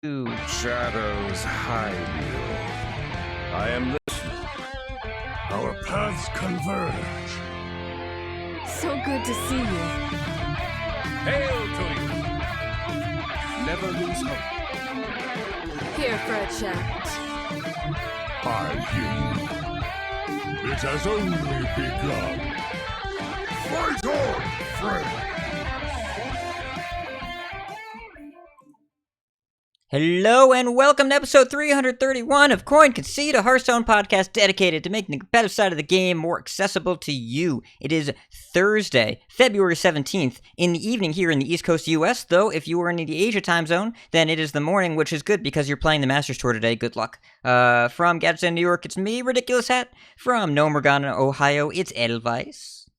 Shadows hide you. I am listening. Our paths converge. So good to see you. Hail to you. Never lose hope. Here for a chat. I hear you. It has only begun. Fight on, friend. Hello and welcome to episode 331 of Concede, a Hearthstone podcast dedicated to making the competitive side of the game more accessible to you. It is Thursday, February 17th, in the evening here in the East Coast US, though if you are in the Asia time zone, then it is the morning, which is good because you're playing the Masters Tour today. Good luck. From Gadsden, New York, it's me, Ridiculous Hat. From Nomergana, Ohio, it's Edelweiss.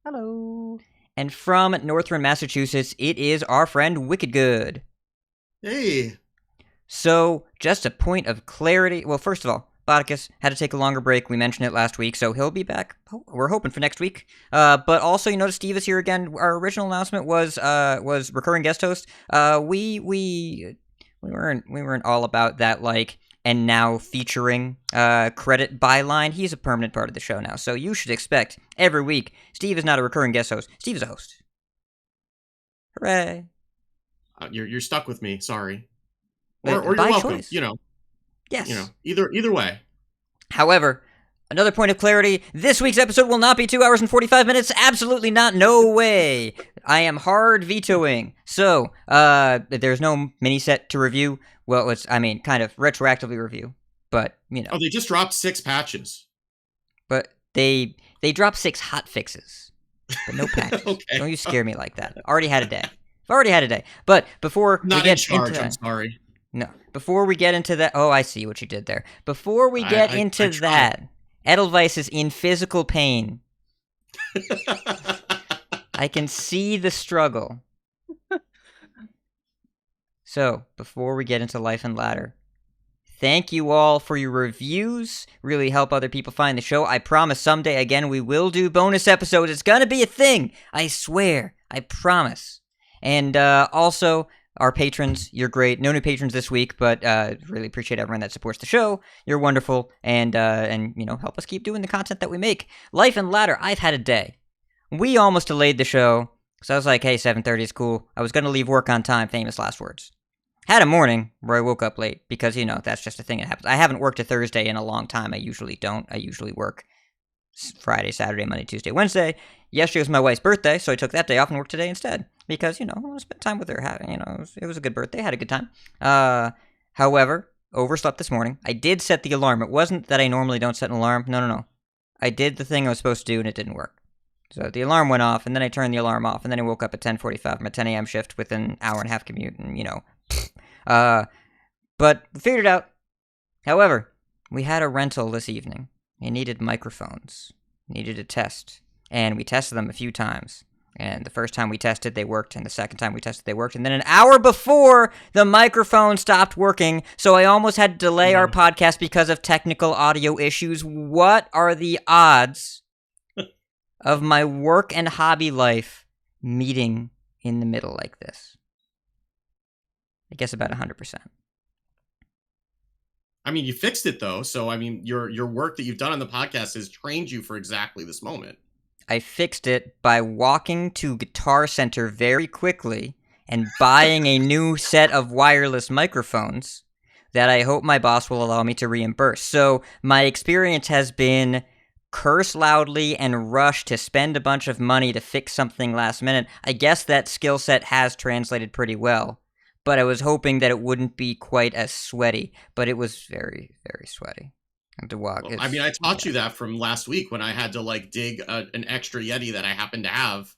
Hello. And from Northern Massachusetts, it is our friend WickedGood. Hey. So, just a point of clarity. Well, first of all, Botticus had to take a longer break. We mentioned it last week, so he'll be back. We're hoping for next week. But also, you notice Steve is here again. Our original announcement was recurring guest host. We weren't all about that, like, and now featuring credit byline. He's a permanent part of the show now, so you should expect every week. Steve is not a recurring guest host. Steve is a host. Hooray! You're stuck with me. Sorry. But or you're welcome. Choice. You know. Yes. You know. Either way. However, another point of clarity, this week's episode will not be 2 hours and 45 minutes. Absolutely not. No way. I am hard vetoing. So, there's no mini set to review. Well, kind of retroactively review. But, you know. Oh, they just dropped 6 patches. But they dropped 6 hot fixes. But no patches. Okay. Don't you scare me like that. Already had a day. But before Not we get in charge, into that, I'm sorry. No. Before we get into that... Oh, I see what you did there. Before we get into that, Edelweiss is in physical pain. I can see the struggle. So, before we get into Life and Ladder, thank you all for your reviews. Really help other people find the show. I promise someday, again, we will do bonus episodes. It's gonna be a thing. I swear. I promise. And also... Our patrons, you're great. No new patrons this week, but really appreciate everyone that supports the show. You're wonderful, and you know, help us keep doing the content that we make. Life and Ladder, I've had a day. We almost delayed the show, so I was like, hey, 7:30 is cool. I was going to leave work on time, famous last words. Had a morning where I woke up late, because, you know, that's just a thing that happens. I haven't worked a Thursday in a long time. I usually don't. I usually work Friday, Saturday, Monday, Tuesday, Wednesday. Yesterday was my wife's birthday, so I took that day off and worked today instead. Because, you know, I want to spend time with her. You know, it was a good birthday. I had a good time. However, overslept this morning. I did set the alarm. It wasn't that I normally don't set an alarm. No. I did the thing I was supposed to do, and it didn't work. So the alarm went off, and then I turned the alarm off, and then I woke up at 10:45 from a 10 a.m. shift with an hour and a half commute, and, you know. But we figured it out. However, we had a rental this evening. It needed microphones. Needed a test. And we tested them a few times. And the first time we tested, they worked. And the second time we tested, they worked. And then an hour before, the microphone stopped working. So I almost had to delay our podcast because of technical audio issues. What are the odds of my work and hobby life meeting in the middle like this? I guess about 100%. I mean, you fixed it, though. So, I mean, your work that you've done on the podcast has trained you for exactly this moment. I fixed it by walking to Guitar Center very quickly and buying a new set of wireless microphones that I hope my boss will allow me to reimburse. So my experience has been curse loudly and rush to spend a bunch of money to fix something last minute. I guess that skill set has translated pretty well, but I was hoping that it wouldn't be quite as sweaty, but it was very, very sweaty. To walk. Well, I mean, I taught you that from last week when I had to like dig an extra Yeti that I happened to have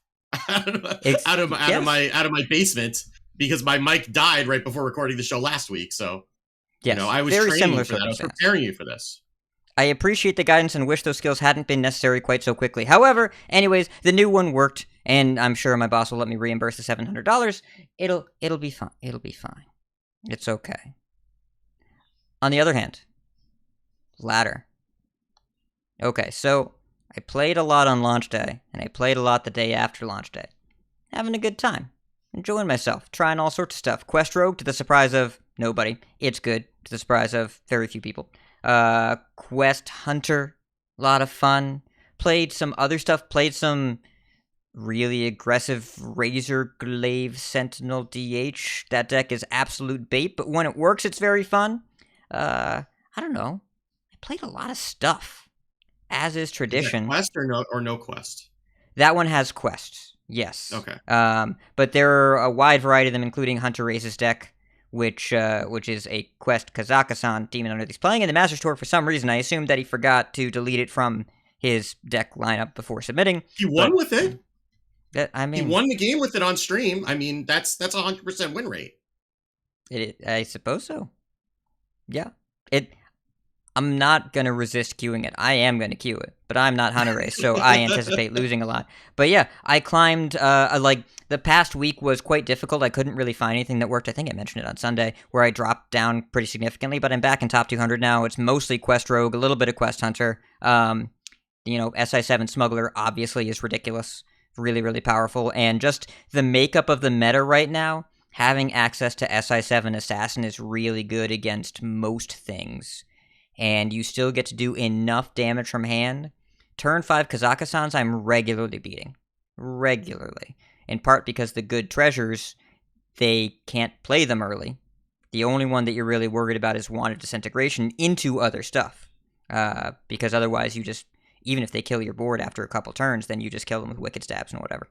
out of my basement because my mic died right before recording the show last week. So, yes, you know, I was very training similar for that. I was preparing you for this. I appreciate the guidance and wish those skills hadn't been necessary quite so quickly. However, anyways, the new one worked, and I'm sure my boss will let me reimburse the $700. It'll be fine. It'll be fine. It's okay. On the other hand, Ladder. Okay, so I played a lot on launch day, and I played a lot the day after launch day. Having a good time. Enjoying myself, trying all sorts of stuff. Quest Rogue to the surprise of nobody. It's good, to the surprise of very few people. Quest Hunter, a lot of fun. Played some other stuff, played some really aggressive Razor Glaive Sentinel DH. That deck is absolute bait, but when it works, it's very fun. I don't know. I played a lot of stuff, as is tradition. Is that quest or no quest? That one has quests, yes. Okay. But there are a wide variety of them, including Hunter Raze's deck, which is a quest Kazakusan Demon Under. He's playing in the Master Store for some reason. I assumed that he forgot to delete it from his deck lineup before submitting. He won with it. He won the game with it on stream. I mean, that's 100% win rate. I suppose so. Yeah. I'm not going to resist queuing it. I am going to queue it, but I'm not Hunter Race, so I anticipate losing a lot. But yeah, I climbed, the past week was quite difficult. I couldn't really find anything that worked. I think I mentioned it on Sunday, where I dropped down pretty significantly, but I'm back in top 200 now. It's mostly Quest Rogue, a little bit of Quest Hunter. SI7 Smuggler obviously is ridiculous. Really, really powerful. And just the makeup of the meta right now, having access to SI7 Assassin is really good against most things. And you still get to do enough damage from hand. Turn 5 Kazakusans I'm regularly beating. Regularly. In part because the good treasures, they can't play them early. The only one that you're really worried about is Wanted Disintegration into other stuff. Because otherwise you just, even if they kill your board after a couple turns, then you just kill them with Wicked Stabs and whatever.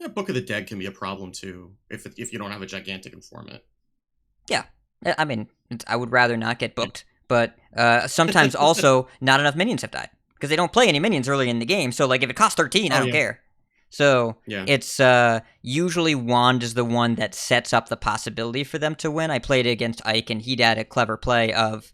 Yeah, Book of the Dead can be a problem too, if you don't have a gigantic informant. Yeah. I mean, I would rather not get booked. But sometimes also not enough minions have died because they don't play any minions early in the game. So like if it costs 13, I don't care. So it's usually Wand is the one that sets up the possibility for them to win. I played against Ike and he had a clever play of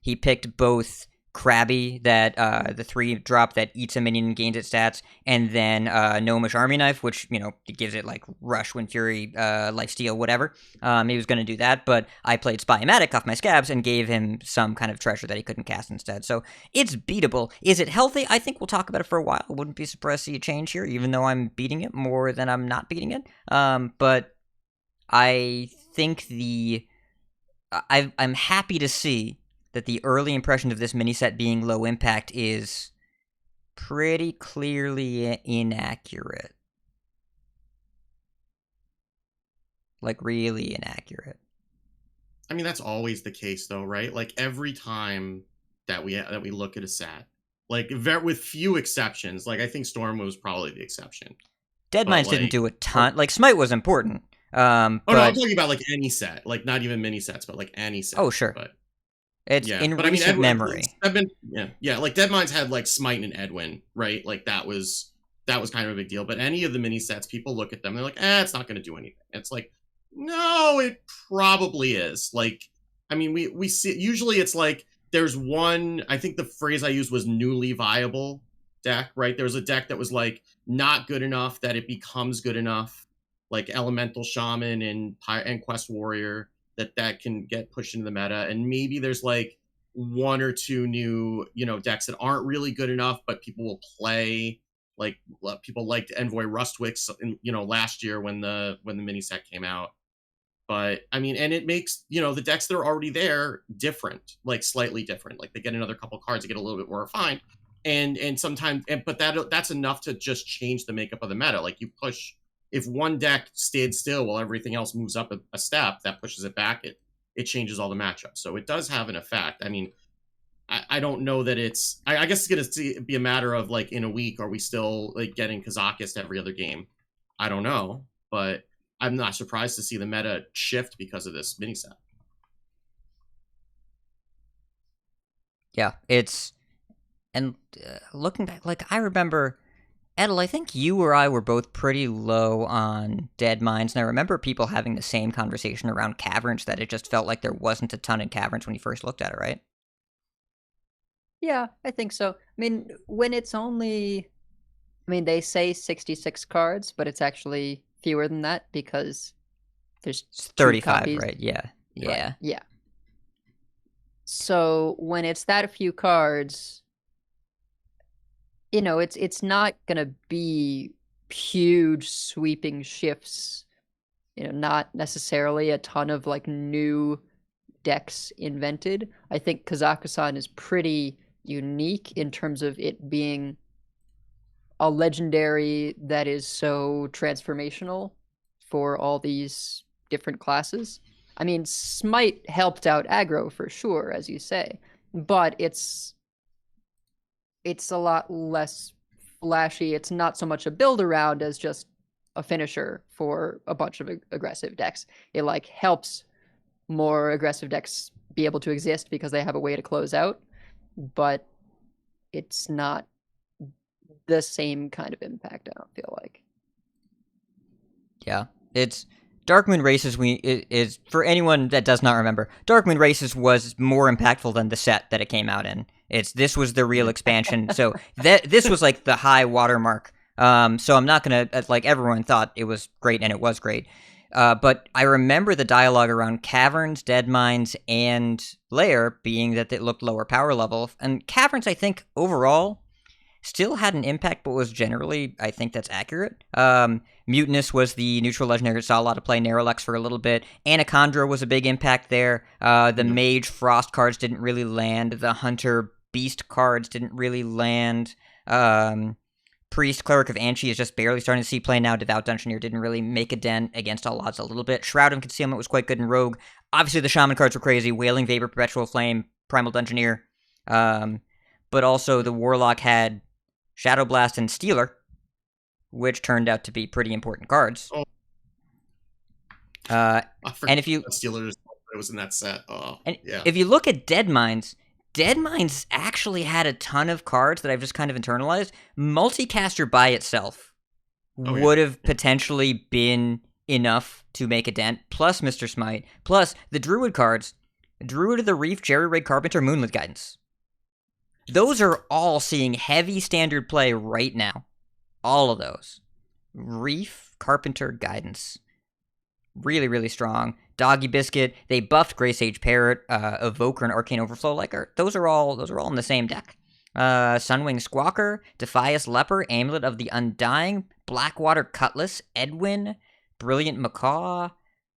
he picked both Krabby, that the 3-drop that eats a minion and gains its stats, and then Gnomish Army Knife, which, it gives it like Rush, Wind Fury, Lifesteal, whatever. He was going to do that, but I played Spy-O-Matic off my Scabs and gave him some kind of treasure that he couldn't cast instead. So it's beatable. Is it healthy? I think we'll talk about it for a while. I wouldn't be surprised to see a change here, even though I'm beating it more than I'm not beating it. But I think I'm happy to see that the early impression of this mini set being low impact is pretty clearly inaccurate. Like, really inaccurate. I mean, that's always the case, though, right? Like, every time that we look at a set, like, with few exceptions, like, I think Storm was probably the exception. Deadmines didn't do a ton. Like, Smite was important. No, I'm talking about, like, any set. Like, not even mini sets, but, like, any set. Oh, sure. But it's in recent memory. Like Deadmines had like Smite and Edwin, right? Like that was kind of a big deal. But any of the mini sets, people look at them, they're like, it's not going to do anything. It's like, no, it probably is. Like, I mean, we see usually it's like there's one. I think the phrase I used was newly viable deck, right? There was a deck that was like not good enough that it becomes good enough, like Elemental Shaman and Quest Warrior. That can get pushed into the meta, and maybe there's like one or two new decks that aren't really good enough, but people will play. Like people liked Envoy Rustwicks last year when the mini set came out. But I mean, and it makes the decks that are already there different, like slightly different. Like they get another couple cards to get a little bit more refined, and sometimes but that's enough to just change the makeup of the meta. Like you push. If one deck stayed still while everything else moves up a step, that pushes it back. It changes all the matchups. So it does have an effect. I mean, I don't know that it's... I guess it's going to be a matter of, like, in a week, are we still like getting Kazakist every other game? I don't know. But I'm not surprised to see the meta shift because of this mini set. Yeah, it's... And looking back, like, I remember... Edel, I think you or I were both pretty low on Deadmines, and I remember people having the same conversation around Caverns, that it just felt like there wasn't a ton in Caverns when you first looked at it, right? Yeah, I think so. I mean, when it's only... I mean, they say 66 cards, but it's actually fewer than that because there's 35, right? Yeah. Yeah. Right. Yeah. So when it's that few cards... it's not going to be huge sweeping shifts not necessarily a ton of like new decks invented. I think Kazakusan is pretty unique in terms of it being a legendary that is so transformational for all these different classes. I mean, Smite helped out aggro for sure, as you say, but it's a lot less flashy. It's not so much a build around as just a finisher for a bunch of aggressive decks. It like helps more aggressive decks be able to exist because they have a way to close out, but it's not the same kind of impact, I don't feel like. Yeah, it's Darkmoon Races. Is for anyone that does not remember, Darkmoon Races was more impactful than the set that it came out in. This was the real expansion, so this was like the high watermark. So I'm not gonna like everyone thought it was great, and it was great. But I remember the dialogue around Caverns, Dead Mines, and Lair being that it looked lower power level, and Caverns I think overall still had an impact, but was generally, I think that's accurate. Mutinous was the neutral legendary that saw a lot of play. Narrowlex for a little bit. Anacondra was a big impact there. The Mage Frost cards didn't really land. The Hunter Beast cards didn't really land. Priest Cleric of Anchi is just barely starting to see play now. Devout Dungeoneer didn't really make a dent against all odds a little bit. Shroud of Concealment was quite good in Rogue. Obviously the Shaman cards were crazy. Wailing Vapor, Perpetual Flame, Primal Dungeoneer. But also the Warlock had Shadow Blast and Stealer, which turned out to be pretty important cards. Oh. And if you Stealer was in that set, if you look at Dead Mines actually had a ton of cards that I've just kind of internalized. Multicaster by itself would have potentially been enough to make a dent. Plus Mr. Smite, plus the Druid cards, Druid of the Reef, Jerry Rig Carpenter, Moonlit Guidance. Those are all seeing heavy standard play right now. All of those. Reef, Carpenter, Guidance. Really, really strong. Doggy Biscuit. They buffed Grey Sage Parrot, Evoker, and Arcane Overflow. Those are all in the same deck. Sunwing Squawker, Defias Leper, Amulet of the Undying, Blackwater Cutlass, Edwin, Brilliant Macaw,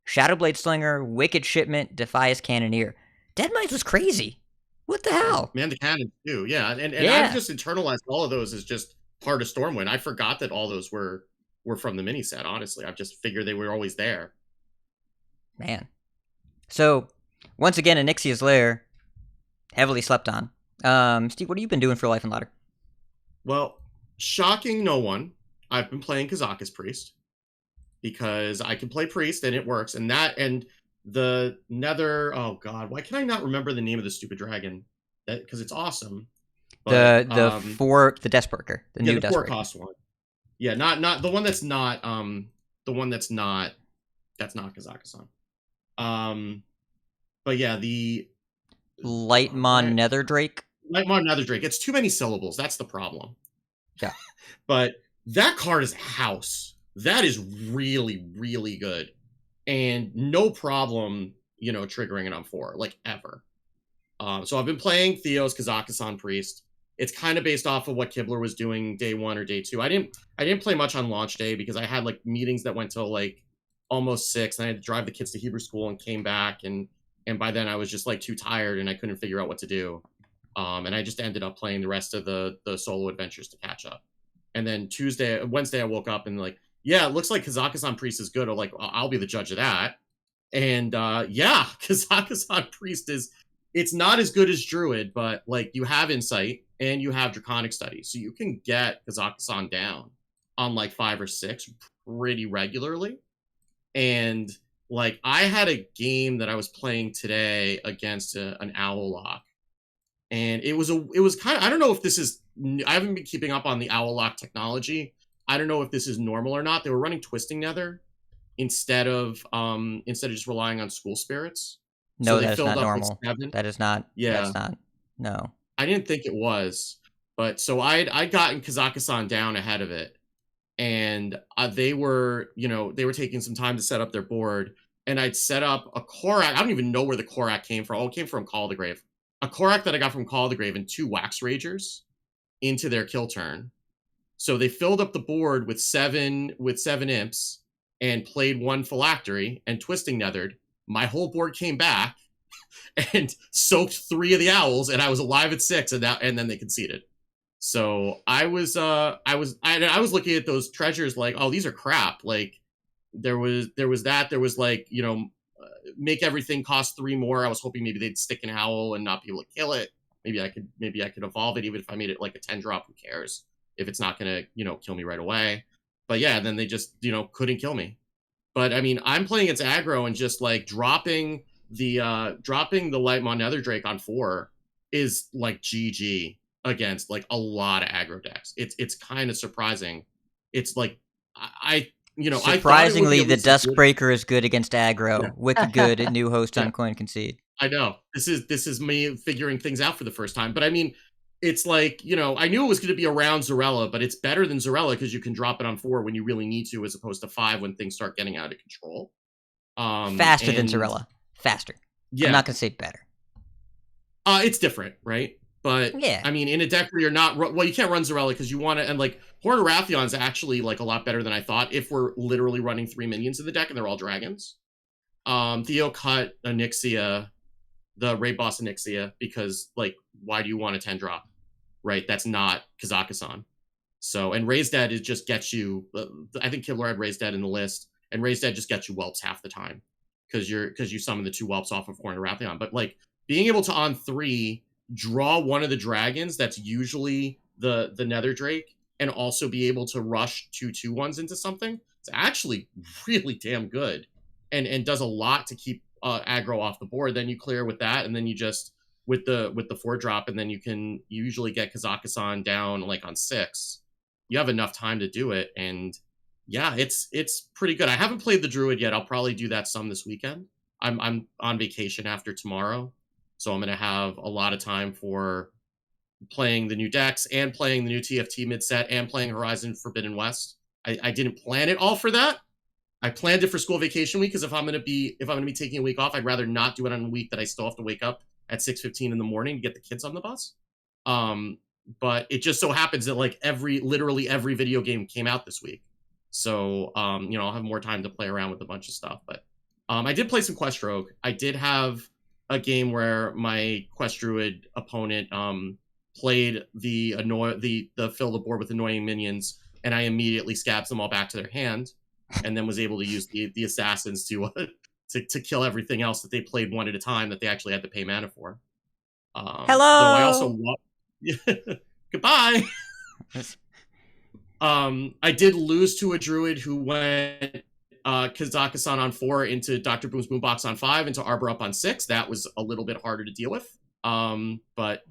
Shadowblade Slinger, Wicked Shipment, Defias Cannoneer. Dead Mines was crazy. What the hell? Man the Cannon too, yeah. And I've just internalized all of those as just part of Stormwind. I forgot that all those were from the mini set, honestly. I've just figured they were always there. Man. So, once again, Onyxia's Lair, heavily slept on. Steve, what have you been doing for Life and Ladder? Well, shocking no one, I've been playing Kazakusan Priest. Because I can play Priest and it works. And the Nether, oh god, why can I not remember the name of the stupid dragon? Because it's awesome. But, the Dustbreaker, the new the Dustbreaker. 4-cost one. Yeah, not the one that's not Kazakusan. But yeah, the Lightmon Netherdrake. Lightmon Netherdrake. It's too many syllables. That's the problem. Yeah. But that card is a house. That is really, really good. And no problem, triggering it on 4, like ever. So I've been playing Theo's Kazakusan Priest. It's kind of based off of what Kibler was doing day 1 or day 2. I didn't play much on launch day because I had like meetings that went till like almost 6, and I had to drive the kids to Hebrew school and came back, and by then I was just like too tired and I couldn't figure out what to do. And I just ended up playing the rest of the solo adventures to catch up. And then Wednesday I woke up and like, yeah, it looks like Kazakusan Priest is good. Or like, I'll be the judge of that. And Kazakusan Priest it's not as good as Druid, but like you have Insight and you have Draconic Study. So you can get Kazakusan down on like 5 or 6 pretty regularly. And like I had a game that I was playing today against an Owllock. And it was kind of, I don't know if this is, I haven't been keeping up on the Owllock technology. I don't know if this is normal or not. They were running Twisting Nether instead of just relying on School Spirits. No, so that is not normal. That is not. Yeah. That's not. No. I didn't think it was. But so I'd gotten Kazakusan down ahead of it. And they were taking some time to set up their board. And I'd set up a Korak. I don't even know where the Korak came from. Oh, it came from Call of the Grave. A Korak that I got from Call of the Grave and 2 Wax Ragers into their kill turn. So they filled up the board with seven imps, and played one Phylactery and Twisting Nethered, my whole board came back and soaked 3 of the owls, and I was alive at 6, and then they conceded. So I was looking at those treasures like, oh, these are crap. Like there was like, make everything cost 3 more. I was hoping maybe they'd stick an owl and not be able to kill it. Maybe I could evolve it, even if I made it like a 10-drop. Who cares if it's not gonna kill me right away? But yeah, then they just couldn't kill me. But I mean, I'm playing against aggro, and just like dropping the Lightmaw Netherdrake on 4 is like GG against like a lot of aggro decks. It's kind of surprising. It's like surprisingly, the Duskbreaker is good against aggro. Yeah. WickedGood, new host on Concede. I know. This is me figuring things out for the first time. But I mean, it's like, I knew it was going to be around Zarella, but it's better than Zarella because you can drop it on 4 when you really need to, as opposed to 5 when things start getting out of control. Faster than Zarella. Faster. Yeah. I'm not going to say better. It's different, right? But yeah, I mean, in a deck where you're not, you can't run Zarella because you want to, and like Horn of Rathion's actually like a lot better than I thought if we're literally running 3 minions in the deck and they're all dragons. Theo cut Onyxia, the raid boss Onyxia, because like, why do you want a 10-drop? Right? That's not Kazakusan. So, and Raise Dead is just gets you, I think Kibler had Raise Dead in the list, and Raise Dead just gets you whelps half the time because you summon the 2 whelps off of Horn of Rathion. But like being able to on 3 draw one of the dragons that's usually the Netherdrake, and also be able to rush 2 2/1s into something, it's actually really damn good, and does a lot to keep aggro off the board. Then you clear with that, and then you just with the 4-drop, and then you can usually get Kazakusan down like on 6. You have enough time to do it, and yeah, it's pretty good. I haven't played the Druid yet. I'll probably do that some this weekend. I'm on vacation after tomorrow, so I'm going to have a lot of time for playing the new decks and playing the new TFT mid-set and playing Horizon Forbidden West. I didn't plan it all for that. I planned it for school vacation week, because if I'm going to be taking a week off, I'd rather not do it on a week that I still have to wake up at 6:15 in the morning to get the kids on the bus. But it just so happens that like literally every video game came out this week. So, I'll have more time to play around with a bunch of stuff. But I did play some Quest Rogue. I did have a game where my Quest Druid opponent played the fill the board with annoying minions, and I immediately scabbed them all back to their hand, and then was able to use the assassins to kill everything else that they played one at a time that they actually had to pay mana for. Hello. Though I also goodbye. I did lose to a druid who went Kazakusan on 4 into Dr. Boom's Boombox on 5 into Arbor up on 6. That was a little bit harder to deal with. But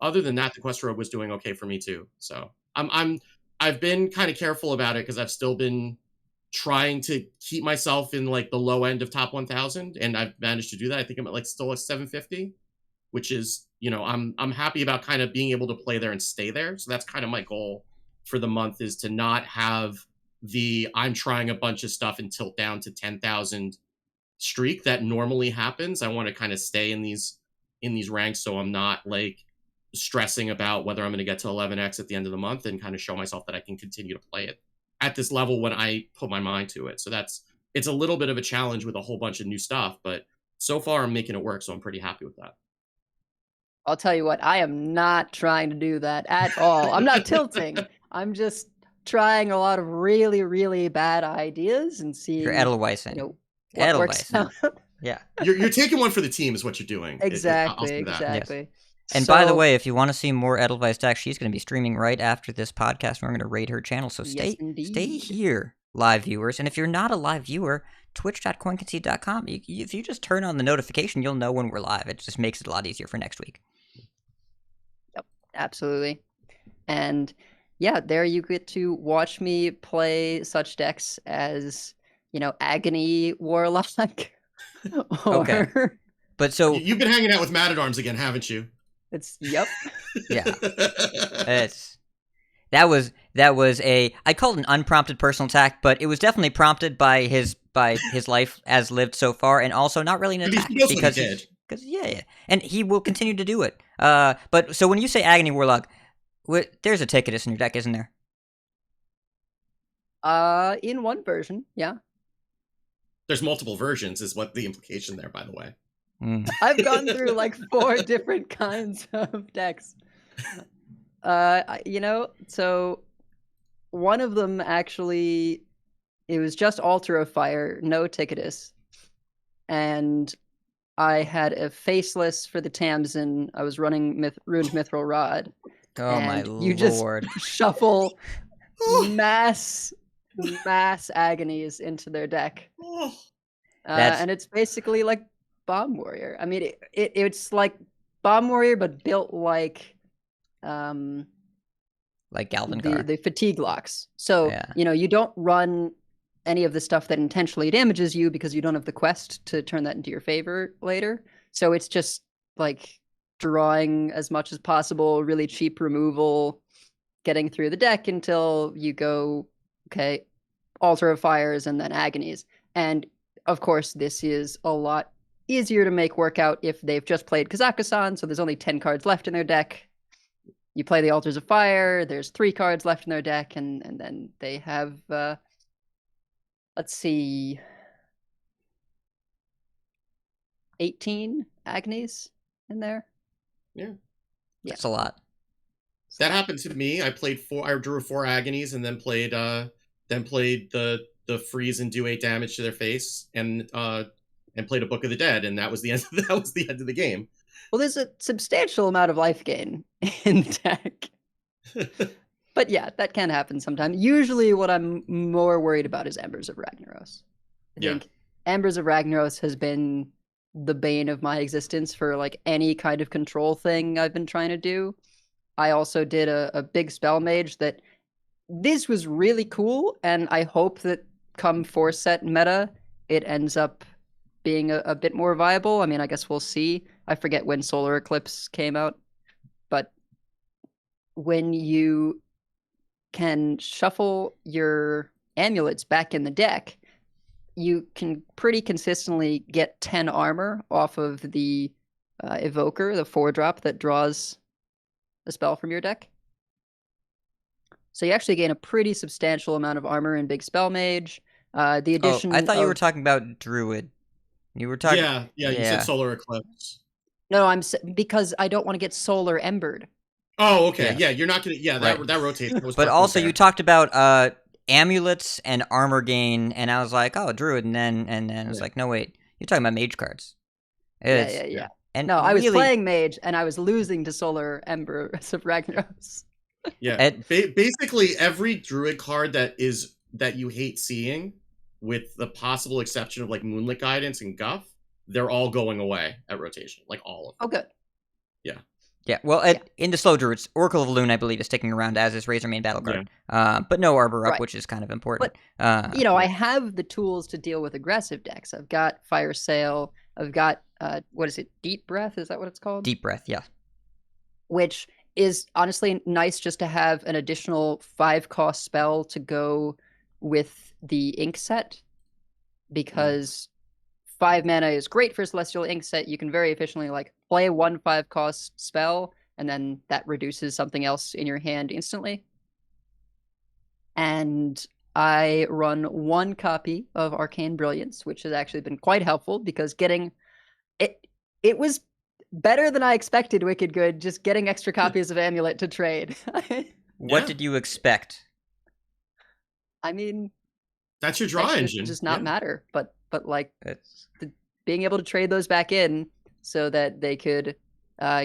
other than that, the Quest Rogue was doing okay for me too. So I've been kind of careful about it, because I've still been trying to keep myself in like the low end of top 1,000, and I've managed to do that. I think I'm at like still at 750, which is, I'm happy about kind of being able to play there and stay there. So that's kind of my goal for the month, is to not have I'm trying a bunch of stuff and tilt down to 10,000 streak that normally happens. I want to kind of stay in these ranks, so I'm not like stressing about whether I'm going to get to 11x at the end of the month, and kind of show myself that I can continue to play it at this level when I put my mind to it. So it's a little bit of a challenge with a whole bunch of new stuff, but so far I'm making it work, so I'm pretty happy with that. I'll tell you what, I am not trying to do that at all. I'm not tilting. I'm just trying a lot of really, really bad ideas and seeing. You're Edelweissing. What works out. Yeah. You're taking one for the team is what you're doing. Exactly. Yes. And by the way, if you want to see more Edelweiss decks, she's going to be streaming right after this podcast. We're going to raid her channel, so stay here, live viewers. And if you're not a live viewer, twitch.coinconcede.com. If you just turn on the notification, you'll know when we're live. It just makes it a lot easier for next week. Yep, absolutely. And yeah, there you get to watch me play such decks as, Agony Warlock. Okay. But so you've been hanging out with Mad at Arms again, haven't you? Yep. Yeah. That was I called it an unprompted personal attack, but it was definitely prompted by his life as lived so far, and also not really an attack, because yeah, and he will continue to do it. But so when you say Agony Warlock, there's a Ticketus in your deck, isn't there? In one version, yeah. There's multiple versions, is what the implication there, by the way. I've gone through like 4 different kinds of decks. So one of them actually, it was just Altar of Fire, no Ticketus. And I had a Faceless for the Tamsin. I was running Ruined Mithril Rod. Oh my you just lord. shuffle mass agonies into their deck. And it's basically like Bomb Warrior. I mean, it's like Bomb Warrior, but built like Galvan Car. The fatigue locks. So, you don't run any of the stuff that intentionally damages you because you don't have the quest to turn that into your favor later. So it's just like drawing as much as possible, really cheap removal, getting through the deck until you go, okay, Altar of Fires and then Agonies. And of course, this is a lot easier to make work out if they've just played Kazakusan, so there's only 10 cards left in their deck. You play the Altars of Fire, there's 3 cards left in their deck, and then they have, let's see, 18 Agonies in there. Yeah. That's a lot. That happened to me. I drew 4 Agonies and then played the freeze and do 8 damage to their face and played a Book of the Dead, and that was the end of the game. Well, there's a substantial amount of life gain in the deck. But yeah, that can happen sometimes. Usually what I'm more worried about is Embers of Ragnaros. I think Embers of Ragnaros has been the bane of my existence for like any kind of control thing I've been trying to do. I also did a big spell mage that this was really cool, and I hope that come 4-set meta, it ends up being a bit more viable. I mean, I guess we'll see. I forget when Solar Eclipse came out, but when you can shuffle your amulets back in the deck, you can pretty consistently get 10 armor off of the Evoker, the 4-drop that draws a spell from your deck. So you actually gain a pretty substantial amount of armor in Big Spell Mage. The addition I thought you were talking about Druid. You were talking... Yeah, you said Solar Eclipse. No, because I don't want to get Solar Embered. Oh, okay. Yeah, you're not going to... Yeah, that rotates. That but also, you talked about amulets and armor gain, and I was like, oh, Druid, and then I was like, no, wait. You're talking about mage cards. Yeah. And no, I was playing mage, and I was losing to Solar Embers of Ragnaros. Yeah, basically every Druid card that you hate seeing, with the possible exception of like Moonlit Guidance and Guff, they're all going away at rotation, like all of them. Oh, good. Yeah, well, in the slow Druids, Oracle of Loon, I believe, is sticking around as is Razor Main Battle card. But no Arbor up, which is kind of important. But, I have the tools to deal with aggressive decks. I've got Fire Sail. I've got, what is it, Deep Breath? Is that what it's called? Deep Breath, yeah. Which is honestly nice just to have an additional 5-cost spell to go with the ink set, because 5 mana is great for Celestial Ink set. You can very efficiently like play 1 5-cost spell, and then that reduces something else in your hand instantly. And I run 1 copy of Arcane Brilliance, which has actually been quite helpful, because getting it was better than I expected, WickedGood, just getting extra copies of Amulet to trade. What did you expect? I mean, that's your draw engine. Does not matter, but like being able to trade those back in so that they could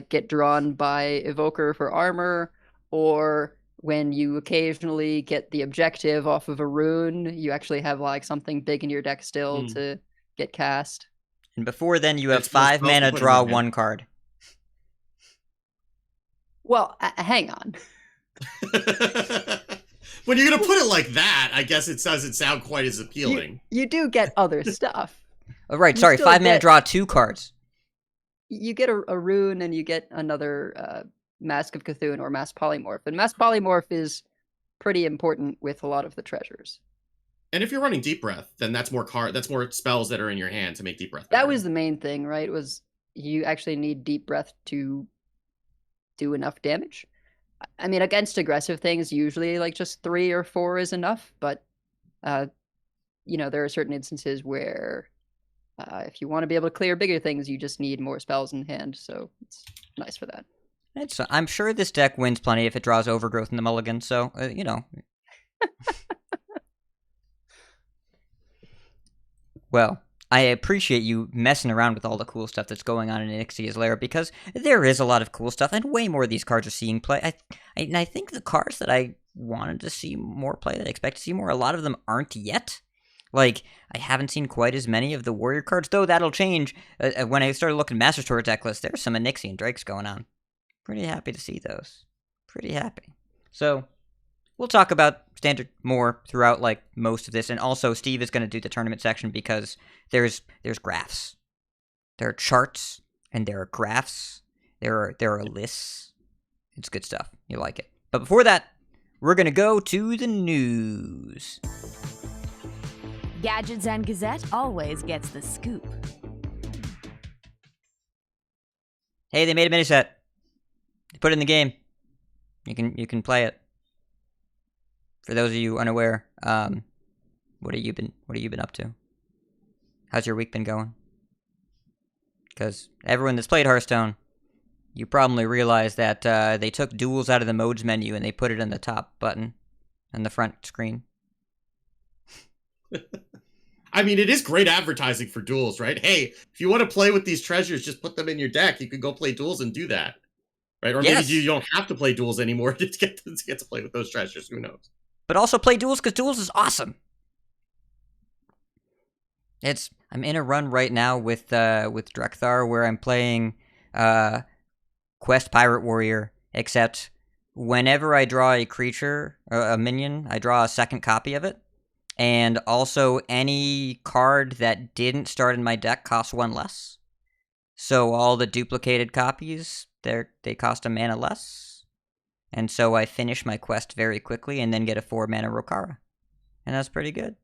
get drawn by Evoker for armor, or when you occasionally get the objective off of a rune, you actually have like something big in your deck still to get cast. And before then, you have 5 mana, draw 1 card. Well, hang on. When you're going to put it like that, I guess it doesn't sound quite as appealing. You do get other stuff. Oh, right, sorry, 5 mana, draw 2 cards. You get a rune, and you get another Mask of Cthulhu or Mass Polymorph. And Mass Polymorph is pretty important with a lot of the treasures. And if you're running Deep Breath, then that's more spells that are in your hand to make Deep Breath better. That was the main thing, right? Was you actually need Deep Breath to do enough damage. I mean, against aggressive things, usually like just 3 or 4 is enough, but there are certain instances where if you want to be able to clear bigger things, you just need more spells in hand. So it's nice for that. I'm sure this deck wins plenty if it draws Overgrowth in the mulligan. So Well, I appreciate you messing around with all the cool stuff that's going on in Onyxia's Lair, because there is a lot of cool stuff, and way more of these cards are seeing play. I think the cards that I wanted to see more play, that I expect to see more, a lot of them aren't yet. Like, I haven't seen quite as many of the Warrior cards, though that'll change. When I started looking at Master Tour deck list, there's some Onyxian Drakes going on. Pretty happy to see those. Pretty happy. So, we'll talk about Standard more throughout, like, most of this, and also Steve is going to do the tournament section because there's graphs. There are charts, and there are graphs. There are lists. It's good stuff. You like it. But before that, we're going to go to the news. Gadgets and Gazette always gets the scoop. Hey, they made a mini set. They put it in the game. You can play it. For those of you unaware, what have you been up to? How's your week been going? Because everyone that's played Hearthstone, you probably realize that they took duels out of the modes menu and they put it in the top button on the front screen. I mean, it is great advertising for duels, right? Hey, if you want to play with these treasures, just put them in your deck. You can go play duels and do that, right? Or maybe you don't have to play duels anymore to get to play with those treasures. Who knows? But also play duels, because duels is awesome. I'm in a run right now with Drekthar where I'm playing Quest Pirate Warrior, except whenever I draw a creature, a minion, I draw a second copy of it. And also, any card that didn't start in my deck costs one less. So all the duplicated copies, they cost a mana less. And so I finish my quest very quickly and then get a 4-mana Rokara. And that's pretty good.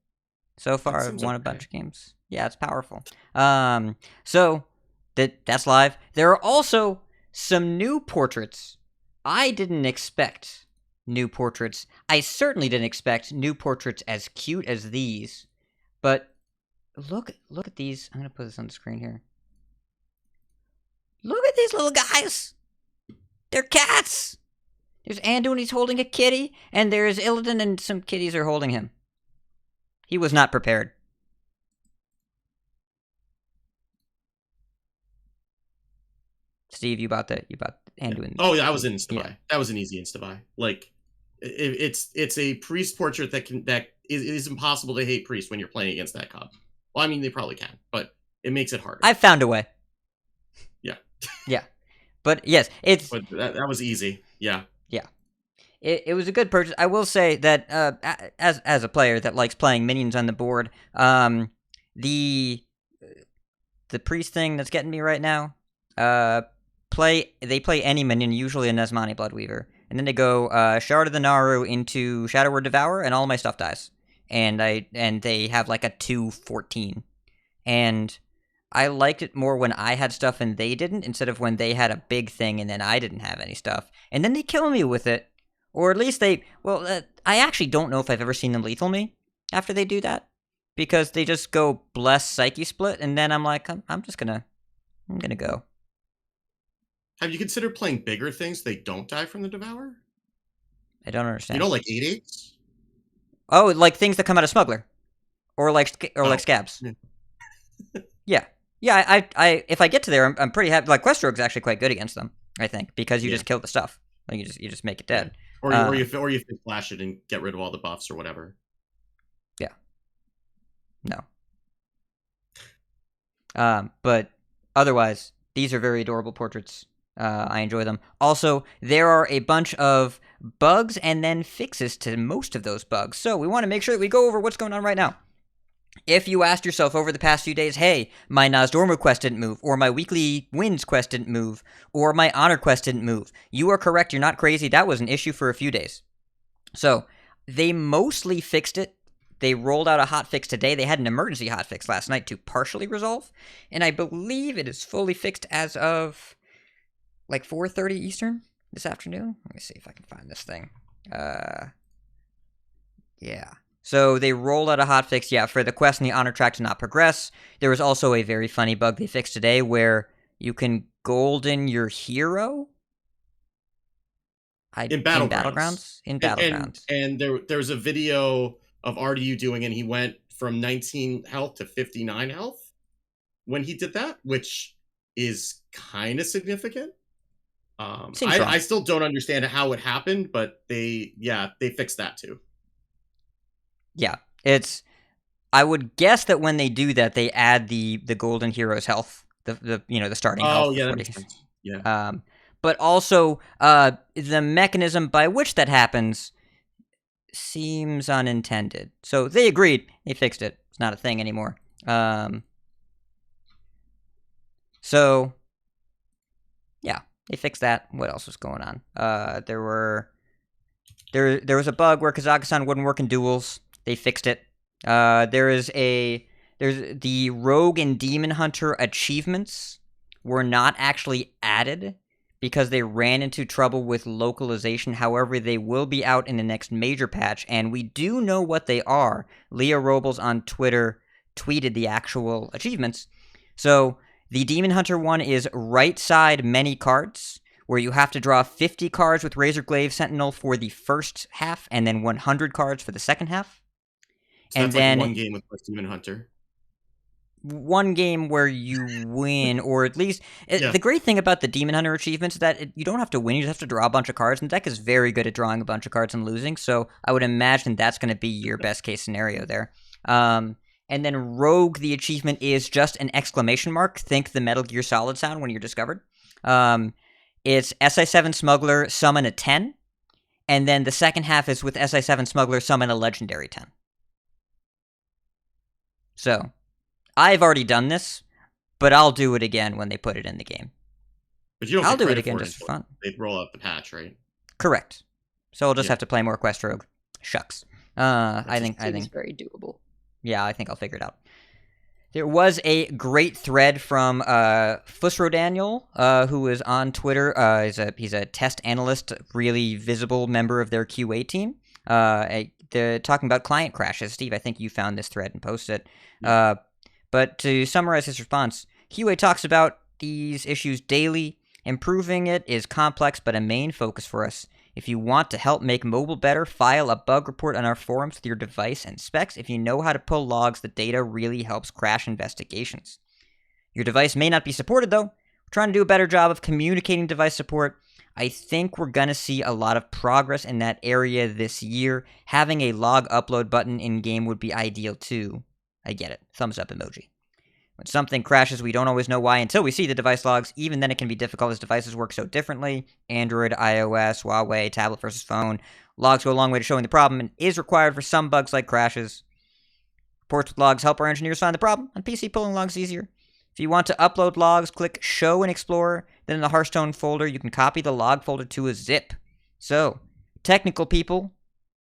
So far, I've won a bunch of games. Yeah, it's powerful. So that's live. There are also some new portraits. I didn't expect new portraits. I certainly didn't expect new portraits as cute as these. But look at these. I'm going to put this on the screen here. Look at these little guys. They're cats. There's Anduin, he's holding a kitty, and there's Illidan and some kitties are holding him. He was not prepared. Steve, you bought Anduin. Oh, yeah, that was an insta-buy. Yeah. That was an easy insta-buy. Like, it's a priest portrait that is impossible to hate priest when you're playing against that card. Well, I mean, they probably can, but it makes it harder. I've found a way. Yeah. Yeah. But yes, But that was easy. Yeah. Yeah. It was a good purchase. I will say that as a player that likes playing minions on the board, the priest thing that's getting me right now, they play any minion, usually a Nesmani Bloodweaver, and then they go Shard of the Naru into Shadow Word Devourer, and all my stuff dies. And they have like a 2/14. And I liked it more when I had stuff and they didn't, instead of when they had a big thing and then I didn't have any stuff. And then they kill me with it. Or at least I actually don't know if I've ever seen them lethal me after they do that. Because they just go Bless Psyche Split, and then I'm like, I'm gonna go. Have you considered playing bigger things they don't die from the Devourer? I don't understand. Like 8/8s? Oh, like things that come out of Smuggler. Or like Scabs. Yeah. Yeah, I if I get to there, I'm pretty happy. Like, Questrogue's actually quite good against them, I think, because you just kill the stuff. Like, you just make it dead. Or you flash it and get rid of all the buffs or whatever. Yeah. No. But otherwise, these are very adorable portraits. I enjoy them. Also, there are a bunch of bugs and then fixes to most of those bugs. So we want to make sure that we go over what's going on right now. If you asked yourself over the past few days, hey, my Nozdormu quest didn't move, or my weekly wins quest didn't move, or my honor quest didn't move, you are correct, you're not crazy, that was an issue for a few days. So, they mostly fixed it. They rolled out a hotfix today. They had an emergency hotfix last night to partially resolve, and I believe it is fully fixed as of, like, 4:30 Eastern this afternoon. Let me see if I can find this thing. Yeah. So they rolled out a hotfix, for the quest and the honor track to not progress. There was also a very funny bug they fixed today where you can golden your hero in Battlegrounds. In Battlegrounds. And there's a video of RDU doing it, and he went from 19 health to 59 health when he did that, which is kind of significant. I still don't understand how it happened, but they fixed that too. Yeah, I would guess that when they do that, they add the golden hero's health, the starting health. Oh, yeah, that makes sense. Yeah. But also, the mechanism by which that happens seems unintended. So they agreed. They fixed it. It's not a thing anymore. So, yeah, they fixed that. What else was going on? There was a bug where Kazakusan wouldn't work in duels. They fixed it. There's the Rogue and Demon Hunter achievements were not actually added because they ran into trouble with localization. However, they will be out in the next major patch, and we do know what they are. Leah Robles on Twitter tweeted the actual achievements. So the Demon Hunter one is right side many cards, where you have to draw 50 cards with Razorglaive Sentinel for the first half, and then 100 cards for the second half. So and then one game with Demon Hunter. One game where you win, or at least the great thing about the Demon Hunter achievements is that you don't have to win; you just have to draw a bunch of cards. And the deck is very good at drawing a bunch of cards and losing. So I would imagine that's going to be your best case scenario there. And then Rogue, the achievement is just an exclamation mark. Think the Metal Gear Solid sound when you're discovered. It's SI7 Smuggler, summon a 10, and then the second half is with SI7 Smuggler, summon a legendary 10. So I've already done this, but I'll do it again when they put it in the game. But you don't. I'll do it again just for fun. They roll out the patch, right? Correct. So I'll just have to play more Quest Rogue. Shucks. I think it's very doable. Yeah, I think I'll figure it out. There was a great thread from Fusro Daniel, who is on Twitter. He's a test analyst, really visible member of their QA team. They're talking about client crashes. Steve, I think you found this thread and posted it. Yeah. But to summarize his response, QA talks about these issues daily. Improving it is complex, but a main focus for us. If you want to help make mobile better, file a bug report on our forums with your device and specs. If you know how to pull logs, the data really helps crash investigations. Your device may not be supported, though. We're trying to do a better job of communicating device support. I think we're going to see a lot of progress in that area this year. Having a log upload button in-game would be ideal, too. I get it. Thumbs up emoji. When something crashes, we don't always know why until we see the device logs. Even then, it can be difficult as devices work so differently. Android, iOS, Huawei, tablet versus phone. Logs go a long way to showing the problem and is required for some bugs like crashes. Reports with logs help our engineers find the problem. On PC, pulling logs is easier. If you want to upload logs, click Show in Explorer. Then in the Hearthstone folder, you can copy the log folder to a zip. So, technical people,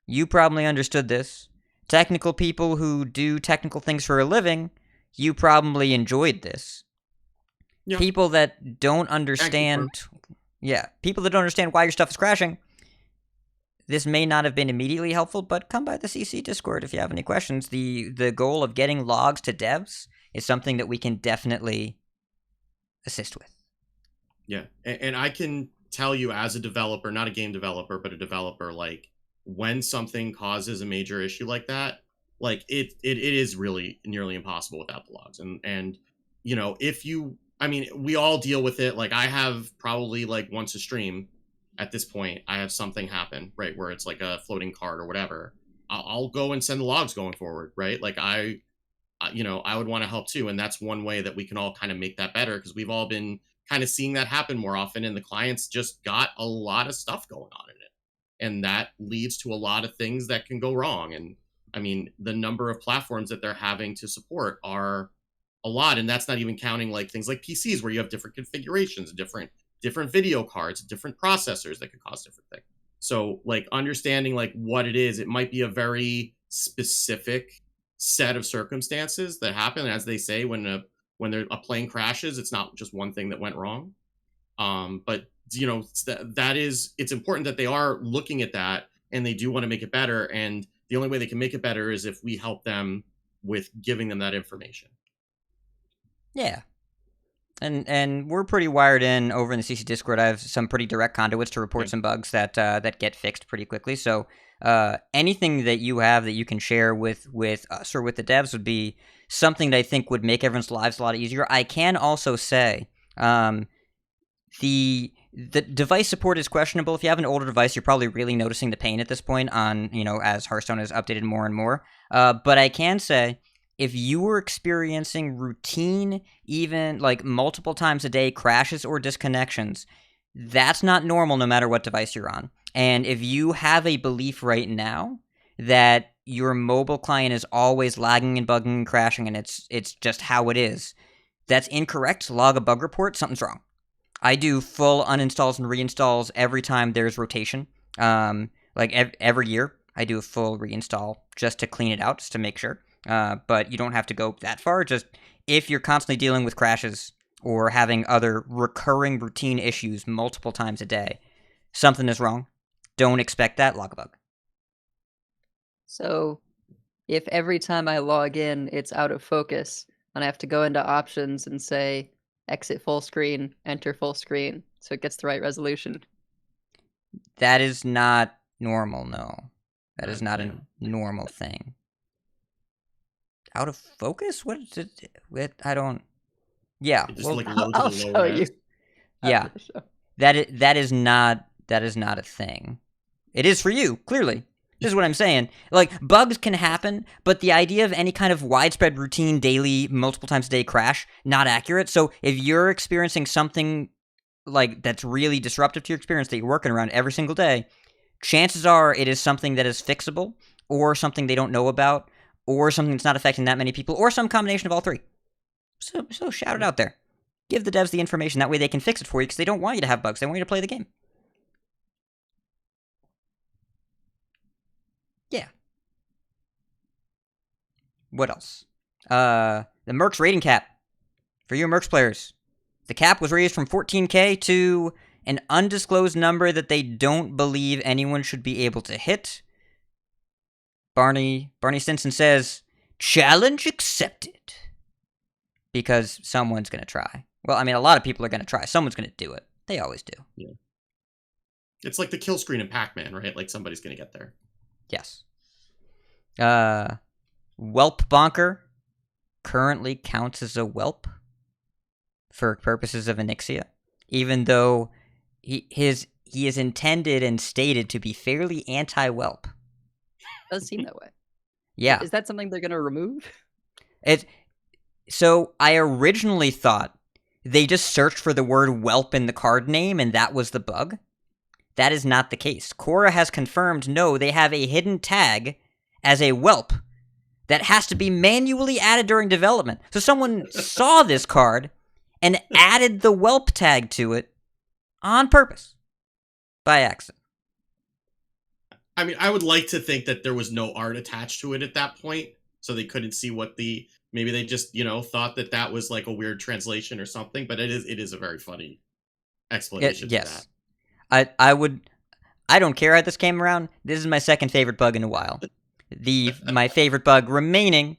you probably understood this. Technical people who do technical things for a living, you probably enjoyed this. Yep. People that don't understand... people that don't understand why your stuff is crashing, this may not have been immediately helpful, but come by the CC Discord if you have any questions. The goal of getting logs to devs is something that we can definitely assist with. Yeah, and I can tell you as a developer, not a game developer, but a developer, like, when something causes a major issue like that, like, it is really nearly impossible without the logs. And you know, we all deal with it. Like, I have probably, like, once a stream at this point, I have something happen, right, where it's like a floating card or whatever. I'll go and send the logs going forward, right? Like, I would want to help too. And that's one way that we can all kind of make that better, because we've all been kind of seeing that happen more often, and the clients just got a lot of stuff going on in it. And that leads to a lot of things that can go wrong. And I mean, the number of platforms that they're having to support are a lot. And that's not even counting like things like PCs, where you have different configurations, different video cards, different processors that could cause different things. So, like, understanding like what it is, it might be a very specific set of circumstances that happen. As they say, when a plane crashes, it's not just one thing that went wrong. But you know, it's important that they are looking at that, and they do want to make it better. And the only way they can make it better is if we help them with giving them that information. Yeah. And we're pretty wired in over in the CC Discord. I have some pretty direct conduits to report some bugs that get fixed pretty quickly. So anything that you have that you can share with us or with the devs would be something that I think would make everyone's lives a lot easier. I can also say the device support is questionable. If you have an older device, you're probably really noticing the pain at this point on, as Hearthstone is updated more and more. But I can say, if you were experiencing routine, even like multiple times a day crashes or disconnections, that's not normal no matter what device you're on. And if you have a belief right now that your mobile client is always lagging and bugging and crashing and it's just how it is, that's incorrect. Log a bug report, something's wrong. I do full uninstalls and reinstalls every time there's rotation. Every year, I do a full reinstall just to clean it out, just to make sure. But you don't have to go that far. Just if you're constantly dealing with crashes or having other recurring routine issues multiple times a day, something is wrong. Don't expect that. Log a bug. So if every time I log in, it's out of focus, and I have to go into options and say, exit full screen, enter full screen, so it gets the right resolution. That is not normal, no. That is not a normal thing. Out of focus? What is it? I don't... Yeah. Well, I'll show you. Yeah. That is not a thing. It is for you, clearly. This is what I'm saying. Like, bugs can happen, but the idea of any kind of widespread routine, daily, multiple times a day crash, not accurate. So if you're experiencing something like that's really disruptive to your experience that you're working around every single day, chances are it is something that is fixable, or something they don't know about, or something that's not affecting that many people, or some combination of all three. So shout it out there. Give the devs the information. That way they can fix it for you, because they don't want you to have bugs. They want you to play the game. Yeah. What else? The Mercs rating cap. For you Mercs players. The cap was raised from 14K to an undisclosed number that they don't believe anyone should be able to hit. Barney Stinson says, challenge accepted. Because someone's going to try. Well, I mean, a lot of people are going to try. Someone's going to do it. They always do. Yeah. It's like the kill screen in Pac-Man, right? Like somebody's going to get there. Yes. Whelp Bonker currently counts as a whelp for purposes of Onyxia, even though he is intended and stated to be fairly anti-whelp. Does seem that way. Yeah. Is that something they're going to remove? So I originally thought they just searched for the word whelp in the card name and that was the bug. That is not the case. Korra has confirmed, no, they have a hidden tag as a whelp that has to be manually added during development. So someone saw this card and added the whelp tag to it on purpose by accident. I mean, I would like to think that there was no art attached to it at that point, so they couldn't see what maybe they just, thought that was like a weird translation or something, but it is a very funny explanation to that. I don't care how this came around. This is my second favorite bug in a while. My favorite bug remaining,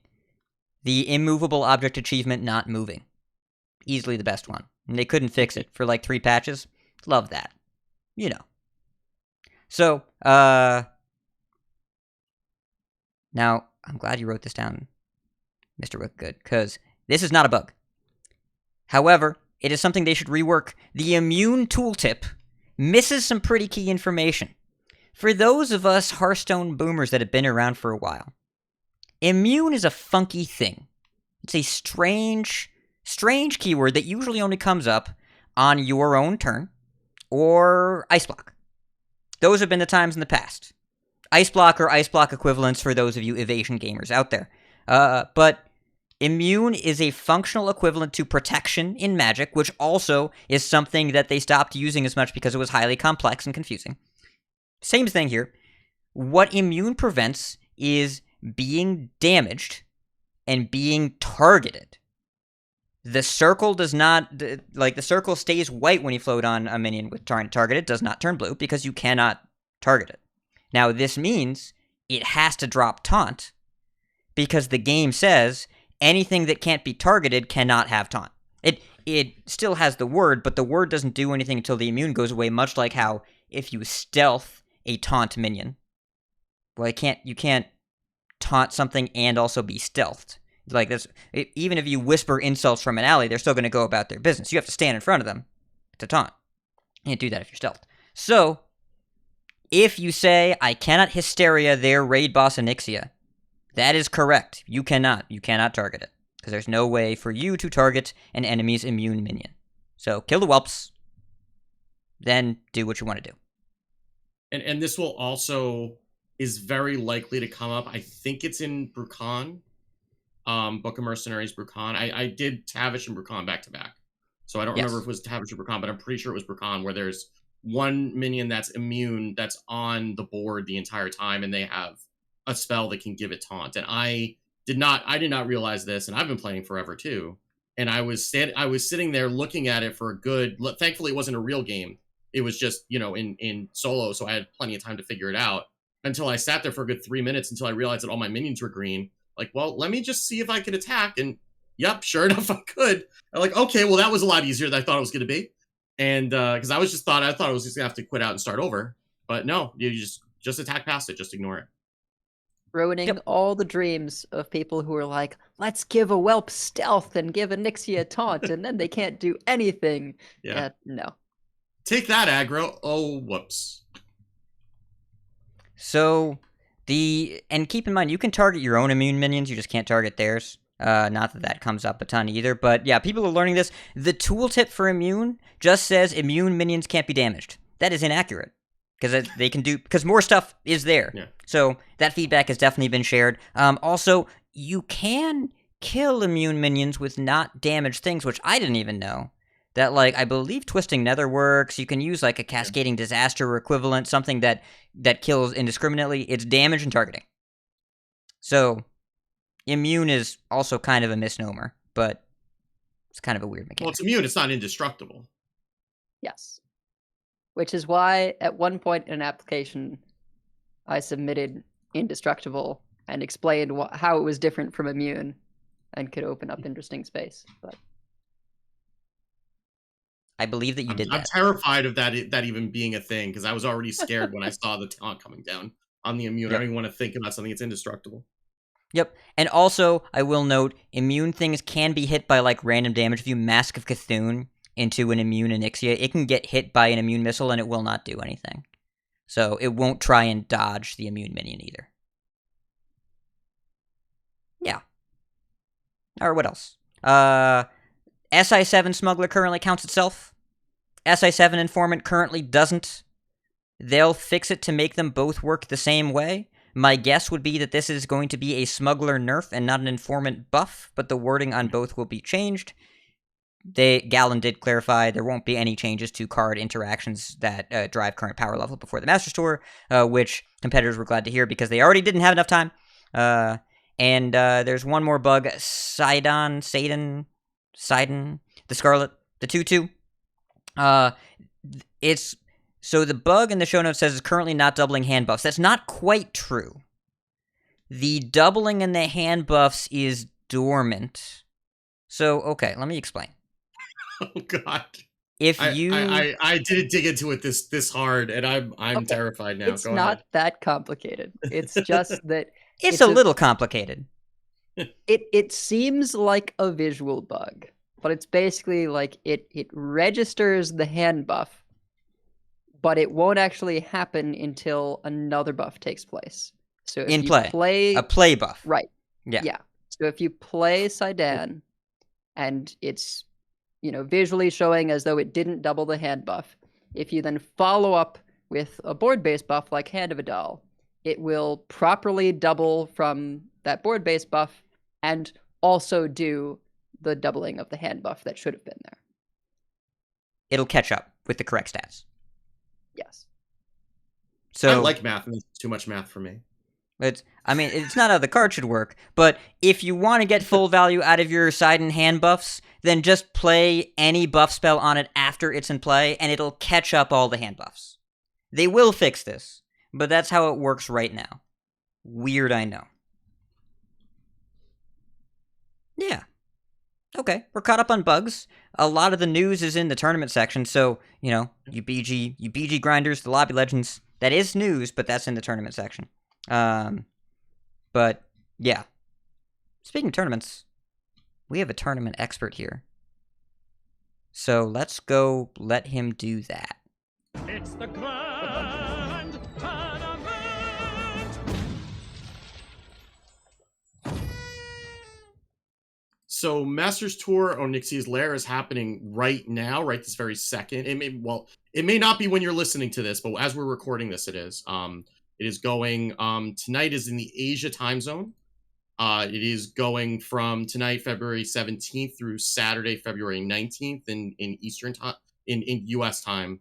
the immovable object achievement not moving. Easily the best one. And they couldn't fix it for like 3 patches. Love that. So, now, I'm glad you wrote this down, Mr. WickedGood, because this is not a bug. However, it is something they should rework. The immune tooltip misses some pretty key information. For those of us Hearthstone boomers that have been around for a while, immune is a funky thing. It's a strange keyword that usually only comes up on your own turn or Ice Block. Those have been the times in the past. Ice Block or Ice Block equivalents for those of you evasion gamers out there. But immune is a functional equivalent to protection in Magic, which also is something that they stopped using as much because it was highly complex and confusing. Same thing here. What immune prevents is being damaged and being targeted. The circle does not, the circle stays white when you float on a minion with trying to target it, does not turn blue because you cannot target it. Now, this means it has to drop taunt because the game says anything that can't be targeted cannot have taunt. It still has the word, but the word doesn't do anything until the immune goes away, much like how if you stealth a taunt minion, well, you can't taunt something and also be stealthed. Like this, even if you whisper insults from an alley, they're still going to go about their business. You have to stand in front of them to taunt. You can't do that if you're stealthed. So, if you say, I cannot Hysteria their raid boss Onyxia, that is correct. You cannot. You cannot target it. Because there's no way for you to target an enemy's immune minion. So, kill the whelps. Then do what you want to do. And this will also is very likely to come up. I think it's in Brukan. Book of Mercenaries Brukan. I did Tavish and Brukan back to back. So I don't remember if it was Tavish or Brukan, but I'm pretty sure it was Brukan, where there's one minion that's immune that's on the board the entire time, and they have a spell that can give it taunt. And I did not realize this, and I've been playing forever too. And I was sitting there looking at it for a good. Thankfully, it wasn't a real game. It was just in solo, so I had plenty of time to figure it out. Until I sat there for a good 3 minutes until I realized that all my minions were green. Like, well, let me just see if I could attack. And yep, sure enough, I could. I'm like, okay, well, that was a lot easier than I thought it was going to be. And because I thought I was just going to have to quit out and start over. But no, you just attack past it. Just ignore it. Ruining all the dreams of people who are like, let's give a whelp stealth and give Onyxia a taunt, and then they can't do anything. Yeah. No. Take that, aggro. Oh, whoops. So, and keep in mind, you can target your own immune minions, you just can't target theirs. Not that comes up a ton either, but yeah, people are learning this. The tooltip for immune just says immune minions can't be damaged. That is inaccurate, because more stuff is there. Yeah. So, that feedback has definitely been shared. Also, you can kill immune minions with not damaged things, which I didn't even know. That, I believe Twisting Nether works. You can use, a Cascading Disaster or equivalent, something that kills indiscriminately. It's damage and targeting. So, immune is also kind of a misnomer, but it's kind of a weird mechanic. Well, it's immune. It's not indestructible. Yes. Which is why, at one point in an application, I submitted indestructible and explained how it was different from immune and could open up interesting space, but... I believe that you did that. I'm terrified of that even being a thing, because I was already scared when I saw the taunt coming down on the immune. Yep. I don't even want to think about something that's indestructible. Yep. And also, I will note, immune things can be hit by, random damage. If you Mask of Cthulhu into an immune Onyxia, it can get hit by an immune missile and it will not do anything. So, it won't try and dodge the immune minion either. Yeah. Or what else? SI7 Smuggler currently counts itself. SI7 Informant currently doesn't. They'll fix it to make them both work the same way. My guess would be that this is going to be a Smuggler nerf and not an Informant buff, but the wording on both will be changed. Gallon did clarify there won't be any changes to card interactions that drive current power level before the Master Store, which competitors were glad to hear because they already didn't have enough time. And there's one more bug, Sidon, the Scarlet, the 2/2. So the bug in the show notes says it's currently not doubling hand buffs. That's not quite true. The doubling in the hand buffs is dormant. So, okay, let me explain. Oh God. I didn't dig into it this hard, and I'm okay. Terrified now. It's Go not ahead. that complicated. It's just that it's a little complicated. It seems like a visual bug, but it's basically it registers the hand buff, but it won't actually happen until another buff takes place. So if you play a play buff, right? Yeah. So if you play Sidon, and it's visually showing as though it didn't double the hand buff, if you then follow up with a board-based buff like Hand of Adal, it will properly double from that board-based buff and also do the doubling of the hand buff that should have been there. It'll catch up with the correct stats. Yes. So I like math, and it's too much math for me. It's not how the card should work, but if you want to get full value out of your Sidon hand buffs, then just play any buff spell on it after it's in play, and it'll catch up all the hand buffs. They will fix this, but that's how it works right now. Weird, I know. Yeah. Okay, we're caught up on bugs. A lot of the news is in the tournament section, so, you BG grinders, the lobby legends, that is news, but that's in the tournament section. But, yeah. Speaking of tournaments, we have a tournament expert here. So let's go let him do that. It's the grand tournament! So Masters Tour Onyxia's Lair is happening right now, right this very second. It may not be when you're listening to this, but as we're recording this, it is. It is going, tonight is in the Asia time zone. It is going from tonight, February 17th through Saturday, February 19th in Eastern time, in US time.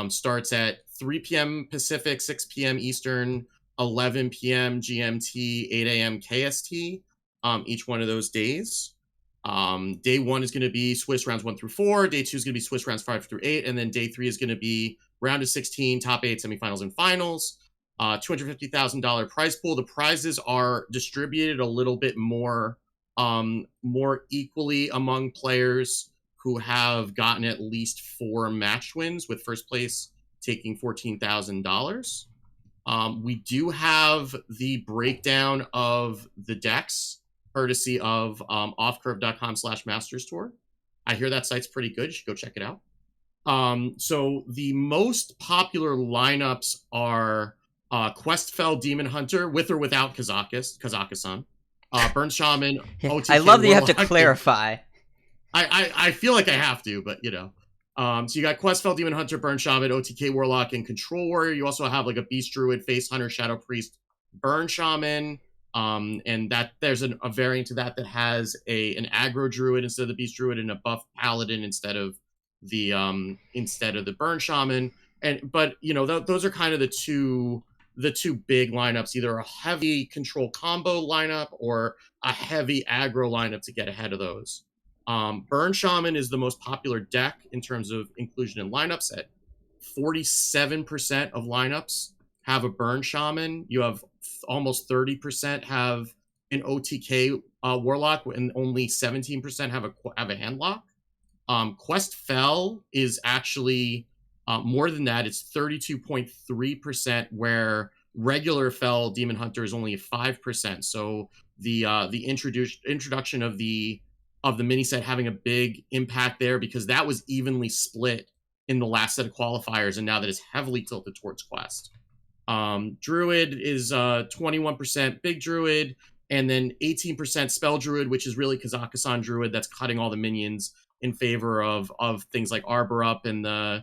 Starts at 3 p.m. Pacific, 6 p.m. Eastern, 11 p.m. GMT, 8 a.m. KST, each one of those days. Day 1 is going to be Swiss rounds 1 through 4. Day 2 is going to be Swiss rounds 5 through 8. And then day 3 is going to be round of 16, top 8, semifinals, and finals. $250,000 prize pool. The prizes are distributed a little bit more equally among players who have gotten at least 4 match wins, with first place taking $14,000. We do have the breakdown of the decks, courtesy of offcurve.com/masters tour. I hear that site's pretty good. You should go check it out. So the most popular lineups are Questfell Demon Hunter, with or without Kazakusan, Burn Shaman, OTK I love that you have to Warlock. clarify. I feel like I have to, but so you got Questfell Demon Hunter, Burn Shaman, OTK Warlock, and Control Warrior. You also have like a Beast Druid, Face Hunter, Shadow Priest, Burn Shaman, and that there's a variant to that has an aggro Druid instead of the Beast Druid, and a buff Paladin instead of the Burn Shaman. But those are kind of the two big lineups, either a heavy control combo lineup or a heavy aggro lineup to get ahead of those. Burn Shaman is the most popular deck in terms of inclusion in lineups. At 47% of lineups have a Burn Shaman. You have almost 30% have an OTK Warlock, and only 17% have a Handlock. Questfell is actually more than that. It's 32.3%, where regular Fell Demon Hunter is only 5%. So the introduction of the mini set having a big impact there, because that was evenly split in the last set of qualifiers, and now that is heavily tilted towards Quest. Druid is 21% Big Druid, and then 18% Spell Druid, which is really Kazakusan Druid that's cutting all the minions in favor of things like Arbor Up and the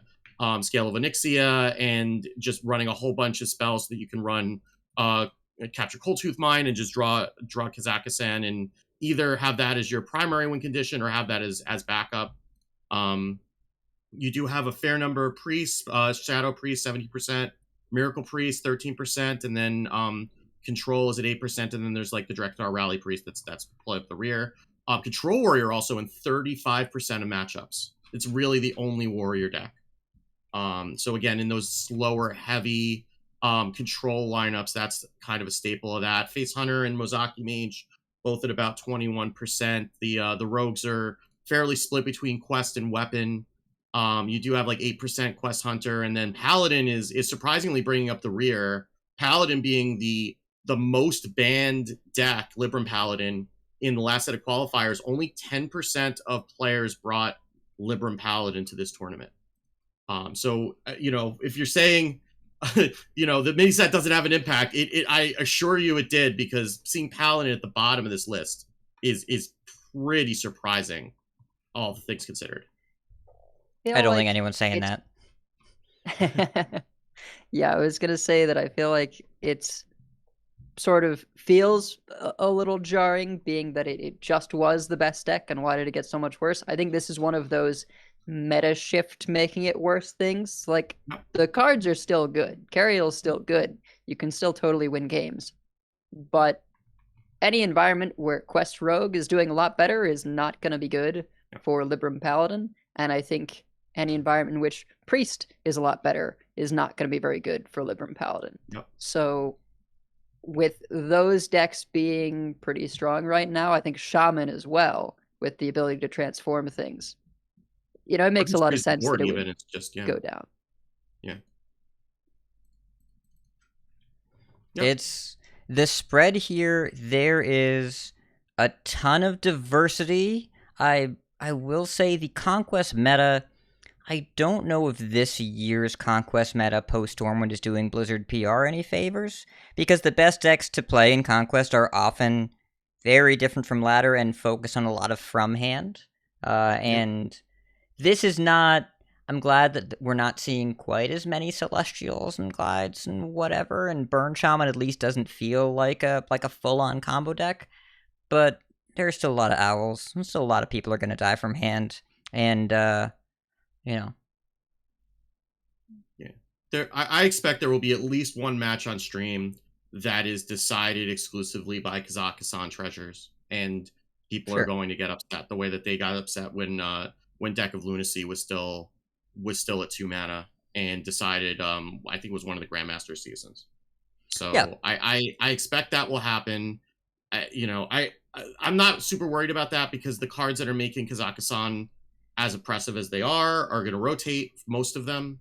Scale of Onyxia, and just running a whole bunch of spells so that you can run Capture Coldtooth Mine and just draw Kazakusan, and either have that as your primary win condition or have that as backup. You do have a fair number of priests, Shadow Priest 70%, Miracle Priest 13%, and then Control is at 8%, and then there's like the Drekthar Rally Priest that's play up the rear. Control Warrior also in 35% of matchups. It's really the only warrior deck. So again, in those slower, heavy control lineups, that's kind of a staple of that. Face Hunter and Mozaki Mage both at about 21%. The rogues are fairly split between quest and weapon. You do have like 8% Quest Hunter, and then Paladin is surprisingly bringing up the rear. Paladin being the most banned deck, Libram Paladin, in the last set of qualifiers. Only 10% of players brought Libram Paladin to this tournament. So if you're saying the mini set doesn't have an impact, I assure you it did, because seeing Paladin at the bottom of this list is pretty surprising, all things considered. I don't think anyone's saying that. Yeah, I was gonna say that I feel like it's sort of feels a little jarring, being that it just was the best deck, and why did it get so much worse? I think this is one of those meta shift making it worse things. Like, the cards are still good, Cariel's still good, you can still totally win games, but any environment where Quest Rogue is doing a lot better is not going to be good for Libram Paladin, and I think any environment in which Priest is a lot better is not going to be very good for Libram Paladin. Yep. So with those decks being pretty strong right now, I think Shaman as well, with the ability to transform things. You know, it makes a lot of sense that it would it's just, go down. Yeah. Yep. It's the spread here. There is a ton of diversity. I will say the Conquest meta, I don't know if this year's Conquest meta post Stormwind is doing Blizzard PR any favors, because the best decks to play in Conquest are often very different from Ladder and focus on a lot of from hand. And this is not. I'm glad that we're not seeing quite as many Celestials and Glides and whatever, and Burn Shaman at least doesn't feel like a full-on combo deck, but there's still a lot of Owls, and still a lot of people are going to die from hand, and, you know. Yeah. I expect there will be at least one match on stream that is decided exclusively by Kazakusan treasures, and people are going to get upset the way that they got upset when Deck of Lunacy was still at 2 mana and decided, I think it was one of the Grandmaster seasons. So yeah. I expect that will happen. I'm not super worried about that because the cards that are making Kazakusan as oppressive as they are going to rotate, most of them.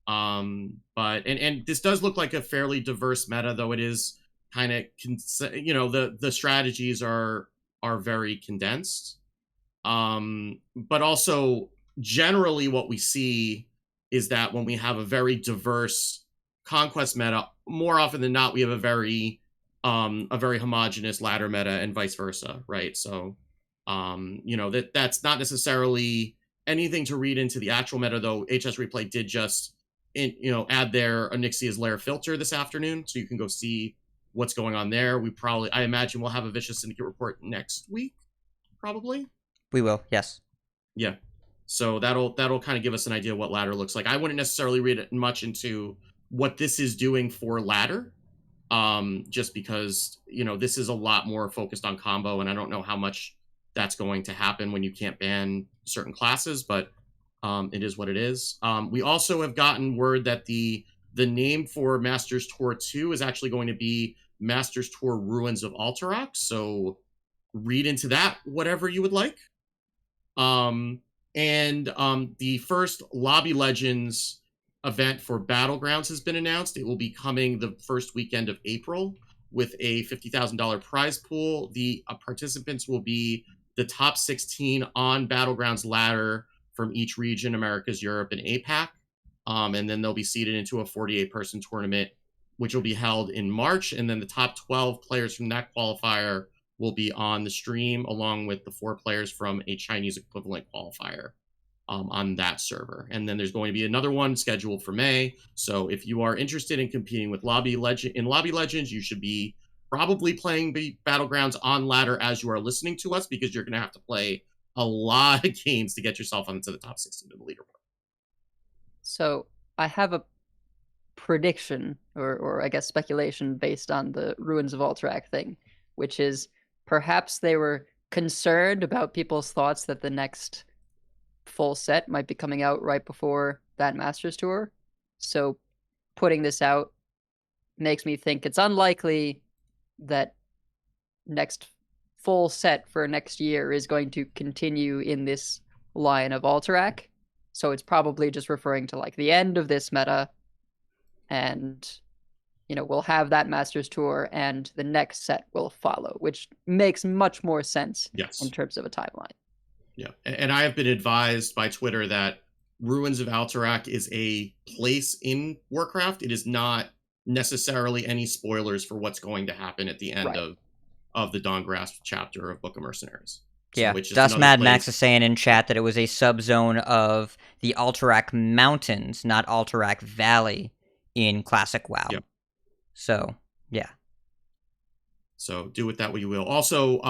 But this does look like a fairly diverse meta, though it is kind of, the strategies are very condensed. But also generally what we see is that when we have a very diverse Conquest meta, more often than not, we have a very homogenous Ladder meta and vice versa, right? So, that's not necessarily anything to read into the actual meta, though. HS Replay did just, add their Onyxia's Lair filter this afternoon, so you can go see what's going on there. I imagine we'll have a Vicious Syndicate report next week, probably. We will, yes. Yeah. So that'll kind of give us an idea of what Ladder looks like. I wouldn't necessarily read it much into what this is doing for Ladder, just because, this is a lot more focused on combo, and I don't know how much that's going to happen when you can't ban certain classes, but it is what it is. We also have gotten word that the name for Masters Tour 2 is actually going to be Masters Tour Ruins of Alterac, so read into that whatever you would like. The first Lobby Legends event for Battlegrounds has been announced. It will be coming the first weekend of April with a $50,000 prize pool. The participants will be the top 16 on Battlegrounds ladder from each region, Americas, Europe, and APAC. And then they'll be seeded into a 48-person tournament, which will be held in March. And then the top 12 players from that qualifier will be on the stream, along with the 4 players from a Chinese equivalent qualifier on that server. And then there's going to be another one scheduled for May. So if you are interested in competing with Lobby Legends, you should be probably playing Battlegrounds on ladder as you are listening to us, because you're going to have to play a lot of games to get yourself onto the top 16 of the leaderboard. So I have a prediction, or I guess speculation, based on the Ruins of Alterac thing, which is perhaps they were concerned about people's thoughts that the next full set might be coming out right before that Masters Tour. So putting this out makes me think it's unlikely that next full set for next year is going to continue in this line of Alterac. So it's probably just referring to like the end of this meta, and we'll have that Masters Tour and the next set will follow, which makes much more sense in terms of a timeline. Yeah, and I have been advised by Twitter that Ruins of Alterac is a place in Warcraft. It is not necessarily any spoilers for what's going to happen at the end of the Dawngrasp chapter of Book of Mercenaries. Yeah, Dust Mad Max is saying in chat that it was a subzone of the Alterac Mountains, not Alterac Valley in Classic WoW. Yep. So, yeah. So do with that what you will. Also,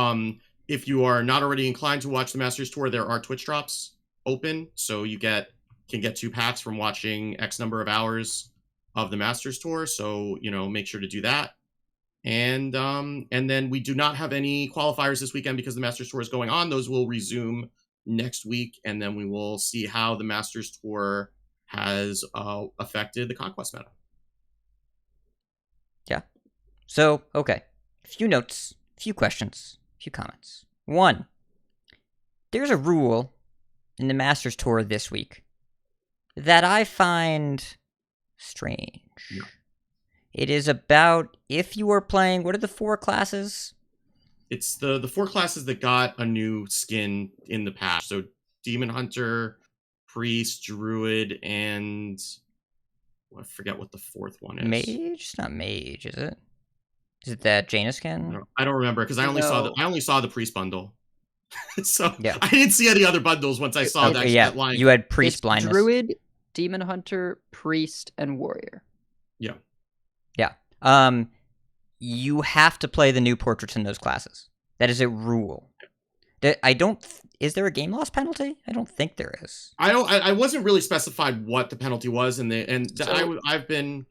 if you are not already inclined to watch the Masters Tour, there are Twitch drops open, so you can get 2 packs from watching X number of hours of the Masters Tour. So, make sure to do that. And then we do not have any qualifiers this weekend because the Masters Tour is going on. Those will resume next week, and then we will see how the Masters Tour has affected the Conquest meta. Yeah. So, okay. A few notes, a few questions, a few comments. 1. There's a rule in the Masters Tour this week that I find strange. Yeah. It is about if you are playing, what are the 4 classes? It's the 4 classes that got a new skin in the past. So Demon Hunter, Priest, Druid, and I forget what the 4th one is. Mage? It's not Mage, is it? Is it that Jaina skin? I don't remember because I only saw the Priest bundle. So yeah. I didn't see any other bundles once I saw that line. You had Priest blindness. Druid, Demon Hunter, Priest, and Warrior. Yeah. Yeah. You have to play the new portraits in those classes. That is a rule. Is there a game loss penalty? I don't think there is. I wasn't really specified what the penalty was, I've been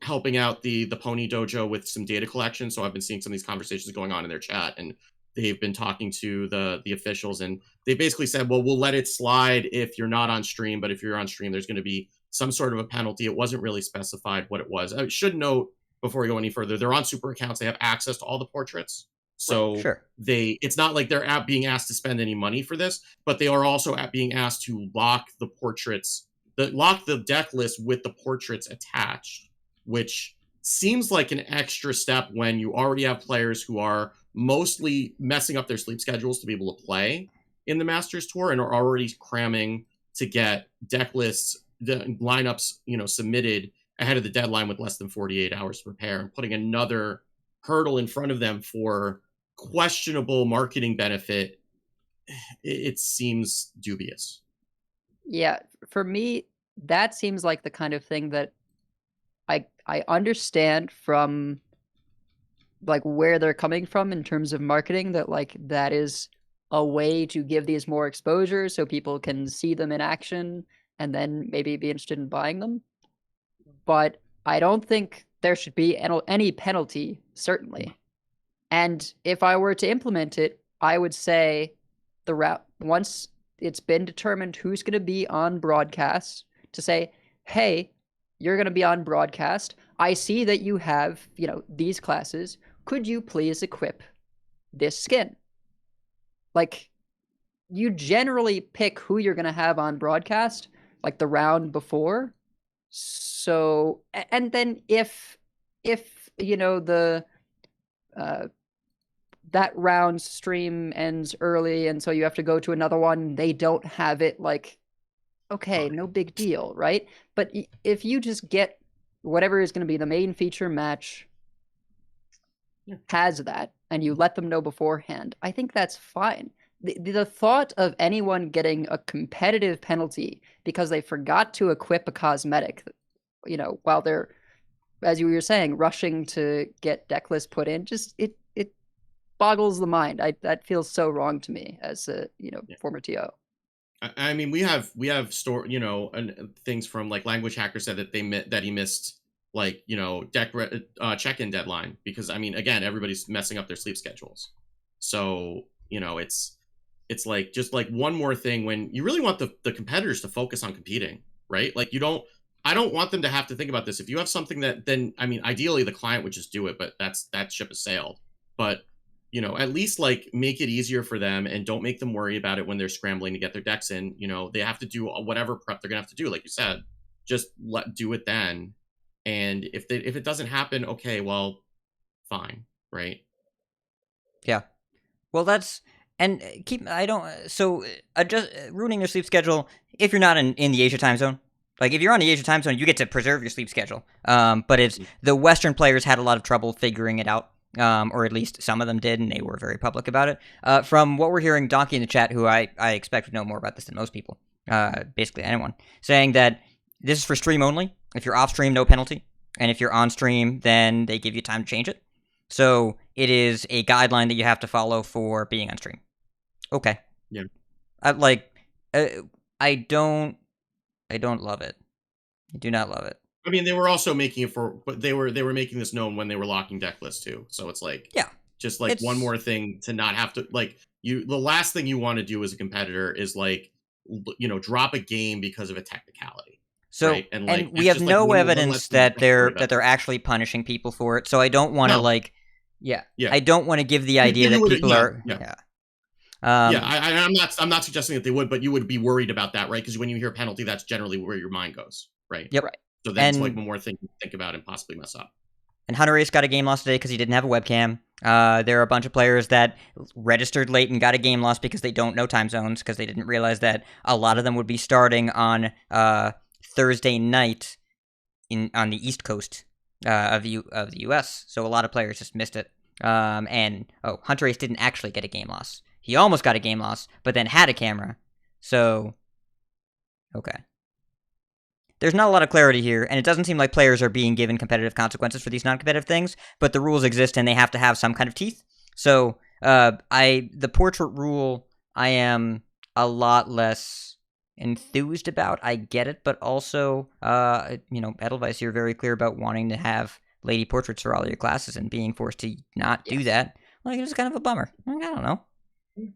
helping out the Pony Dojo with some data collection, so I've been seeing some of these conversations going on in their chat, and they've been talking to the officials, and they basically said, well, we'll let it slide if you're not on stream, but if you're on stream, there's going to be some sort of a penalty. It wasn't really specified what it was. I should note before we go any further, they're on super accounts. They have access to all the portraits. So sure. It's not like they're being asked to spend any money for this, but they are also being asked to lock the portraits, lock the deck list with the portraits attached, which seems like an extra step when you already have players who are mostly messing up their sleep schedules to be able to play in the Masters Tour and are already cramming to get deck lists, the lineups, submitted ahead of the deadline with less than 48 hours to prepare, and putting another hurdle in front of them for questionable marketing benefit. It seems dubious. Yeah, for me, that seems like the kind of thing that I understand from like where they're coming from in terms of marketing, that like that is a way to give these more exposure so people can see them in action and then maybe be interested in buying them. But I don't think there should be any penalty, certainly. And if I were to implement it, I would say the route, once it's been determined who's going to be on broadcast, to say, hey, you're going to be on broadcast. I see that you have, these classes. Could you please equip this skin? Like, you generally pick who you're going to have on broadcast, like the round before. So, and then if that round's stream ends early and so you have to go to another one, they don't have it, like, okay, no big deal, right? But if you just get whatever is going to be the main feature match has that, and you let them know beforehand, I think that's fine. The thought of anyone getting a competitive penalty because they forgot to equip a cosmetic, while they're, as you were saying, rushing to get deck lists put in, just it boggles the mind. That feels so wrong to me as a former TO. I mean, we have things from like Language Hacker said that he missed deck check-in deadline because, I mean, again, everybody's messing up their sleep schedules. So it's like just like one more thing when you really want the competitors to focus on competing, right? Like I don't want them to have to think about this. If you have something that, then, I mean, ideally the client would just do it, but that ship has sailed. But at least like make it easier for them and don't make them worry about it when they're scrambling to get their decks in. They have to do whatever prep they're gonna have to do, like you said. Just do it then. And if it doesn't happen, okay, well, fine, right? Yeah. Well, that's adjust ruining your sleep schedule if you're not in the Asia time zone. Like, if you're on the Asia time zone, you get to preserve your sleep schedule. But it's the Western players had a lot of trouble figuring it out. Or at least some of them did, and they were very public about it. From what we're hearing, Donkey in the chat, who I expect would know more about this than most people, basically anyone, saying that this is for stream only. If you're off stream, no penalty. And if you're on stream, then they give you time to change it. So it is a guideline that you have to follow for being on stream. Okay. Yeah. I don't love it. I do not love it. I mean, they were also making it but they were making this known when they were locking deck lists too. So it's like, yeah, just like one more thing to not have to, like, the last thing you want to do as a competitor is like, drop a game because of a technicality. So right? and we it's have just, no one evidence less thing that to worry they're about. actually punishing people for it. So I don't want to No. yeah. Yeah. I don't want to give the idea that people are Yeah. Um, I'm not suggesting that they would, but you would be worried about that, right? Because when you hear penalty, that's generally where your mind goes, right? Yep. Right. So that's like And one more thing to think about and possibly mess up. And Hunter Ace got a game loss today because he didn't have a webcam. There are a bunch of players that registered late and got a game loss because they don't know time zones, because they didn't realize that a lot of them would be starting on Thursday night on the East Coast of the U.S. So a lot of players just missed it. Hunter Ace didn't actually get a game loss. He almost got a game loss, but then had a camera. So, okay. There's not a lot of clarity here, and it doesn't seem like players are being given competitive consequences for these non-competitive things, but the rules exist and they have to have some kind of teeth. So, the portrait rule, I am a lot less enthused about. I get it, but also, Edelweiss, you're very clear about wanting to have lady portraits for all your classes, and being forced to not do that, like, it's kind of a bummer. Like, I don't know.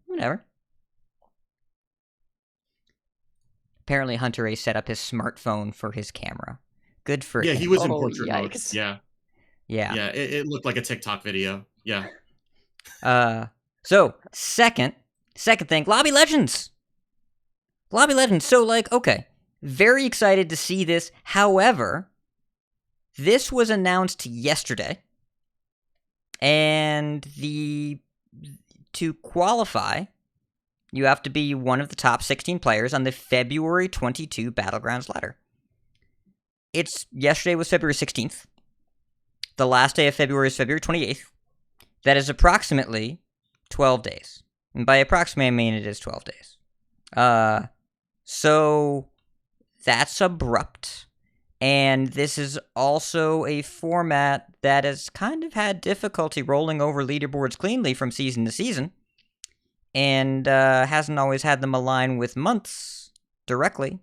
Whatever. Apparently, Hunter Ace set up his smartphone for his camera. Good for him. He was in Oh, portrait mode. yikes. Yeah. It looked like a TikTok video. Yeah. So second thing, Lobby Legends. So, okay, very excited to see this. However, this was announced yesterday, and to qualify, you have to be one of the top 16 players on the February 22 Battlegrounds ladder. Yesterday was February 16th. The last day of February is February 28th. That is approximately 12 days. And by approximately, I mean it is 12 days. So that's abrupt. And this is also a format that has kind of had difficulty rolling over leaderboards cleanly from season to season. And hasn't always had them align with months directly.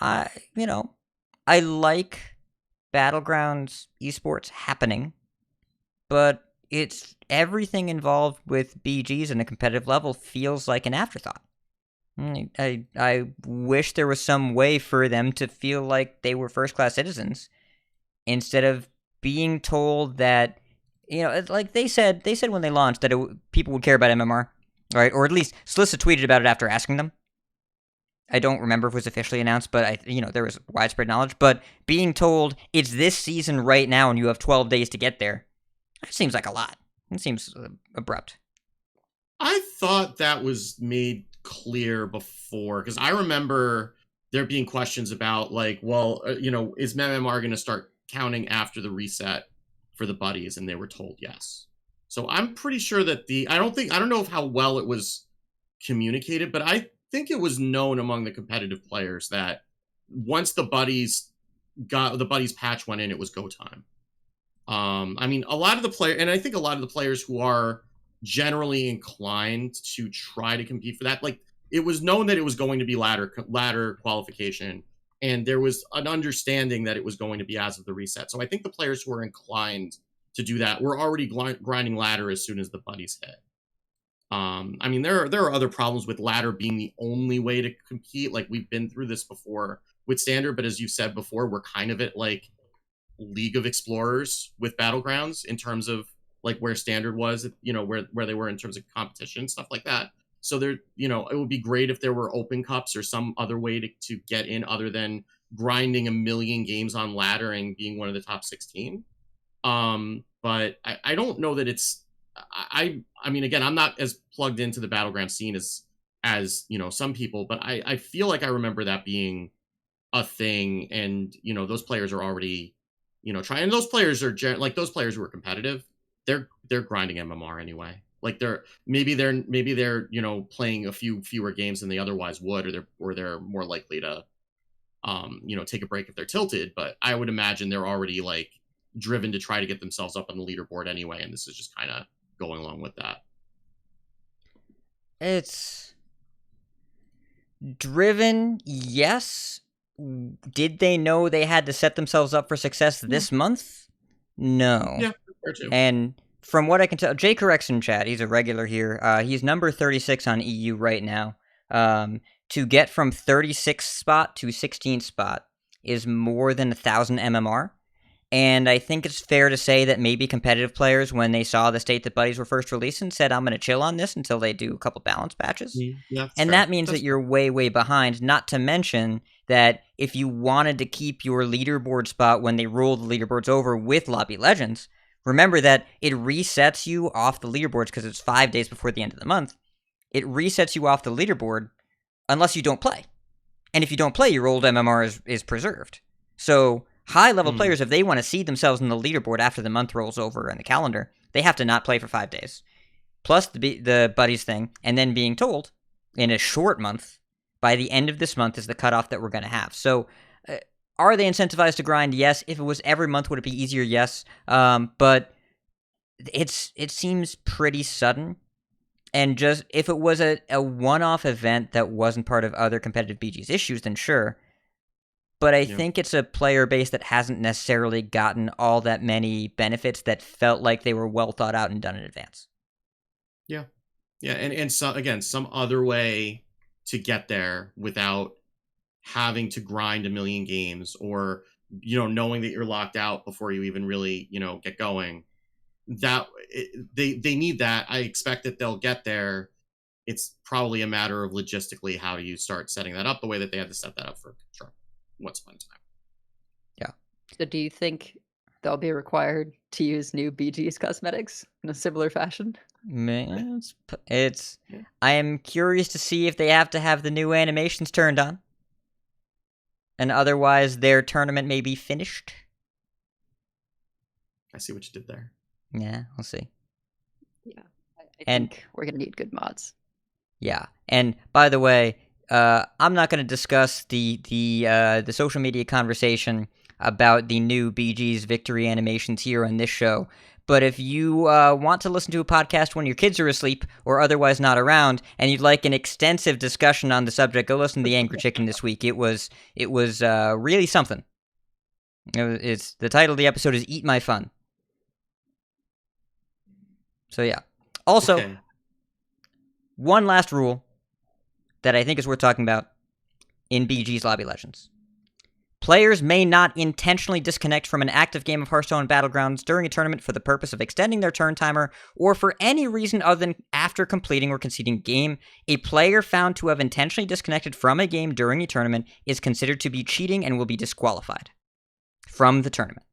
I like Battlegrounds esports happening, but it's everything involved with BGs and a competitive level feels like an afterthought. I wish there was some way for them to feel like they were first-class citizens instead of being told that, like they said when they launched that people would care about MMR, right? Or at least Slissa tweeted about it after asking them. I don't remember if it was officially announced, but there was widespread knowledge. But being told it's this season right now and you have 12 days to get there, that seems like a lot. It seems abrupt. I thought that was made clear before, because I remember there being questions about is MMR going to start counting after the reset for the buddies, and they were told yes. So I'm pretty sure that I don't know how well it was communicated, but I think it was known among the competitive players that once the buddies patch went in, it was go time. A lot of the players who are generally inclined to try to compete for that, it was known that it was going to be ladder qualification, and there was an understanding that it was going to be as of the reset. So I think the players who were inclined to do that were already grinding ladder as soon as the buddies hit. There are other problems with ladder being the only way to compete. Like, we've been through this before with standard, but as you said before, we're kind of at League of Explorers with Battlegrounds in terms of where standard was, where they were in terms of competition, stuff like that. So there, it would be great if there were open cups or some other way to get in other than grinding a million games on ladder and being one of the top 16. But I don't know that it's, again, I'm not as plugged into the Battleground scene as some people, but I feel like I remember that being a thing, and those players are already trying. And those players are those players who are competitive, they're grinding MMR anyway. They're playing a few fewer games than they otherwise would, or they're more likely to take a break if they're tilted. But I would imagine they're already driven to try to get themselves up on the leaderboard anyway, and this is just kind of going along with that. It's driven, yes. Did they know they had to set themselves up for success this month? No. Yeah, fair too. And from what I can tell, Jay Corrects in chat, he's a regular here. He's number 36 on EU right now. to get from 36th spot to 16th spot is more than 1,000 MMR. And I think it's fair to say that maybe competitive players, when they saw the state that buddies were first releasing, said, I'm going to chill on this until they do a couple balance patches. Yeah, and fair. that means that you're way, way behind, not to mention that if you wanted to keep your leaderboard spot when they roll the leaderboards over with Lobby Legends, remember that it resets you off the leaderboards because it's 5 days before the end of the month. It resets you off the leaderboard unless you don't play. And if you don't play, your old MMR is preserved. So high-level players, if they want to see themselves in the leaderboard after the month rolls over in the calendar, they have to not play for 5 days. Plus the buddies thing, and then being told in a short month, by the end of this month is the cutoff that we're going to have. So are they incentivized to grind? Yes. If it was every month, would it be easier? Yes. But it seems pretty sudden. And just if it was a one-off event that wasn't part of other competitive BG's issues, then sure. But I think it's a player base that hasn't necessarily gotten all that many benefits that felt like they were well thought out and done in advance. Yeah. Yeah. And so, again, some other way to get there without having to grind a million games or, knowing that you're locked out before you even really, get going. They need that. I expect that they'll get there. It's probably a matter of logistically how do you start setting that up the way that they had to set that up for once upon a time. Yeah. So do you think they'll be required to use new BG's cosmetics in a similar fashion? Man, I am curious to see if they have to have the new animations turned on. And otherwise their tournament may be finished. I see what you did there. Yeah, we'll see. Yeah. I think we're going to need good mods. Yeah. And by the way, I'm not going to discuss the social media conversation about the new BG's victory animations here on this show. But if you want to listen to a podcast when your kids are asleep or otherwise not around, and you'd like an extensive discussion on the subject, go listen to The Angry Chicken this week. It was really something. It's the title of the episode is Eat My Fun. So yeah. Also, one last rule that I think is worth talking about in BG's Lobby Legends. Players may not intentionally disconnect from an active game of Hearthstone Battlegrounds during a tournament for the purpose of extending their turn timer or for any reason other than after completing or conceding a game. A player found to have intentionally disconnected from a game during a tournament is considered to be cheating and will be disqualified from the tournament.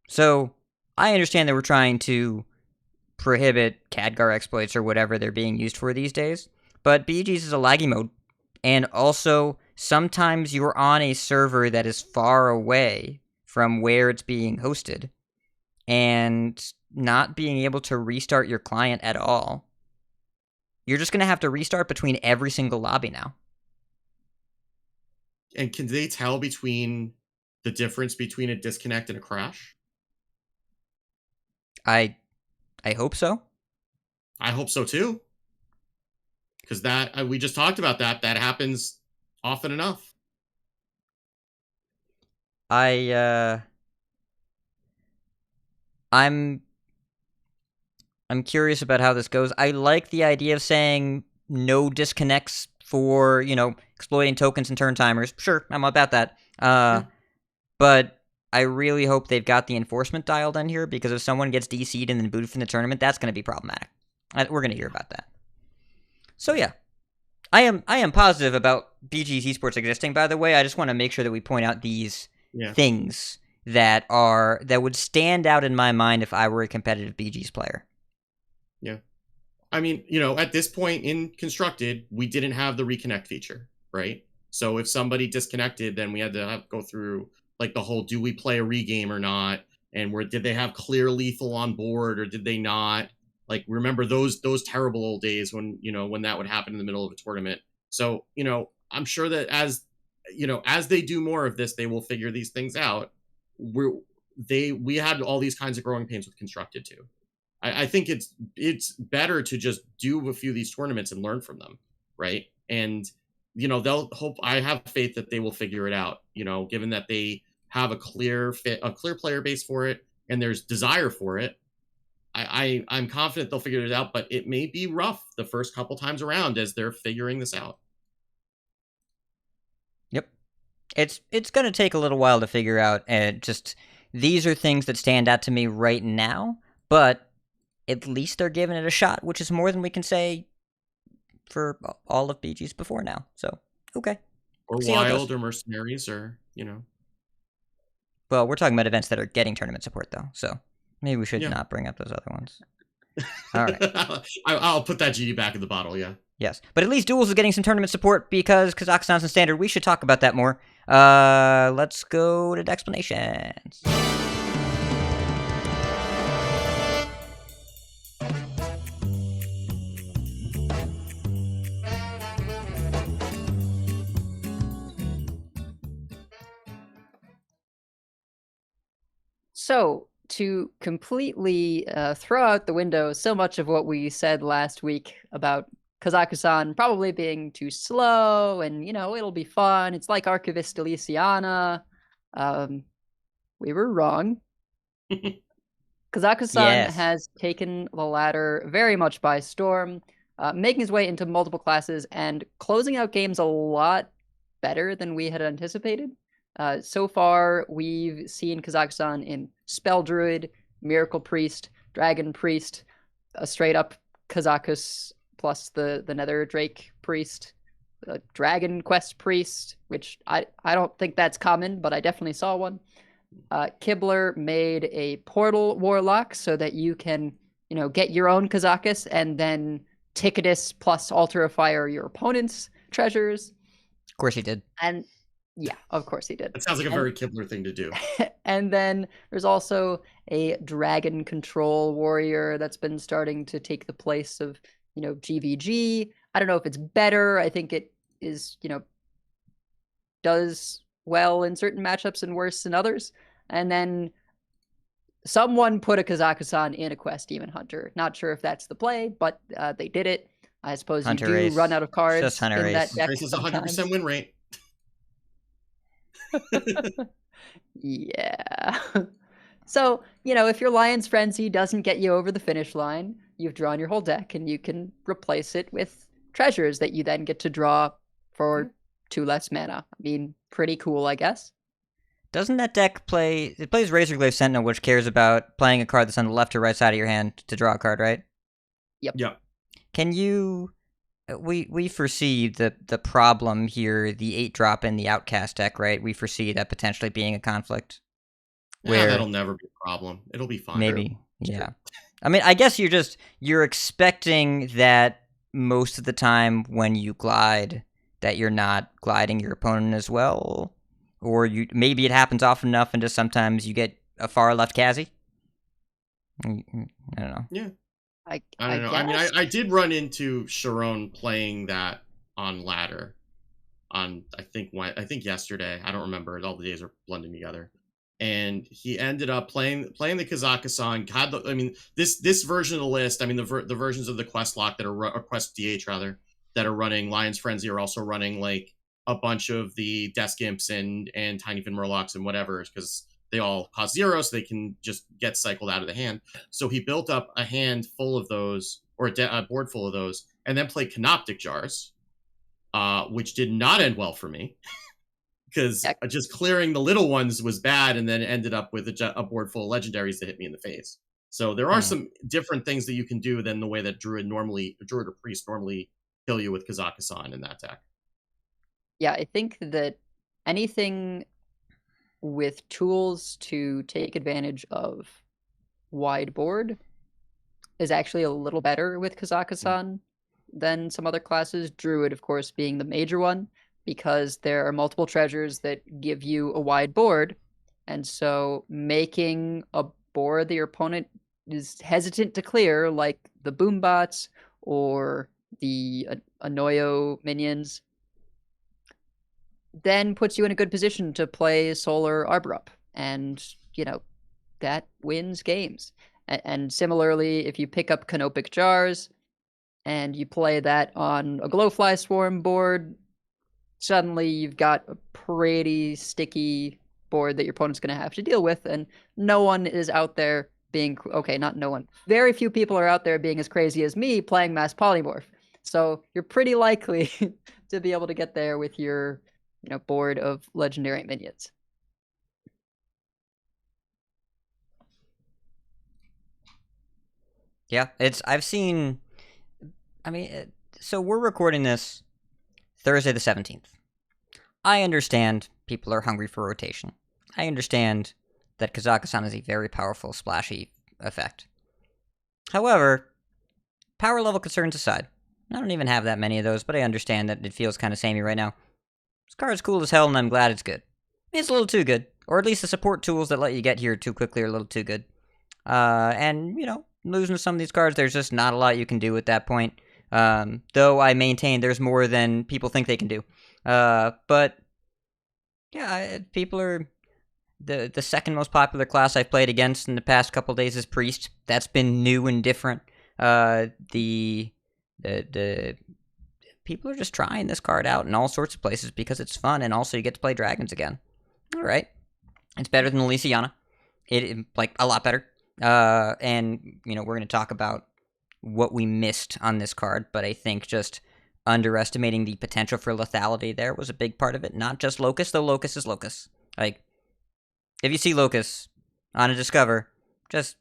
So, I understand that we're trying to prohibit Khadgar exploits or whatever they're being used for these days, but BG's is a laggy mode, and also sometimes you're on a server that is far away from where it's being hosted, and not being able to restart your client at all. You're just going to have to restart between every single lobby now. And can they tell between the difference between a disconnect and a crash? I hope so. I hope so too. Because that we just talked about that happens often enough. I'm curious about how this goes. I like the idea of saying no disconnects for, exploiting tokens and turn timers. Sure, I'm about that. But I really hope they've got the enforcement dialed in here, because if someone gets DC'd and then booted from the tournament, that's going to be problematic. We're going to hear about that. So yeah, I am positive about BG's esports existing. By the way, I just want to make sure that we point out these things that would stand out in my mind if I were a competitive BG's player. Yeah, I mean, at this point in Constructed, we didn't have the reconnect feature, right? So if somebody disconnected, then we had to go through like the whole, do we play a regame or not? And did they have clear lethal on board or did they not? Like, remember those terrible old days when that would happen in the middle of a tournament. So, I'm sure that as they do more of this, they will figure these things out. We had all these kinds of growing pains with Constructed too. I think it's better to just do a few of these tournaments and learn from them, right? And I have faith that they will figure it out, given that they have a clear player base for it and there's desire for it. I'm confident they'll figure it out, but it may be rough the first couple times around as they're figuring this out. It's going to take a little while to figure out, and just these are things that stand out to me right now, but at least they're giving it a shot, which is more than we can say for all of BGs before now. So, okay. Or Wild or Mercenaries or, Well, we're talking about events that are getting tournament support, though, so maybe we should not bring up those other ones. All right. I'll put that GD back in the bottle, yeah. Yes, but at least Duels is getting some tournament support because Kazakustan's in Standard. We should talk about that more. Let's go to Decksplanations. So, to completely throw out the window so much of what we said last week about Kazakusan probably being too slow and, it'll be fun. It's like Archivist Elysiana. We were wrong. Kazakusan has taken the ladder very much by storm, making his way into multiple classes and closing out games a lot better than we had anticipated. So far, we've seen Kazakusan in Spell Druid, Miracle Priest, Dragon Priest, a straight-up Kazakus plus the Nether Drake Priest, Dragon Quest Priest, which I don't think that's common, but I definitely saw one. Kibler made a Portal Warlock so that you can, get your own Kazakus and then Ticketus plus Altar of Fire your opponent's treasures. Of course he did. And yeah, of course he did. That sounds like a very Kibler thing to do. And then there's also a Dragon Control Warrior that's been starting to take the place of, GVG. I don't know if it's better. I think it is, does well in certain matchups and worse in others. And then someone put a Kazakusan in a Quest Demon Hunter. Not sure if that's the play, but they did it. I suppose Hunter you do race. run out of cards Just Hunter in race. that deck. Race is 100% win rate. Yeah. So, if your Lion's Frenzy doesn't get you over the finish line, you've drawn your whole deck and you can replace it with treasures that you then get to draw for 2 less mana. I mean, pretty cool, I guess. Doesn't that deck plays Razorglaive Sentinel, which cares about playing a card that's on the left or right side of your hand to draw a card, right? Yep. Can you... We foresee the problem here, the 8-drop in the Outcast deck, right? We foresee that potentially being a conflict. Yeah, that'll never be a problem. It'll be fine. Maybe, yeah. I mean, I guess you're expecting that most of the time when you glide, that you're not gliding your opponent as well, or maybe it happens often enough, and just sometimes you get a far left Kazi. I don't know. Yeah. I don't know. I mean, I did run into Sharon playing that on ladder on I think yesterday. I don't remember. All the days are blending together. And he ended up playing the Kazakusan. This version of the list. I mean, the versions of the quest lock that are or quest DH rather that are running Lion's Frenzy are also running like a bunch of the Desk Imps and Tiny Fin Murlocs and whatever, because they all cost 0, so they can just get cycled out of the hand. So he built up a hand full of those, or a board full of those, and then played Canoptic Jars, which did not end well for me. Because just clearing the little ones was bad, and then ended up with a board full of legendaries that hit me in the face. So there are some different things that you can do than the way that Druid or Priest normally kill you with Kazakusan in that deck. Yeah, I think that anything with tools to take advantage of wide board is actually a little better with Kazakusan than some other classes. Druid, of course, being the major one, because there are multiple treasures that give you a wide board. And so making a board that your opponent is hesitant to clear, like the Boombots or the Anoyo minions, then puts you in a good position to play Solar Arbor Up. And, that wins games. And similarly, if you pick up Canopic Jars and you play that on a Glowfly Swarm board, suddenly you've got a pretty sticky board that your opponent's going to have to deal with, and no one is out there being... Okay, not no one. Very few people are out there being as crazy as me playing Mass Polymorph. So you're pretty likely to be able to get there with your board of legendary minions. Yeah, I've seen. I mean, so we're recording this Thursday the 17th. I understand people are hungry for rotation. I understand that Kazakusan is a very powerful, splashy effect. However, power level concerns aside, I don't even have that many of those, but I understand that it feels kind of samey right now. This card's cool as hell, and I'm glad it's good. It's a little too good. Or at least the support tools that let you get here too quickly are a little too good. And, losing to some of these cards, there's just not a lot you can do at that point. Though I maintain there's more than people think they can do. But, yeah, people are... The second most popular class I've played against in the past couple days is Priest. That's been new and different. The people are just trying this card out in all sorts of places because it's fun, and also you get to play dragons again. All right, it's better than Onyxia. It like a lot better. And we're going to talk about what we missed on this card, but I think just underestimating the potential for lethality there was a big part of it. Not just Locust, though. Locust is Locust. Like, if you see Locust on a Discover, just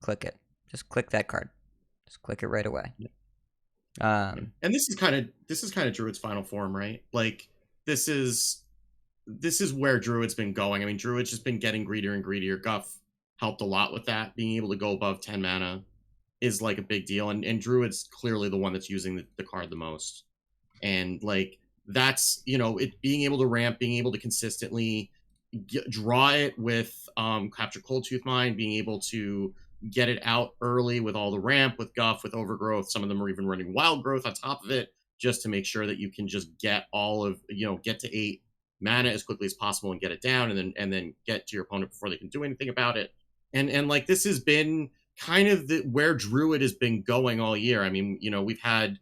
click it. Just click that card. Just click it right away. And this is kind of Druid's final form, right? Like, this is where Druid's been going. I mean, Druid's just been getting greedier and greedier. Guff helped a lot with that. Being able to go above 10 mana is like a big deal. And Druid's clearly the one that's using the card the most. And like, that's, it being able to ramp, being able to consistently draw it with Capture Coldtooth Mine, being able to get it out early with all the ramp, with Guff, with Overgrowth. Some of them are even running Wild Growth on top of it, just to make sure that you can just get all of, get to 8 mana as quickly as possible and get it down, and then get to your opponent before they can do anything about it. And like, this has been kind of where Druid has been going all year. I mean, we've had,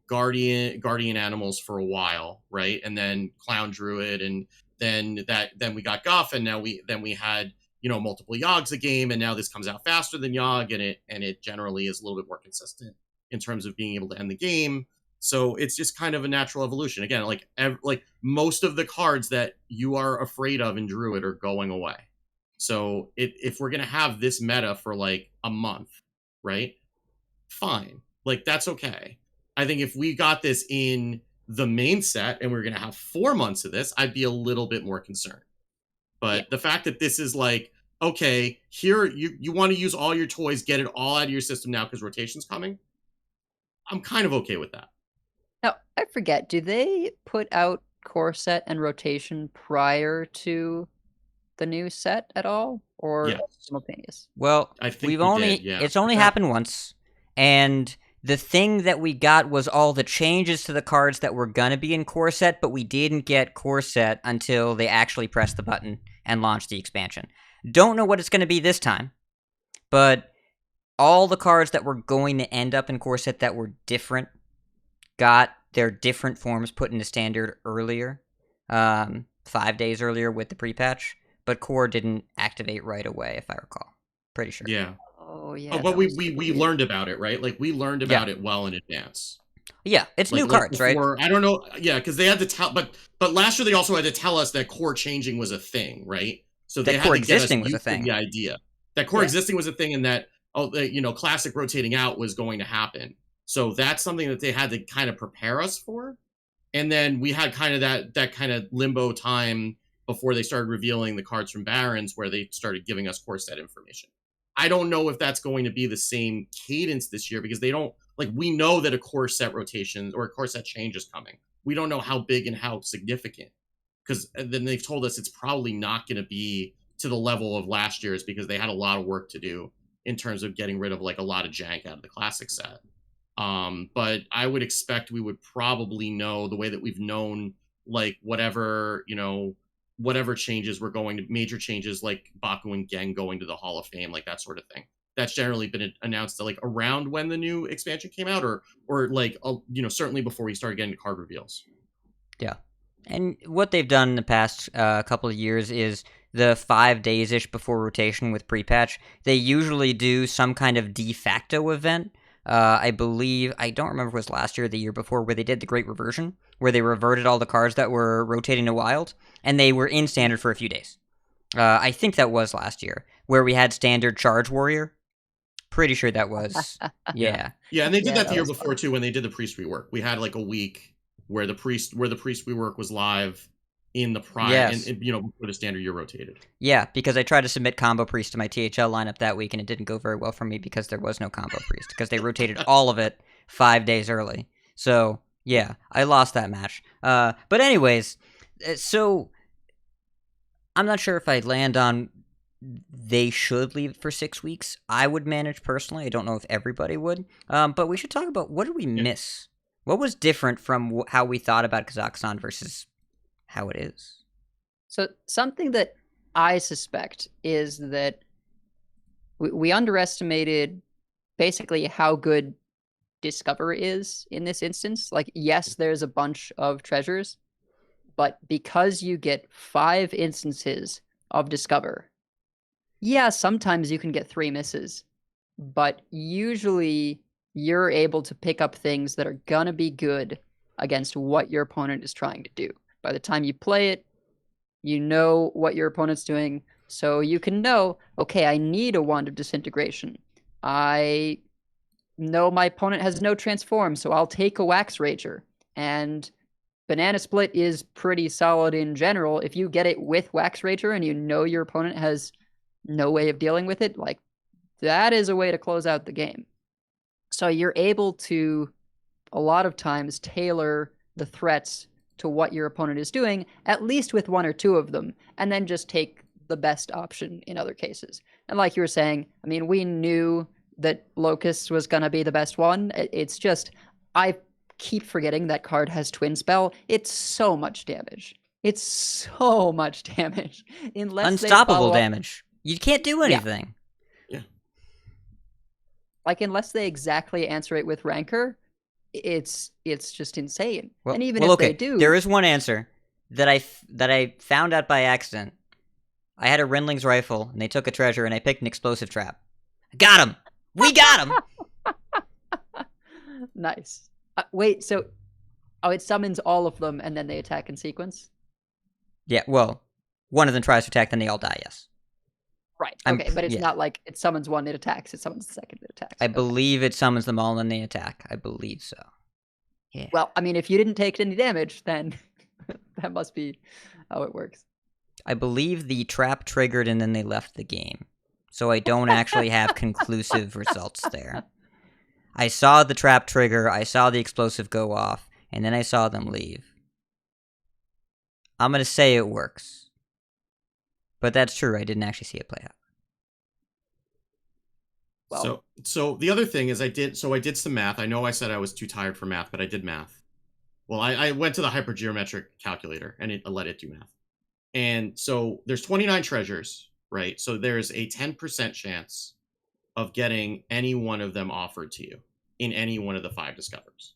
guardian animals for a while, right? And then Clown Druid, and then we got Guff, and now we had multiple Yogs a game, and now this comes out faster than Yogg, and it generally is a little bit more consistent in terms of being able to end the game. So it's just kind of a natural evolution. Again, like most of the cards that you are afraid of in Druid are going away. So if we're gonna have this meta for like a month, right? Fine, like that's okay. I think if we got this in the main set and we're gonna have 4 months of this, I'd be a little bit more concerned. But the fact that this is like, okay, here you want to use all your toys, get it all out of your system now because rotation's coming, I'm kind of okay with that. Now, I forget, do they put out core set and rotation prior to the new set at all? Or simultaneous? Well, I think it's only happened once, and the thing that we got was all the changes to the cards that were gonna be in core set, but we didn't get core set until they actually pressed the button and launched the expansion. Don't know what it's gonna be this time, but all the cards that were going to end up in core set that were different got their different forms put into standard earlier, 5 days earlier with the pre-patch, but core didn't activate right away, if I recall. Pretty sure. Yeah. Oh, yeah. Oh, but we learned about it, right? Like, we learned about it well in advance. Yeah, it's new cards, before, right? I don't know. Yeah, because they had to tell, but last year they also had to tell us that core changing was a thing, right? So they that had core to get existing us was a used to thing. the idea that core existing was a thing, and that classic rotating out was going to happen. So that's something that they had to kind of prepare us for. And then we had kind of that kind of limbo time before they started revealing the cards from Barons, where they started giving us core set information. I don't know if that's going to be the same cadence this year, because they don't, like, we know that a core set rotation or a core set change is coming. We don't know how big and how significant, because then they've told us it's probably not going to be to the level of last year's, because they had a lot of work to do in terms of getting rid of like a lot of jank out of the classic set. But I would expect we would probably know the way that we've known, like, whatever changes we're going to, major changes like Baku and Geng going to the Hall of Fame, like that sort of thing. That's generally been announced like around when the new expansion came out, or like, certainly before we started getting to card reveals. Yeah. And what they've done in the past couple of years is the 5 days-ish before rotation with pre-patch, they usually do some kind of de facto event I believe, I don't remember if it was last year or the year before, where they did the Great Reversion, where they reverted all the cards that were rotating to Wild, and they were in Standard for a few days. I think that was last year, where we had Standard Charge Warrior. Pretty sure that was, yeah. Yeah, and they did Yeah, that the year was before, too, when they did the Priest rework. We had, like, a week where the Priest rework was live in the prior, Yes. and, you know, before the Standard year rotated. Yeah, because I tried to submit Combo Priest to my THL lineup that week, and it didn't go very well for me because there was no Combo Priest, because they rotated all of it 5 days early. So, yeah, I lost that match. But anyways, so I'm not sure if I'd land on they should leave for 6 weeks. I would manage personally. I don't know if everybody would. But we should talk about, what did we miss? What was different from how we thought about Kazakusan versus how it is? So something that I suspect is that we underestimated basically how good Discover is in this instance. Like, yes, there's a bunch of treasures, but because you get 5 instances of Discover, yeah, sometimes you can get 3 misses, but usually you're able to pick up things that are gonna be good against what your opponent is trying to do. By the time you play it, you know what your opponent's doing, so you can know, okay, I need a Wand of Disintegration. I know my opponent has no transform, so I'll take a Wax Rager. And Banana Split is pretty solid in general. If you get it with Wax Rager and you know your opponent has no way of dealing with it, like, that is a way to close out the game. So you're able to, a lot of times, tailor the threats to what your opponent is doing, at least with 1 or 2 of them, and then just take the best option in other cases. And like you were saying, I mean, we knew that Locusts was going to be the best one. It's just, I keep forgetting that card has Twin Spell. It's so much damage. It's so much damage. Unstoppable damage. You can't do anything. Yeah. Like, unless they exactly answer it with Rancor, it's just insane. Well, and even well, if okay, they do, there is one answer that I found out by accident. I had a Renling's rifle, and they took a treasure, and I picked an explosive trap. Got him! We got him! Nice. Wait, so... Oh, it summons all of them, and then they attack in sequence? Yeah, well, one of them tries to attack, then they all die, yes. Right, okay, but it's not like it summons one, it attacks, it summons the second, it attacks. I believe it summons them all, and then they attack. I believe so. Yeah. Well, I mean, if you didn't take any damage, then that must be how it works. I believe the trap triggered, and then they left the game. So I don't actually have conclusive results there. I saw the trap trigger, I saw the explosive go off, and then I saw them leave. I'm going to say it works. But that's true, I didn't actually see it play out. Well, so the other thing is I did some math. I know I said I was too tired for math, but I did math. Well, I went to the hypergeometric calculator, and it let it do math. And so there's 29 treasures, right? So there's a 10% chance of getting any one of them offered to you in any one of the 5 discovers.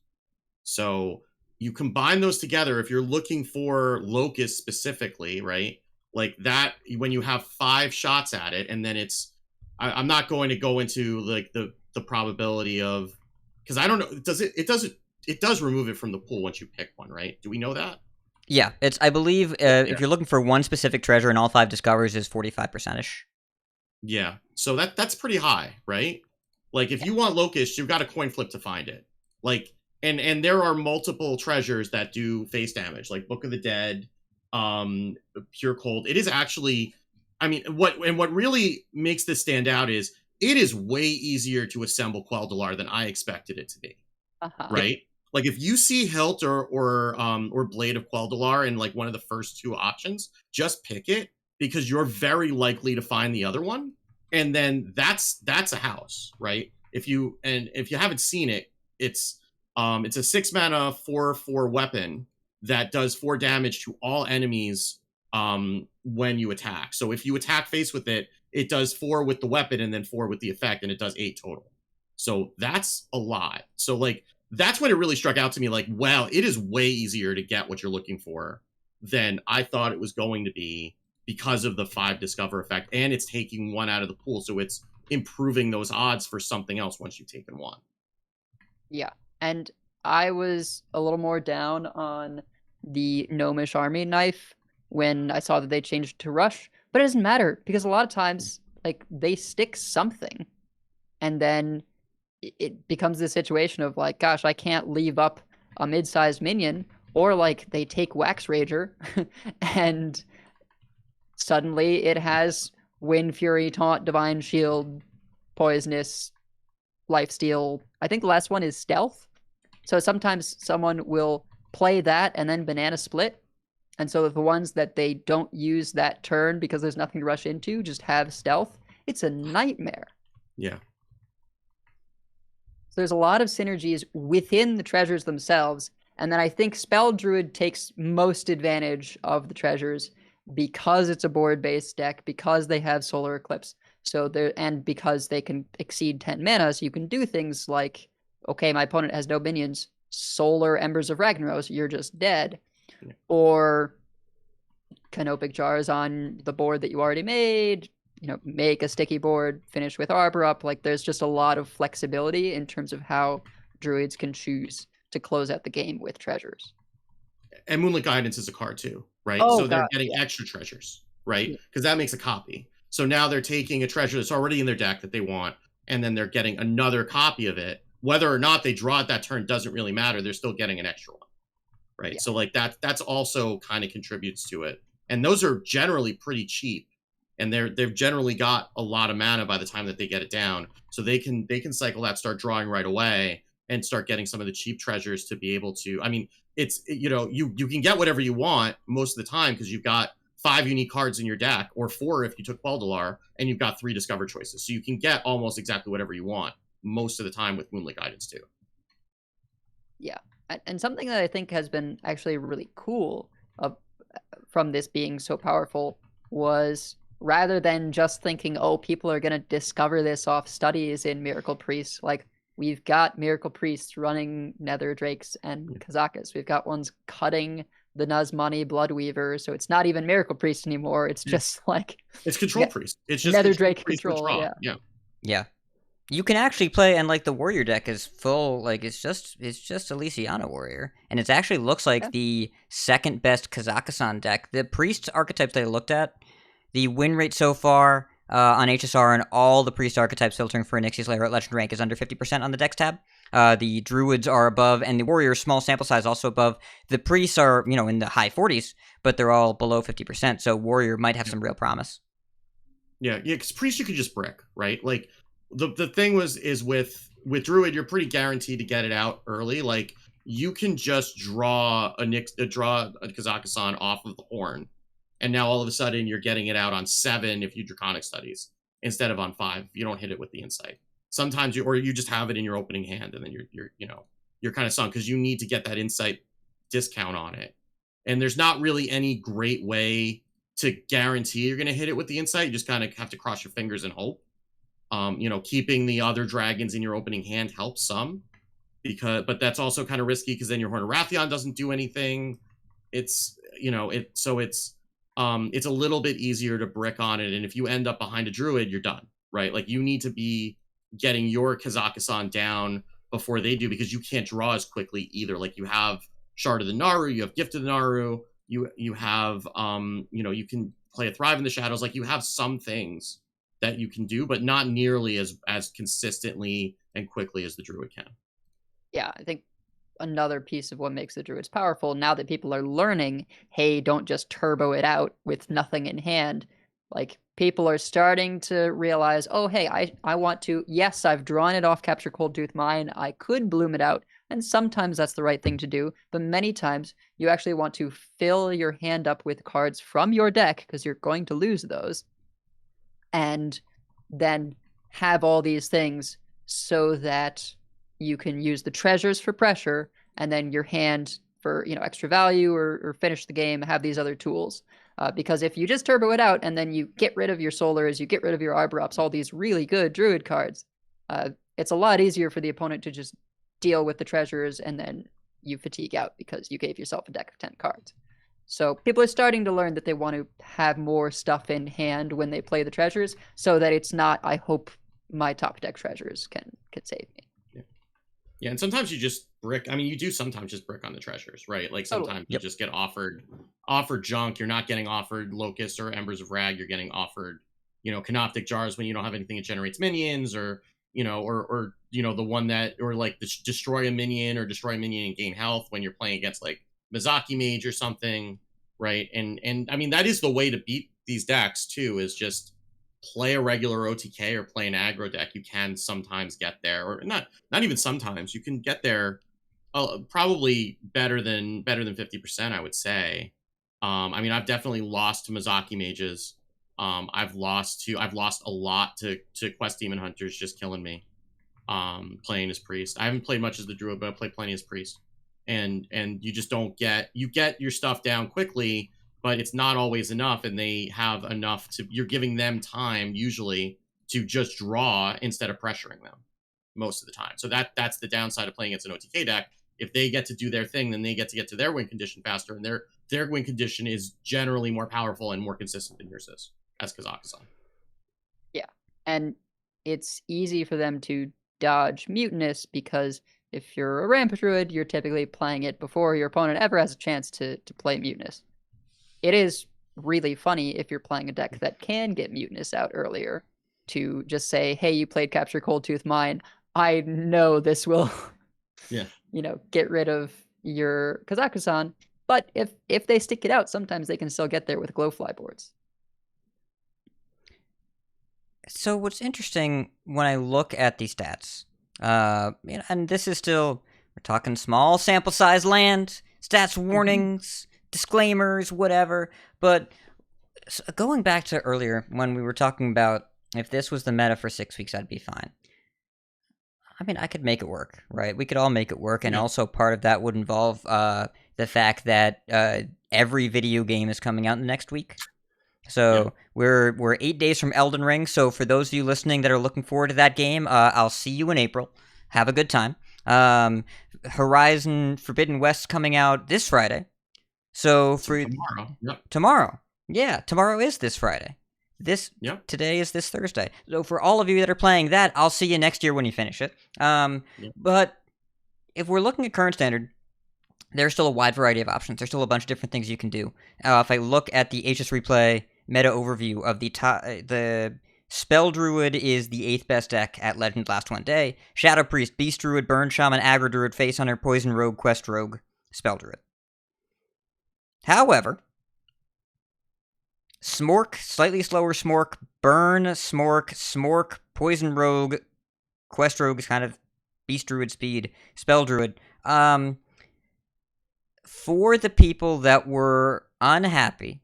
So you combine those together, if you're looking for Locust specifically, right? Like that, when you have 5 shots at it, and then it's, I'm not going to go into like the probability of, because I don't know, it does remove it from the pool once you pick one, right? Do we know that? Yeah, it's, I believe, if you're looking for one specific treasure and all 5 discovers is 45%ish. Yeah, so that's pretty high, right? Like, if you want Locust, you've got a coin flip to find it. Like, and there are multiple treasures that do face damage, like Book of the Dead, Pure Cold. It is actually, I mean, what really makes this stand out is it is way easier to assemble Quel'Dalar than I expected it to be. Right? Like, if you see Hilt or Blade of Quel'Dalar in like one of the first 2 options, just pick it, because you're very likely to find the other one, and then that's a house, right? If you haven't seen it, it's a 6 mana 4/4 weapon that does 4 damage to all enemies when you attack. So if you attack face with it, it does 4 with the weapon and then 4 with the effect, and it does 8 total. So that's a lot. So like, that's when it really struck out to me, like, wow, it is way easier to get what you're looking for than I thought it was going to be, because of the 5 discover effect, and it's taking 1 out of the pool, so it's improving those odds for something else once you've taken 1. Yeah, and I was a little more down on the Gnomish Army knife when I saw that they changed to Rush, but it doesn't matter because a lot of times, like, they stick something, and then it becomes this situation of like, gosh, I can't leave up a mid-sized minion, or like they take Wax Rager, and suddenly it has Wind Fury, Taunt, Divine Shield, Poisonous, Lifesteal. I think the last one is Stealth. So sometimes someone will play that and then Banana Split. And so the ones that they don't use that turn because there's nothing to rush into just have Stealth. It's a nightmare. Yeah. So there's a lot of synergies within the treasures themselves. And then I think Spell Druid takes most advantage of the treasures because it's a board-based deck, because they have Solar Eclipse. And because they can exceed 10 mana, so you can do things like, okay, my opponent has no minions, Solar Embers of Ragnaros, you're just dead. Yeah. Or Canopic Jars on the board that you already made, make a sticky board, finish with Arbor up. Like, there's just a lot of flexibility in terms of how Druids can choose to close out the game with treasures. And Moonlit Guidance is a card too, right? Oh, so they're getting extra treasures, right? Because that makes a copy. So now they're taking a treasure that's already in their deck that they want, and then they're getting another copy of it. Whether or not they draw it that turn doesn't really matter. They're still getting an extra one, right? Yeah. So like that's also kind of contributes to it. And those are generally pretty cheap, and they've generally got a lot of mana by the time that they get it down. So they can cycle that, start drawing right away, and start getting some of the cheap treasures to be able to. I mean, it's you can get whatever you want most of the time because you've got 5 unique cards in your deck, or 4 if you took Baldalar, and you've got 3 Discover choices. So you can get almost exactly whatever you want most of the time with Moonlit Guidance too. Yeah, and something that I think has been actually really cool from this being so powerful was, rather than just thinking, oh, people are going to discover this off studies in Miracle Priests, like, we've got Miracle Priests running Nether Drakes and Kazakus. We've got ones cutting the Nazmani Bloodweaver, so it's not even Miracle Priest anymore. It's just like it's Control Priest. It's just Nether Drake control. Yeah. You can actually play, and like the Warrior deck is full. Like it's just Elysiana Warrior, and it actually looks like the second best Kazakusan deck. The Priest archetypes they looked at, the win rate so far on HSR and all the Priest archetypes filtering for Onyxia's Lair at Legend rank is under 50% on the Dex tab. The Druids are above, and the Warriors, small sample size, also above. The Priests are, in the high 40s, but they're all below 50%, so Warrior might have some real promise. Yeah, because Priest you can just brick, right? Like, the thing is with Druid, you're pretty guaranteed to get it out early. Like, you can just draw a Kazakusan off of the horn, and now all of a sudden you're getting it out on 7 if you Draconic Studies, instead of on 5 if you don't hit it with the Insight. Sometimes you just have it in your opening hand, and then you're kind of sunk because you need to get that Insight discount on it. And there's not really any great way to guarantee you're going to hit it with the Insight. You just kind of have to cross your fingers and hope. Keeping the other dragons in your opening hand helps some, but that's also kind of risky because then your Horn of Rathion doesn't do anything. It's a little bit easier to brick on it, and if you end up behind a Druid, you're done, right? Like, you need to be getting your Kazakusan down before they do, because you can't draw as quickly either. Like, you have Shard of the Naru, you have Gift of the Naru, you have you can play a Thrive in the Shadows. Like, you have some things that you can do, but not nearly as consistently and quickly as the Druid can. Yeah, I think another piece of what makes the Druids powerful, now that people are learning, hey, don't just turbo it out with nothing in hand. Like, people are starting to realize, oh, hey, I want to, yes, I've drawn it off Capture Cold Tooth Mine, I could bloom it out, and sometimes that's the right thing to do, but many times you actually want to fill your hand up with cards from your deck, because you're going to lose those, and then have all these things so that you can use the treasures for pressure, and then your hand for extra value or finish the game, have these other tools. Because if you just turbo it out and then you get rid of your Solars, you get rid of your Arbor Ups, all these really good Druid cards, it's a lot easier for the opponent to just deal with the treasures, and then you fatigue out because you gave yourself a deck of 10 cards. So people are starting to learn that they want to have more stuff in hand when they play the treasures, so that it's not, I hope my top deck treasures can save me. Yeah, and sometimes you just brick. I mean, you do sometimes just brick on the treasures, right? Like sometimes you just get offered junk. You're not getting offered Locusts or Embers of Rag. You're getting offered, Canoptic Jars when you don't have anything that generates minions, or the one that, or like destroy a minion and gain health when you're playing against like Mizaki Mage or something, right? And I mean that is the way to beat these decks too, is just play a regular OTK or play an aggro deck. You can sometimes get there, or not even sometimes. You can get there probably better than 50%, I would say. I mean, I've definitely lost to Mizaki Mages. I've lost a lot to Quest Demon Hunters just killing me. Playing as Priest. I haven't played much as the Druid, but I played plenty as Priest. And you just don't get your stuff down quickly, but it's not always enough, and they have enough you're giving them time usually to just draw instead of pressuring them most of the time. So that's the downside of playing against an OTK deck. If they get to do their thing, then they get to their win condition faster, and their win condition is generally more powerful and more consistent than yours is as Kazakusan. Yeah, and it's easy for them to dodge Mutinous because if you're a Rampant Druid, you're typically playing it before your opponent ever has a chance to play Mutinous. It is really funny if you're playing a deck that can get Mutinous out earlier to just say, hey, you played Capture Coldtooth Mine. I know this will get rid of your Kazakusan. But if they stick it out, sometimes they can still get there with Glowfly boards. So what's interesting when I look at these stats, and this is still, we're talking small sample size land, stats warnings, disclaimers, whatever, but going back to earlier when we were talking about if this was the meta for 6 weeks, I'd be fine. I mean, I could make it work, right? We could all make it work, and also part of that would involve the fact that every video game is coming out in the next week. So we're 8 days from Elden Ring, so for those of you listening that are looking forward to that game, I'll see you in April. Have a good time. Horizon Forbidden West coming out this Friday. So for tomorrow. Yeah, tomorrow is this Friday. Today is this Thursday. So for all of you that are playing that, I'll see you next year when you finish it. But if we're looking at current standard, there's still a wide variety of options. There's still a bunch of different things you can do. If I look at the HS Replay meta overview of the Spell Druid is the 8th best deck at Legend last one day. Shadow Priest, Beast Druid, Burn Shaman, Aggro Druid, Face Hunter, Poison Rogue, Quest Rogue, Spell Druid. However, Smork, slightly slower Smork, Burn, Smork, Poison Rogue, Quest Rogue is kind of Beast Druid speed, Spell Druid. For the people that were unhappy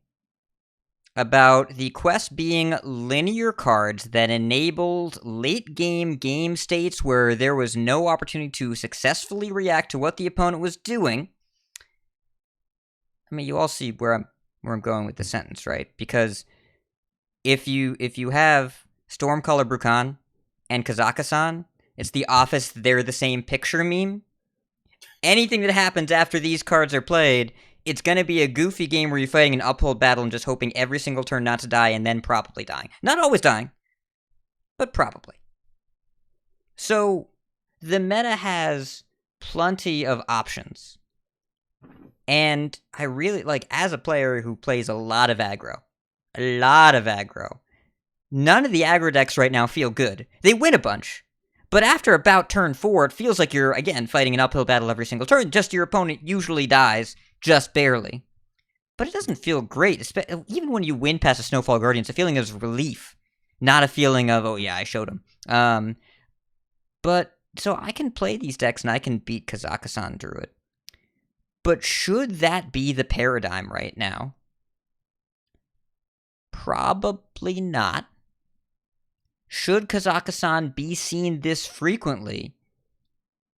about the quest being linear cards that enabled late game states where there was no opportunity to successfully react to what the opponent was doing. I mean, you all see where I'm going with the sentence, right? Because if you have Stormcaller Brukan and Kazakusan, it's the Office They're the Same Picture meme. Anything that happens after these cards are played, it's going to be a goofy game where you're fighting an uphill battle and just hoping every single turn not to die and then probably dying. Not always dying, but probably. So, the meta has plenty of options. And I really, as a player who plays a lot of aggro, none of the aggro decks right now feel good. They win a bunch. But after about turn 4, it feels like you're, again, fighting an uphill battle every single turn. Just your opponent usually dies, just barely. But it doesn't feel great. Even when you win past a Snowfall Guardian, it's a feeling of relief. Not a feeling of, oh yeah, I showed him. But, so I can play these decks and I can beat Kazakusan Druid. But should that be the paradigm right now? Probably not. Should Kazakusan be seen this frequently?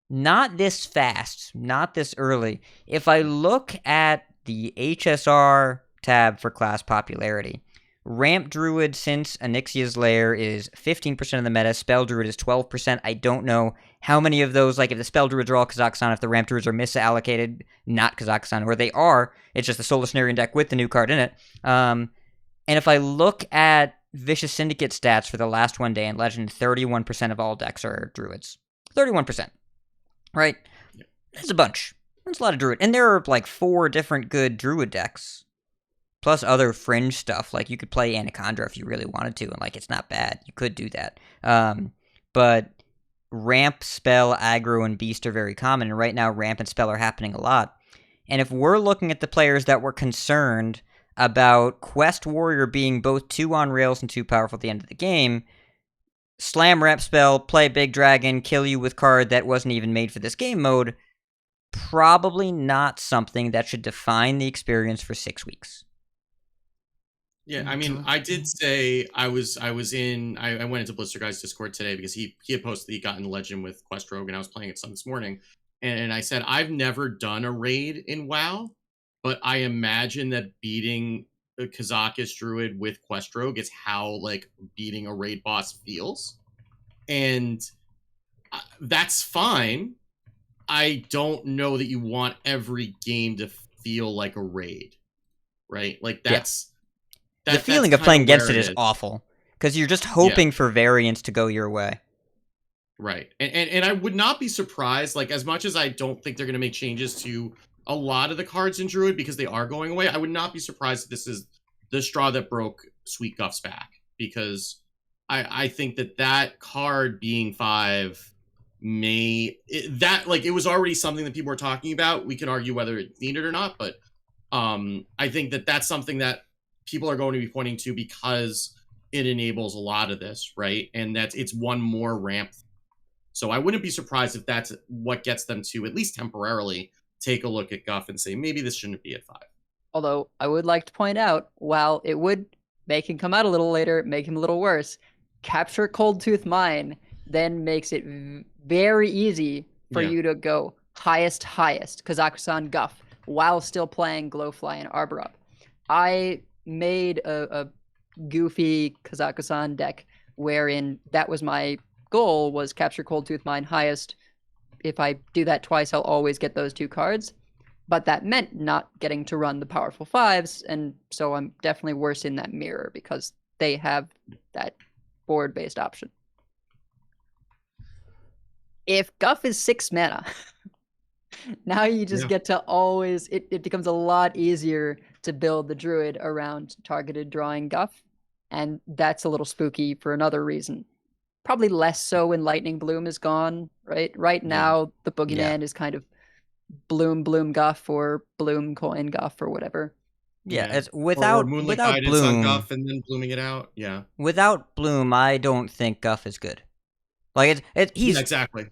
Not this fast, not this early. If I look at the HSR tab for class popularity, Ramp Druid since Onyxia's Lair is 15% of the meta, Spell Druid is 12%. I don't know how many of those, if the Spell Druids are all Kazakusan, if the Ramp Druids are misallocated, not Kazakusan, or they are, it's just the Solar Cenarian deck with the new card in it. And if I look at Vicious Syndicate stats for the last one day in Legend, 31% of all decks are Druids. 31%. right? That's a bunch. That's a lot of Druid. And there are like 4 different good Druid decks. Plus other fringe stuff. Like you could play Anaconda if you really wanted to, and like it's not bad. You could do that. But ramp, spell, aggro, and beast are very common, and right now ramp and spell are happening a lot. And if we're looking at the players that were concerned about Quest Warrior being both too on rails and too powerful at the end of the game, slam ramp spell, play big dragon, kill you with card that wasn't even made for this game mode, probably not something that should define the experience for 6 weeks. Yeah, I mean, I did say I went into Blister Guy's Discord today because he had posted he got in the Legend with Quest Rogue, and I was playing it some this morning, and I said I've never done a raid in WoW, but I imagine that beating a Kazakus Druid with Quest Rogue is how like beating a raid boss feels, and that's fine. I don't know that you want every game to feel like a raid, right? Like that's. The feeling of playing against it is awful because you're just hoping for variance to go your way. Right. And I would not be surprised, like, as much as I don't think they're going to make changes to a lot of the cards in Druid because they are going away, I would not be surprised if this is the straw that broke Sweet Guff's back, because I think that card being 5 it was already something that people were talking about. We can argue whether it's needed or not, but I think that's something that people are going to be pointing to because it enables a lot of this, right? And it's one more ramp. So I wouldn't be surprised if that's what gets them to, at least temporarily, take a look at Guff and say, maybe this shouldn't be at 5. Although I would like to point out, while it would make him come out a little later, make him a little worse, Capture Cold Tooth Mine then makes it very easy for you to go highest, Kazakusan Guff, while still playing Glowfly and Arbor Up. I made a goofy Kazakusan deck wherein that was my goal, was Capture Cold Tooth Mine highest. If I do that twice, I'll always get those 2 cards. But that meant not getting to run the powerful 5s, and so I'm definitely worse in that mirror because they have that board-based option. If Guff is 6 mana, now you just get to always... It becomes a lot easier to build the Druid around targeted drawing Guff, and that's a little spooky for another reason. Probably less so when Lightning Bloom is gone, right? Right now, the Boogeyman is kind of Bloom Guff or Bloom Coin Guff or whatever. It's without Guidance Bloom on Guff and then blooming it out. Yeah. Without Bloom, I don't think Guff is good. Like he's exactly.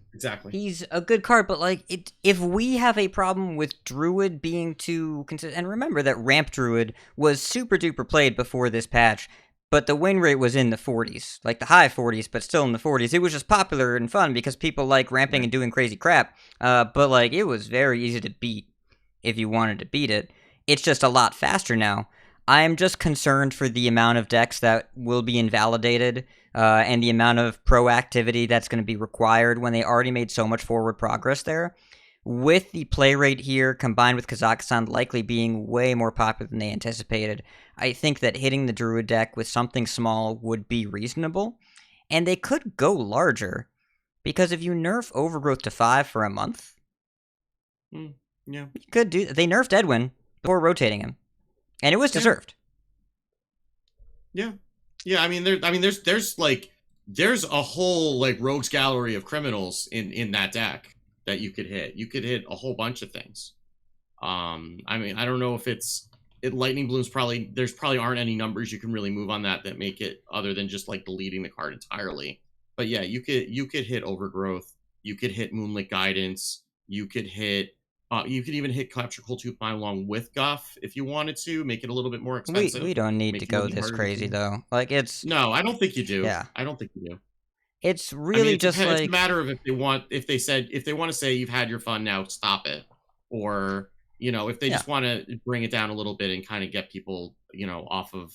He's a good card, but like if we have a problem with Druid being too consistent, and remember that Ramp Druid was super duper played before this patch, but the win rate was in the 40s, like the high 40s, but still in the 40s. It was just popular and fun because people like ramping and doing crazy crap. But like it was very easy to beat if you wanted to beat it. It's just a lot faster now. I'm just concerned for the amount of decks that will be invalidated and the amount of proactivity that's going to be required when they already made so much forward progress there. With the play rate here, combined with Kazakusan likely being way more popular than they anticipated, I think that hitting the Druid deck with something small would be reasonable. And they could go larger, because if you nerf Overgrowth to 5 for a month, you could do... They nerfed Edwin before rotating him. And it was deserved. Yeah. I mean, there's a whole like rogues gallery of criminals in that deck that you could hit. You could hit a whole bunch of things. I mean, I don't know if Lightning Bloom's probably aren't any numbers you can really move on that make it other than just like deleting the card entirely. But yeah, you could hit Overgrowth. You could hit Moonlit Guidance. You could hit. You could even hit Capture Cold Tooth Mine along with Guff if you wanted to, make it a little bit more expensive. We don't need to go this crazy though. Like No, I don't think you do. Yeah. I don't think you do. It's really just like... It's a matter of if they want to say you've had your fun, now stop it. Or, if they just want to bring it down a little bit and kind of get people, off of,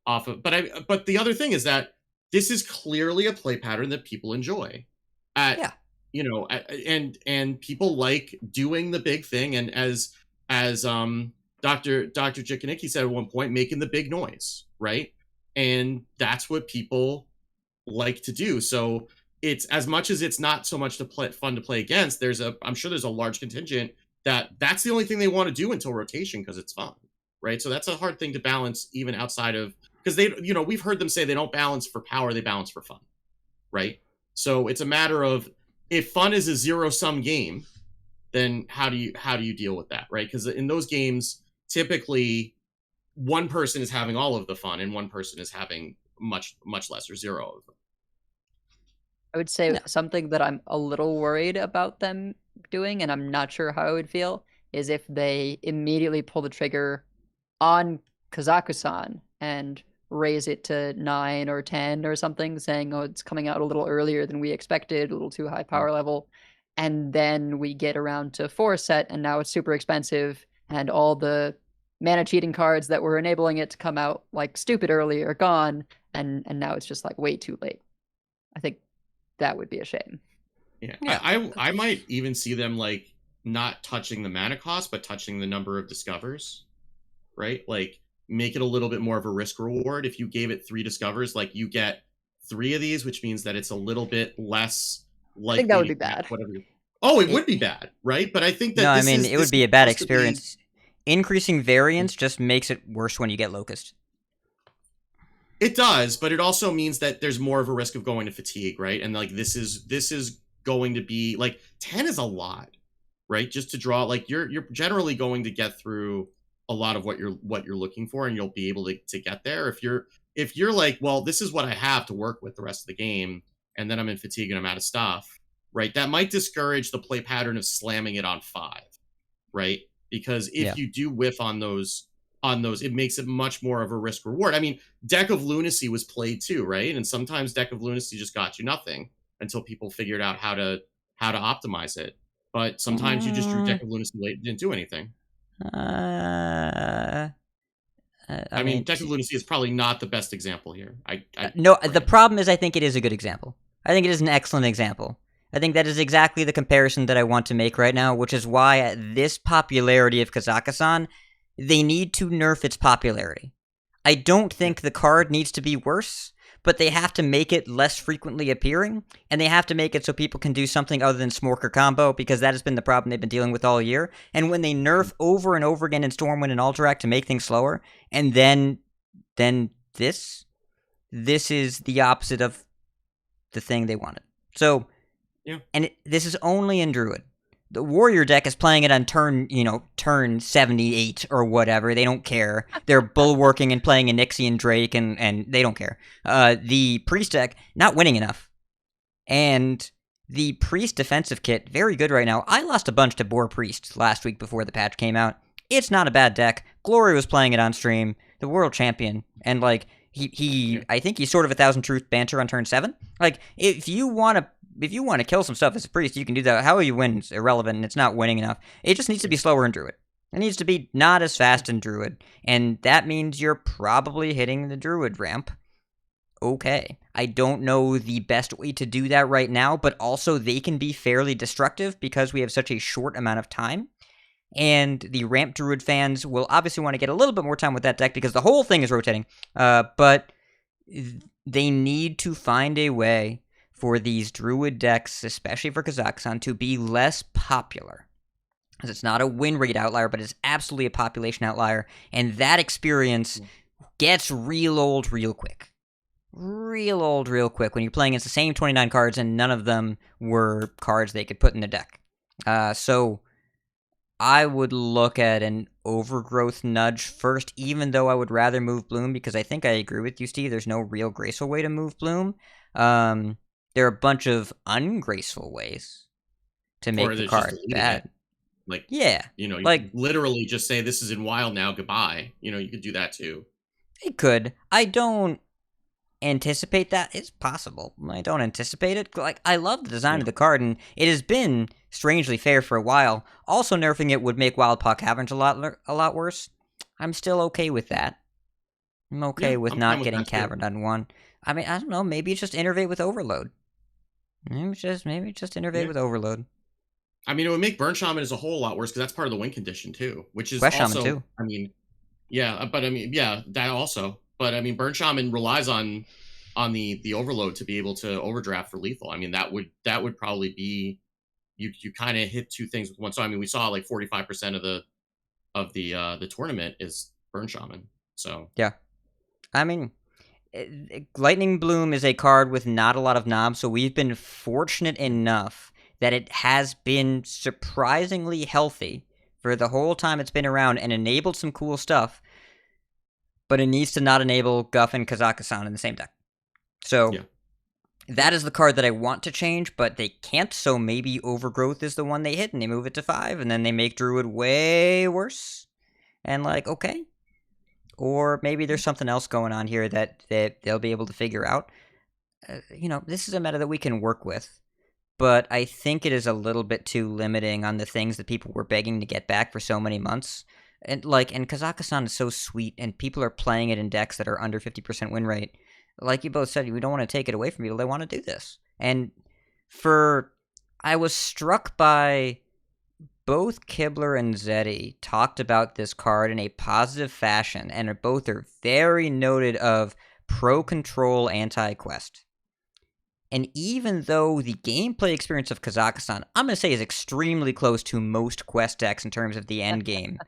but the other thing is that this is clearly a play pattern that people enjoy. And people like doing the big thing, and as Dr. Jikanicki said at one point, making the big noise, right? And that's what people like to do. So it's as much as it's not so much fun to play against. I'm sure there's a large contingent that's the only thing they want to do until rotation because it's fun, right? So that's a hard thing to balance even outside of, because we've heard them say they don't balance for power, they balance for fun, right? So it's a matter of, if fun is a zero-sum game, then how do you deal with that, right? Because in those games, typically one person is having all of the fun and one person is having much less, or zero of them. I would say something that I'm a little worried about them doing, and I'm not sure how I would feel, is if they immediately pull the trigger on Kazakusan and raise it to 9 or 10 or something, saying, oh, it's coming out a little earlier than we expected, a little too high power level. And then we get around to 4 set, and now it's super expensive, and all the mana cheating cards that were enabling it to come out like stupid early are gone, and now it's just like way too late. I think that would be a shame. Yeah. I might even see them like not touching the mana cost, but touching the number of discovers, right? Like make it a little bit more of a risk reward. If you gave it 3 discovers, like you get 3 of these, which means that it's a little bit less likely. I think that would be bad. It would be bad, right? But I think that it would be a bad experience. Increasing variance just makes it worse when you get Locust. It does, but it also means that there's more of a risk of going to fatigue, right? And like this is going to be like 10 is a lot, right? Just to draw, like you're generally going to get through a lot of what you're looking for, and you'll be able to get there. If you're like, well, this is what I have to work with the rest of the game, and then I'm in fatigue and I'm out of stuff, right? That might discourage the play pattern of slamming it on 5, right? Because if you do whiff on those, it makes it much more of a risk reward. I mean, Deck of Lunacy was played too, right? And sometimes Deck of Lunacy just got you nothing until people figured out how to optimize it. But sometimes you just drew Deck of Lunacy late and didn't do anything. I mean, Deck of Lunacy is probably not the best example here. The problem is I think it is a good example. I think it is an excellent example. I think that is exactly the comparison that I want to make right now, which is why at this popularity of Kazakusan, they need to nerf its popularity. I don't think the card needs to be worse, but they have to make it less frequently appearing, and they have to make it so people can do something other than Smorker combo, because that has been the problem they've been dealing with all year. And when they nerf over and over again in Stormwind and Alterac to make things slower, and then this is the opposite of the thing they wanted. So, and this is only in Druid. The Warrior deck is playing it on turn 78 or whatever. They don't care. They're bulwarking and playing Onyxia and Drake, and they don't care. The Priest deck, not winning enough. And the Priest defensive kit, very good right now. I lost a bunch to Boar Priest last week before the patch came out. It's not a bad deck. Glory was playing it on stream. The world champion. And, like, I think he's sort of 1,000 Truth banter on turn 7. Like, if you want to kill some stuff as a Priest, you can do that. How you win is irrelevant, and it's not winning enough. It just needs to be slower in Druid. It needs to be not as fast in Druid, and that means you're probably hitting the Druid ramp. Okay. I don't know the best way to do that right now, but also they can be fairly destructive because we have such a short amount of time. And the ramp Druid fans will obviously want to get a little bit more time with that deck because the whole thing is rotating. But they need to find a way for these Druid decks, especially for Kazakusan, to be less popular. Because it's not a win rate outlier, but it's absolutely a population outlier. And that experience gets real old real quick. Real old real quick when you're playing against the same 29 cards and none of them were cards they could put in the deck. So I would look at an Overgrowth nudge first, even though I would rather move Bloom, because I think I agree with you, Steve. There's no real graceful way to move Bloom. There are a bunch of ungraceful ways to make the card bad. Literally just say, this is in wild now, goodbye. You could do that too. It could. I don't anticipate that. It's possible. I don't anticipate it. Like, I love the design of the card, and it has been strangely fair for a while. Also, nerfing it would make Wild Paw Caverns a lot worse. I'm still okay with that. I'm okay with not getting Cavern on 1. I mean, I don't know. Maybe it's just Innervate with Overload. Maybe it's just Innervate with Overload. I mean, it would make Burn Shaman as a whole a lot worse because that's part of the win condition too, which is Quest also. Shaman too. I mean, that also. But I mean, Burn Shaman relies on on the overload to be able to overdraft for lethal. I mean, that would probably be, you kind of hit two things with one. So I mean, we saw like 45% of the tournament is Burn Shaman. So yeah, I mean, Lightning Bloom is a card with not a lot of knobs, so we've been fortunate enough that it has been surprisingly healthy for the whole time it's been around and enabled some cool stuff, but it needs to not enable Guff and Kazakusan in the same deck. So that is the card that I want to change, but they can't, so maybe Overgrowth is the one they hit, and they move it to 5, and then they make Druid way worse, and like, okay. Or maybe there's something else going on here that they'll be able to figure out. This is a meta that we can work with, but I think it is a little bit too limiting on the things that people were begging to get back for so many months. And Kazakusan is so sweet, and people are playing it in decks that are under 50% win rate. Like you both said, we don't want to take it away from people. They want to do this. And I was struck by both Kibler and Zeddy talked about this card in a positive fashion, and both are very noted of pro-control, anti-quest. And even though the gameplay experience of Kazakusan, I'm going to say, is extremely close to most quest decks in terms of the end game,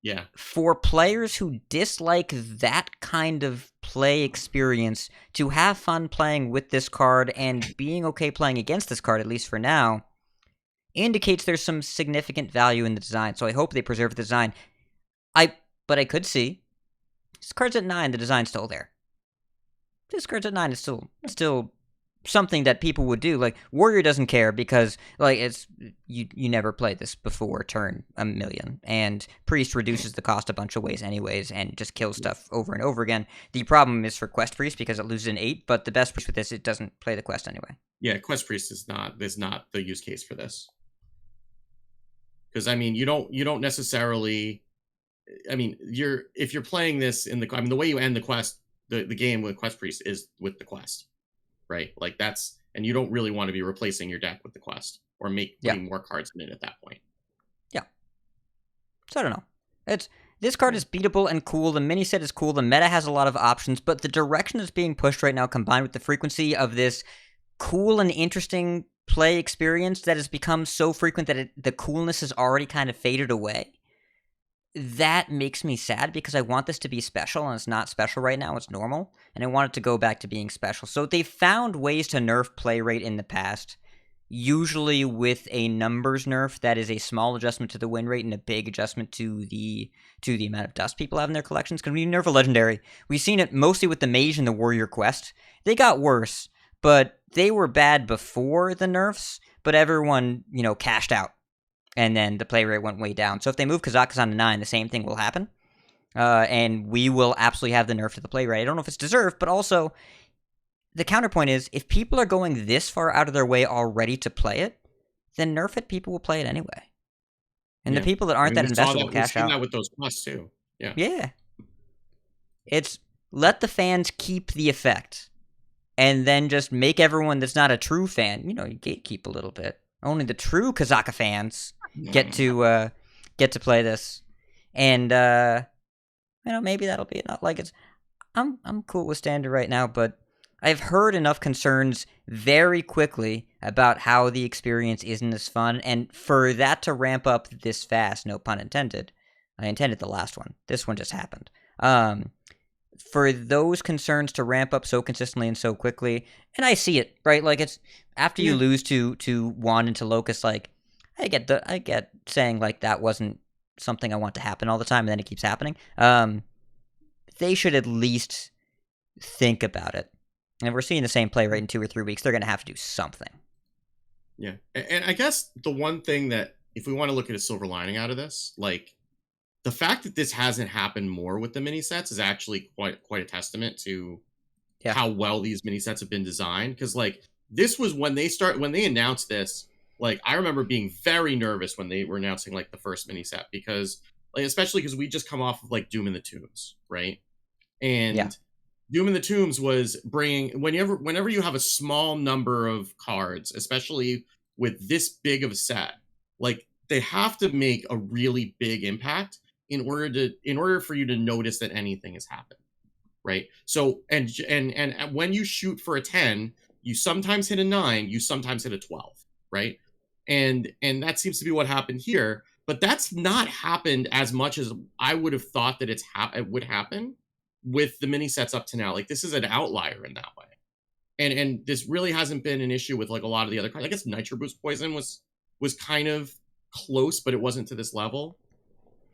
yeah, for players who dislike that kind of play experience, to have fun playing with this card and being okay playing against this card, at least for now, indicates there's some significant value in the design. So I hope they preserve the design. But I could see this card's at 9, the design's still there. This card's at 9 is still something that people would do. Like, Warrior doesn't care because, like, it's you never played this before turn 1,000,000, and Priest reduces the cost a bunch of ways anyways and just kills stuff over and over again. The problem is for Quest Priest because it loses an 8, but the best Priest with this, it doesn't play the quest anyway. Yeah, Quest Priest is not the use case for this. Because I mean, you don't necessarily. I mean, if you're playing this in the way you end the quest, the game with Quest Priest is with the quest, right? Like that's, and you don't really want to be replacing your deck with the quest or putting more cards in it at that point. Yeah. So I don't know. This card is beatable and cool. The mini set is cool. The meta has a lot of options, but the direction that's being pushed right now, combined with the frequency of this cool and interesting play experience that has become so frequent that the coolness has already kind of faded away, that makes me sad because I want this to be special, and it's not special right now. It's normal, and I want it to go back to being special. So they've found ways to nerf play rate in the past, usually with a numbers nerf that is a small adjustment to the win rate and a big adjustment to the amount of dust people have in their collections. Because when you nerf a legendary, we've seen it mostly with the mage and the warrior quest. They got worse, but they were bad before the nerfs, but everyone, cashed out. And then the play rate went way down. So if they move Kazakusan to 9, the same thing will happen. And we will absolutely have the nerf to the play rate. I don't know if it's deserved, but also the counterpoint is, if people are going this far out of their way already to play it, then nerf it, people will play it anyway. And the people that aren't that invested will cash out. We've seen that with those quests too. Yeah. Yeah. It's let the fans keep the effect. And then just make everyone that's not a true fan, you gatekeep a little bit. Only the true Kazaka fans get to play this, and maybe that'll be enough. Like I'm cool with standard right now, but I've heard enough concerns very quickly about how the experience isn't as fun, and for that to ramp up this fast, no pun intended. I intended the last one. This one just happened. For those concerns to ramp up so consistently and so quickly, and I see it, right? Like, it's after you lose to Wand and to Locust, like, I get saying, like, that wasn't something I want to happen all the time, and then it keeps happening. They should at least think about it. And if we're seeing the same play rate in 2 or 3 weeks, they're going to have to do something. Yeah, and I guess the one thing that, if we want to look at a silver lining out of this, like, the fact that this hasn't happened more with the mini sets is actually quite a testament to how well these mini sets have been designed. Because, like, this was when they announced this, like, I remember being very nervous when they were announcing, like, the first mini set, because, like, especially because we just come off of, like, Doom in the Tombs, right? And Doom in the Tombs was bringing, whenever you have a small number of cards, especially with this big of a set, like, they have to make a really big impact in order for you to notice that anything has happened, right? So and when you shoot for a 10, you sometimes hit a 9, you sometimes hit a 12, right? And that seems to be what happened here, but that's not happened as much as I would have thought that it would happen with the mini sets up to now. Like, this is an outlier in that way. And this really hasn't been an issue with like a lot of the other cards. I guess Nitro Boost Poison was kind of close, but it wasn't to this level.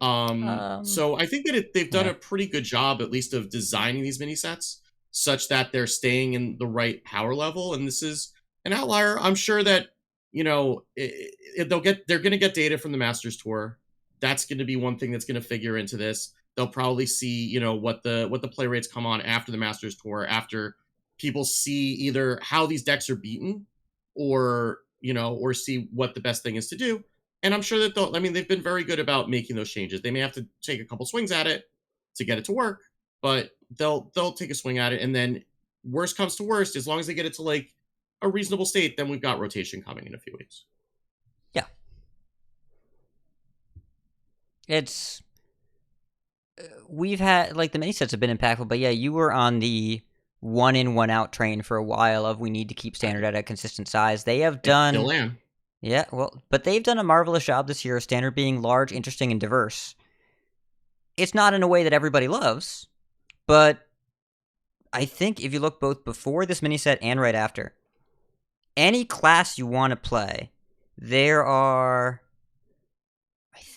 So I think that they've done a pretty good job, at least, of designing these mini sets such that they're staying in the right power level. And this is an outlier. I'm sure that, you know, they're going to get data from the Masters Tour. That's going to be one thing that's going to figure into this. They'll probably see, you know, what the play rates come on after the Masters Tour, after people see either how these decks are beaten or, you know, or see what the best thing is to do. And I'm sure that they've been very good about making those changes. They may have to take a couple swings at it to get it to work, but they'll take a swing at it. And then worst comes to worst, as long as they get it to like a reasonable state, then we've got rotation coming in a few weeks. Yeah. It's, we've had, like, the mini sets have been impactful, but yeah, you were on the 1 in 1 out train for a while of we need to keep standard at a consistent size. They have done... Still am. Yeah, well, but they've done a marvelous job this year of standard being large, interesting, and diverse. It's not in a way that everybody loves, but I think if you look both before this mini set and right after, any class you want to play, there are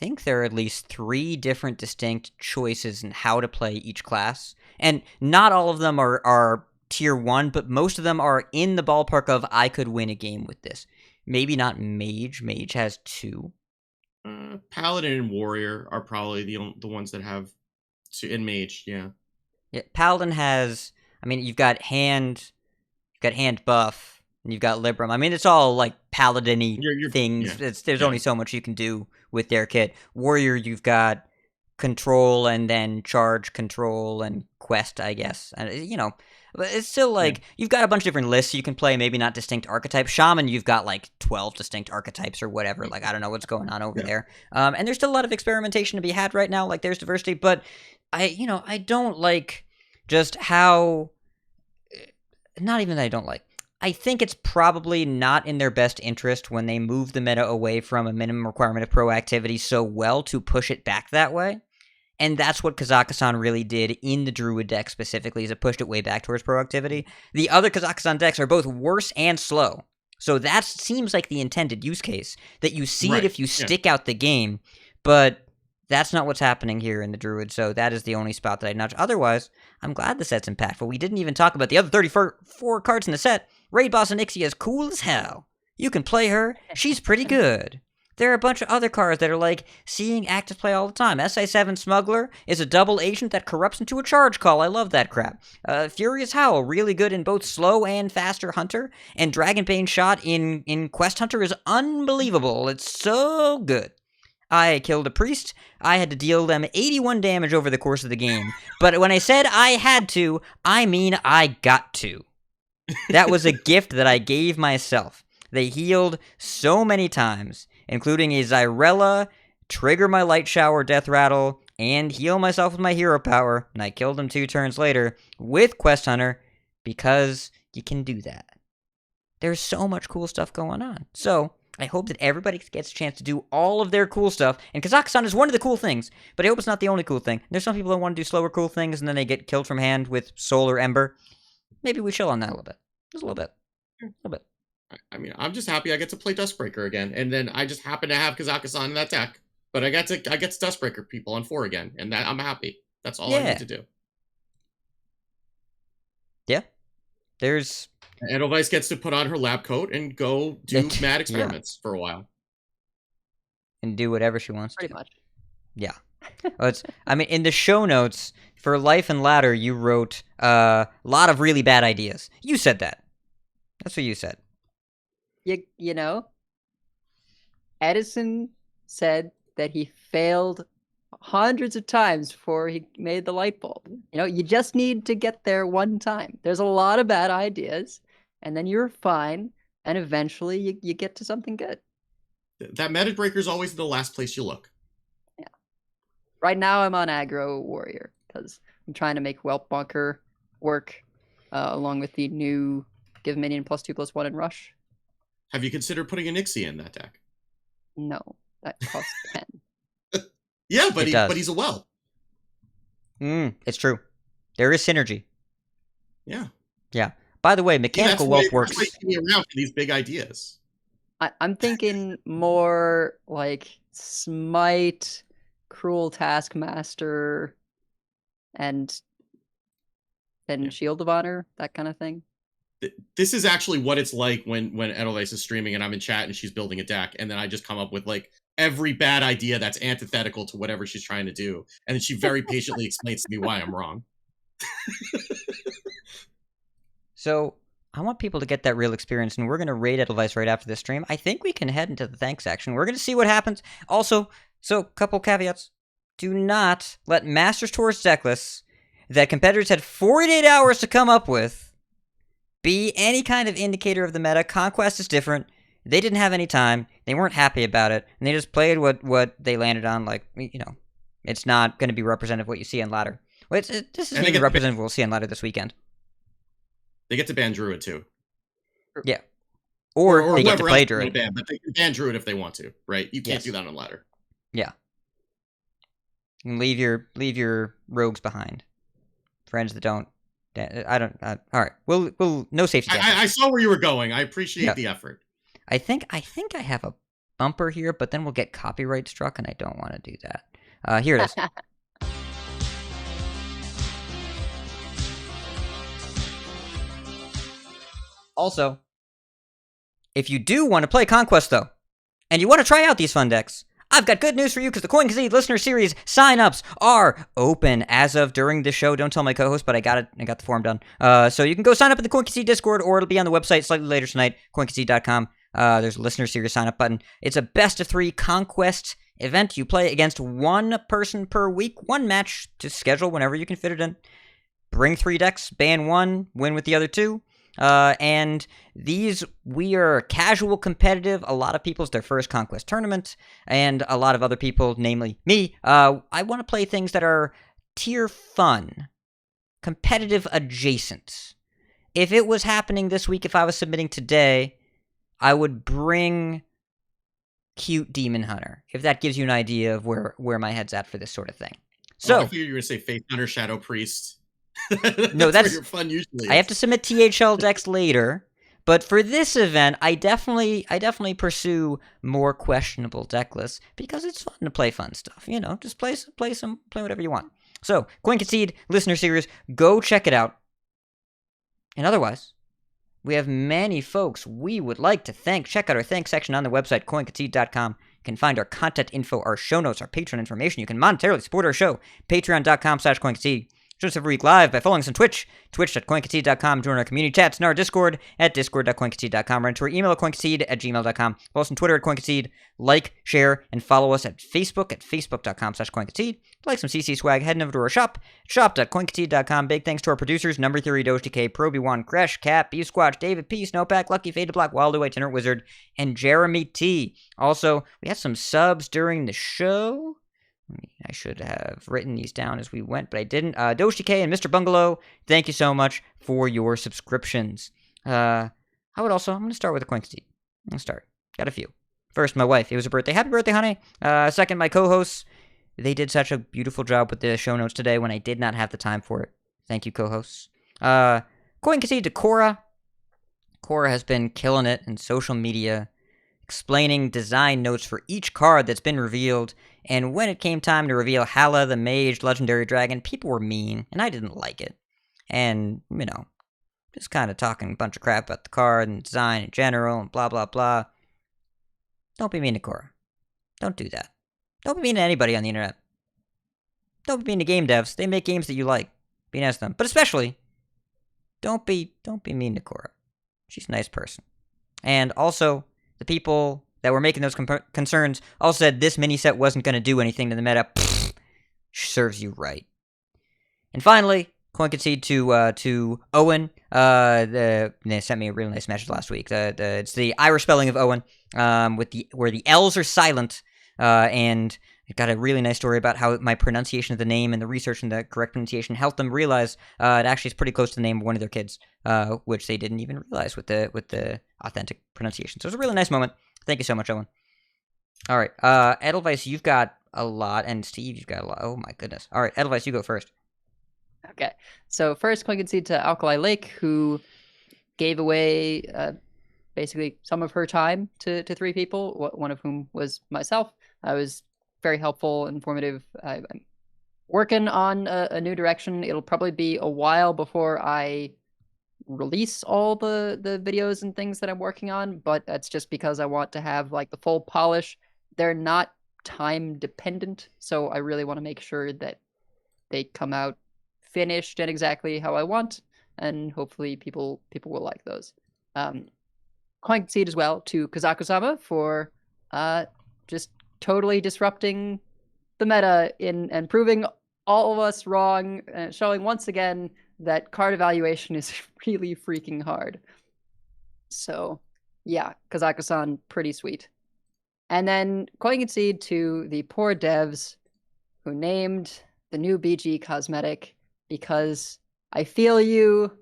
at least 3 different distinct choices in how to play each class. And not all of them are tier 1, but most of them are in the ballpark of I could win a game with this. Maybe not Mage. Mage has 2. Paladin and Warrior are probably the ones that have 2 in Mage, yeah. Yeah, Paladin has, I mean, you've got hand buff, and you've got Libram. I mean, it's all like Paladin-y things. Yeah. There's only so much you can do with their kit. Warrior, you've got control and then charge, control, and quest, I guess. And, you know, but it's still like, you've got a bunch of different lists you can play, maybe not distinct archetypes. Shaman, you've got like 12 distinct archetypes or whatever. Like, I don't know what's going on over there. And there's still a lot of experimentation to be had right now. Like, there's diversity, but I don't like just how, not even that I don't like. I think it's probably not in their best interest when they move the meta away from a minimum requirement of proactivity so well to push it back that way. And that's what Kazakusan really did in the Druid deck specifically, is it pushed it way back towards proactivity. The other Kazakusan decks are both worse and slow. So that seems like the intended use case, that you see it if you stick out the game, but that's not what's happening here in the Druid, so that is the only spot that I'd nudge. Otherwise, I'm glad the set's impactful. We didn't even talk about the other 34 cards in the set. Raid Boss Onyxia is cool as hell. You can play her. She's pretty good. There are a bunch of other cards that are like seeing active play all the time. SI7 Smuggler is a double agent that corrupts into a charge call. I love that crap. Furious Howl, really good in both slow and faster Hunter. And Dragonbane Shot in Quest Hunter is unbelievable. It's so good. I killed a priest. I had to deal them 81 damage over the course of the game. But when I said I had to, I mean I got to. That was a gift that I gave myself. They healed so many times, including a Zyrella, trigger my Light Shower Death Rattle, and heal myself with my hero power, and I killed them 2 turns later with Quest Hunter, because you can do that. There's so much cool stuff going on. So, I hope that everybody gets a chance to do all of their cool stuff, and Kazakusan is one of the cool things, but I hope it's not the only cool thing. There's some people that want to do slower cool things, and then they get killed from hand with Soul or Ember. Maybe we chill on that a little bit. Just a little bit. A little bit. I mean, I'm just happy I get to play Dustbreaker again, and then I just happen to have Kazakusan in that deck. But I get to Dustbreaker people on 4 again, and that I'm happy. That's all I need to do. Yeah. There's... Edelweiss gets to put on her lab coat and go do mad experiments for a while. And do whatever she wants Pretty much. Yeah. I mean, in the show notes for Life and Ladder, you wrote a lot of really bad ideas. You said that. That's what you said. You know, Edison said that he failed hundreds of times before he made the light bulb. You know, you just need to get there one time. There's a lot of bad ideas, and then you're fine, and eventually you get to something good. That meta breaker is always the last place you look. Yeah. Right now I'm on Aggro Warrior, because I'm trying to make Whelp Bunker work, along with the new give minion +2/+1 and rush. Have you considered putting Onyxia in that deck? No, that costs 10. Yeah, but he's a well. It's true. There is synergy. Yeah. Yeah. By the way, mechanical wealth works. That's why around for these big ideas. I'm thinking more like Smite, Cruel Taskmaster, and then Shield of Honor, that kind of thing. This is actually what it's like when Edelweiss is streaming and I'm in chat and she's building a deck, and then I just come up with like every bad idea that's antithetical to whatever she's trying to do, and then she very patiently explains to me why I'm wrong. So I want people to get that real experience, and we're going to raid Edelweiss right after this stream. I think we can head into the thanks section. We're going to see what happens. Also, so couple caveats. Do not let Masters Tour's deck lists that competitors had 48 hours to come up with be any kind of indicator of the meta. Conquest is different. They didn't have any time. They weren't happy about it, and they just played what they landed on. Like, it's not going to be representative of what you see on ladder. Well, this is maybe representative of what we'll see on ladder this weekend. They get to ban Druid too. Yeah. Or they get to play Druid. But they can ban Druid if they want to, right? You can't do that on ladder. Yeah. And leave your rogues behind. Friends that don't. All right. We'll no safety. I saw where you were going. I appreciate the effort. I think I have a bumper here, but then we'll get copyright struck, and I don't want to do that. Here it is. Also, if you do want to play Conquest, though, and you want to try out these fun decks, I've got good news for you because the Concede Listener Series sign-ups are open as of during the show. Don't tell my co-host, but I got the form done. So you can go sign up in the Concede Discord, or it'll be on the website slightly later tonight, concede.com. There's a Listener Series sign-up button. It's a best-of-3 Conquest event. You play against one person per week, one match to schedule whenever you can fit it in. Bring 3 decks, ban 1, win with the other 2. And we are casual competitive. A lot of people's their first Conquest tournament, and a lot of other people, namely me, I want to play things that are tier fun, competitive adjacent. If it was happening this week, if I was submitting today, I would bring Cute Demon Hunter, if that gives you an idea of where my head's at for this sort of thing. So I figured you were going to say Faith Hunter, Shadow Priest. No, that's where your fun usually is. I have to submit THL decks later, but for this event, I definitely pursue more questionable deck lists because it's fun to play fun stuff. Just play whatever you want. So, Concede Listener Series, go check it out. And otherwise, we have many folks we would like to thank. Check out our thanks section on the website, concede.com. You can find our content info, our show notes, our Patreon information. You can monetarily support our show, patreon.com/concede. Join us every week live by following us on Twitch, twitch.coinconcede.com. Join our community chats in our Discord at discord.coinconcede.com. Run to our email at coinconcede@gmail.com. Follow us on Twitter at coinconcede. Like, share, and follow us at Facebook at facebook.com/coinconcede. Like some CC swag, head over to our shop, shop.coinconcede.com. Big thanks to our producers, Number Theory, Doge DK, Proby1, Crash, Cap, B-Squatch, David P, Snowpack, Lucky Faded Black, Wildo, Itinerant Wizard, and Jeremy T. Also, we had some subs during the show. I should have written these down as we went, but I didn't. Doge DK and Mr. Bungalow, thank you so much for your subscriptions. I'm going to start with a Concede. I'm going to start. Got a few. First, my wife. It was her birthday. Happy birthday, honey. Second, my co-hosts. They did such a beautiful job with the show notes today when I did not have the time for it. Thank you, co-hosts. Concede to Cora. Cora has been killing it in social media, explaining design notes for each card that's been revealed. And when it came time to reveal Hala, the Mage, Legendary Dragon, people were mean, and I didn't like it. And, just kind of talking a bunch of crap about the card and design in general, and blah, blah, blah. Don't be mean to Cora. Don't do that. Don't be mean to anybody on the internet. Don't be mean to game devs. They make games that you like. Be nice to them. But especially, don't be mean to Cora. She's a nice person. And also, the people that were making those concerns all said this mini set wasn't going to do anything to the meta. Pfft, serves you right. And finally, Concede to Owen. They sent me a really nice message last week. It's the Irish spelling of Owen, where the L's are silent, and It got a really nice story about how my pronunciation of the name and the research and the correct pronunciation helped them realize it actually is pretty close to the name of one of their kids, which they didn't even realize with the authentic pronunciation. So it was a really nice moment. Thank you so much, Owen. All right, Edelweiss, you've got a lot, and Steve, you've got a lot. Oh my goodness. All right, Edelweiss, you go first. Okay, so first, Concede to Alkali Lake, who gave away basically some of her time to 3 people, one of whom was myself. I was very helpful, informative. I'm working on a new direction. It'll probably be a while before I release all the videos and things that I'm working on, but that's just because I want to have like the full polish. They're not time dependent, so I really want to make sure that they come out finished and exactly how I want, and hopefully people will like those. Concede as well to Kazakusama for just totally disrupting the meta and proving all of us wrong, showing once again that card evaluation is really freaking hard. So yeah, Kazakusan, pretty sweet. And then Concede to the poor devs who named the new BG cosmetic, because I feel you.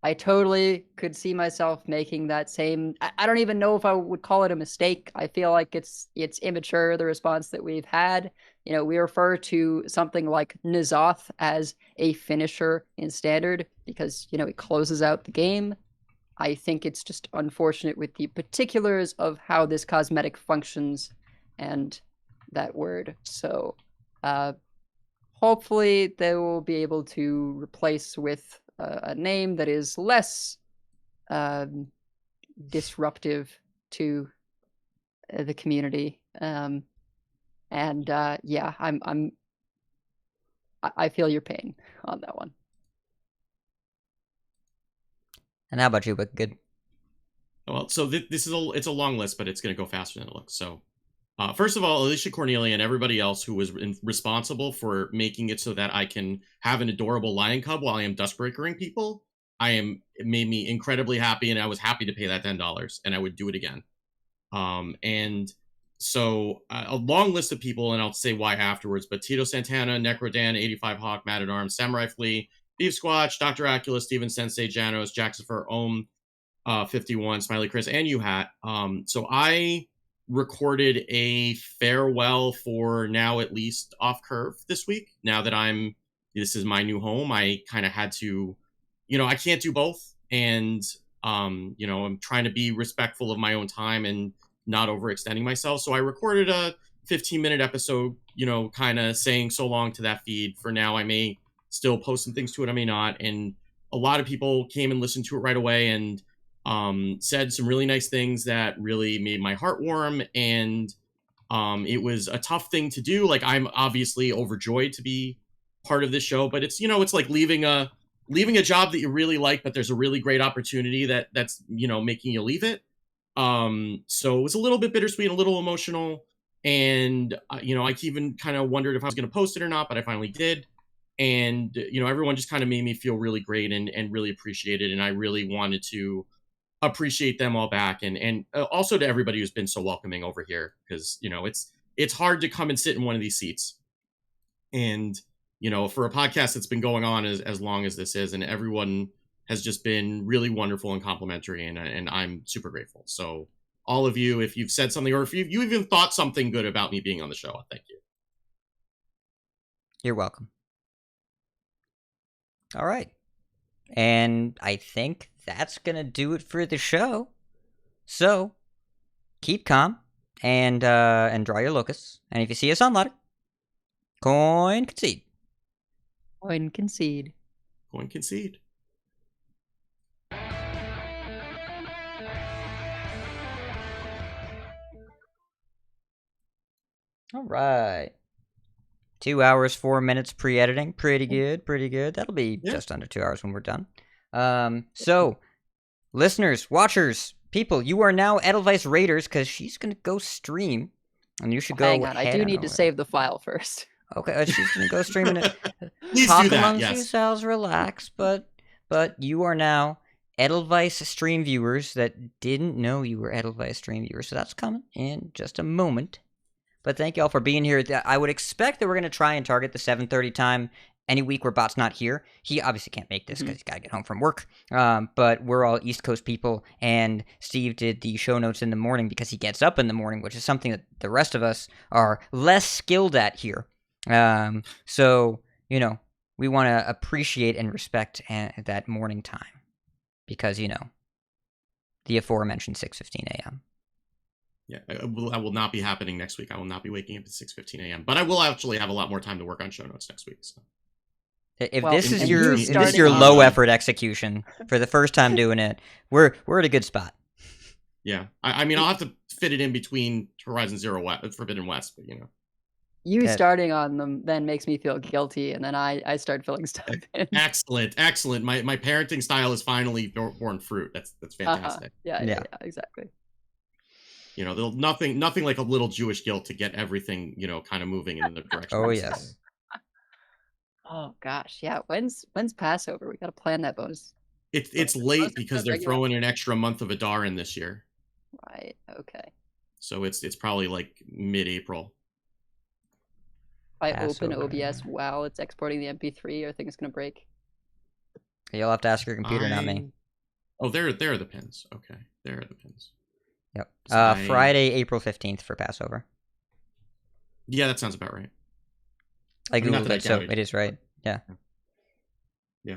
I totally could see myself making that same. I don't even know if I would call it a mistake. I feel like it's immature, the response that we've had. You know, we refer to something like N'Zoth as a finisher in Standard because, you know, it closes out the game. I think it's just unfortunate with the particulars of how this cosmetic functions and that word. So hopefully they will be able to replace with a name that is less disruptive to the community. Yeah, I feel your pain on that one. And how about you, WickedGood? Well, so this is it's a long list, but it's going to go faster than it looks. So, first of all, Alicia Cornelia and everybody else who was responsible for making it so that I can have an adorable lion cub while I am dustbreakering people, it made me incredibly happy, and I was happy to pay that $10, and I would do it again. And so a long list of people, and I'll say why afterwards, but Tito Santana, Necrodan, 85 Hawk, Mad at Arms, Samurai Flea, Beef Squatch, Dr. Acula, Steven Sensei, Janos, Jaxifer, Ohm, 51, Smiley Chris, and U-Hat. So I recorded a farewell for now at least Off Curve this week. Now that this is my new home, I kind of had to, I can't do both. And, I'm trying to be respectful of my own time and not overextending myself. So I recorded a 15-minute episode, kind of saying so long to that feed. For now, I may still post some things to it, I may not. And a lot of people came and listened to it right away and said some really nice things that really made my heart warm. And it was a tough thing to do. Like, I'm obviously overjoyed to be part of this show, but it's, it's like leaving a job that you really like, but there's a really great opportunity that's making you leave it. So it was a little bit bittersweet and a little emotional. And, I even kind of wondered if I was going to post it or not, but I finally did. And, everyone just kind of made me feel really great and really appreciated. And I really wanted to appreciate them all back. And also to everybody who's been so welcoming over here, because, it's hard to come and sit in one of these seats. And, for a podcast that's been going on as long as this is, and everyone has just been really wonderful and complimentary. And I'm super grateful. So all of you, if you've said something, or if you even thought something good about me being on the show, thank you. You're welcome. All right. And I think that's going to do it for the show. So keep calm and draw your locusts. And if you see us on ladder, concede. Concede. Concede. All right. 2 hours, 4 minutes pre-editing. Pretty good. That'll be just under 2 hours when we're done. So, listeners, watchers, people, you are now Edelweiss Raiders because she's going to go stream. And you should go hang on, I do need to save the file first. Okay, she's going to go stream it. Please Talk do that, amongst yes. yourselves, relax, but you are now Edelweiss stream viewers that didn't know you were Edelweiss stream viewers. So that's coming in just a moment. But thank you all for being here. I would expect that we're going to try and target the 7:30 time any week where Bot's not here. He obviously can't make this because he's got to get home from work. But we're all East Coast people, and Steve did the show notes in the morning because he gets up in the morning, which is something that the rest of us are less skilled at here. So, you know, we want to appreciate and respect that morning time because, you know, the aforementioned 6:15 a.m. Yeah, I will not be happening next week. I will not be waking up at 6:15 a.m. But I will actually have a lot more time to work on show notes next week. So. If Well, this is and your you if this is starting your on- low effort execution for the first time doing it, we're at a good spot. Yeah, I mean, I'll have to fit it in between Horizon Zero West, Forbidden West, but you know. You That- starting on them then makes me feel guilty, and then I start filling stuff in. Excellent. My parenting style is finally borne fruit. That's fantastic. Yeah, exactly. You know, there's nothing like a little Jewish guilt to get everything, you know, kind of moving in the direction. Oh I'm yes. saying. Oh gosh, yeah. When's Passover? We gotta plan that bonus. It's late because they're regular. throwing an extra month of Adar in this year, Right. Okay. so it's probably like mid-April. If I open Passover. OBS while it's exporting the MP3, are things gonna break? You'll have to ask your computer, not me. Oh, there are the pins. Okay, there are the pins. Yep. So Friday, April 15th for Passover. Yeah, that sounds about right. I mean, not googled that I it, so doubt it. it is right. Yeah. Yeah,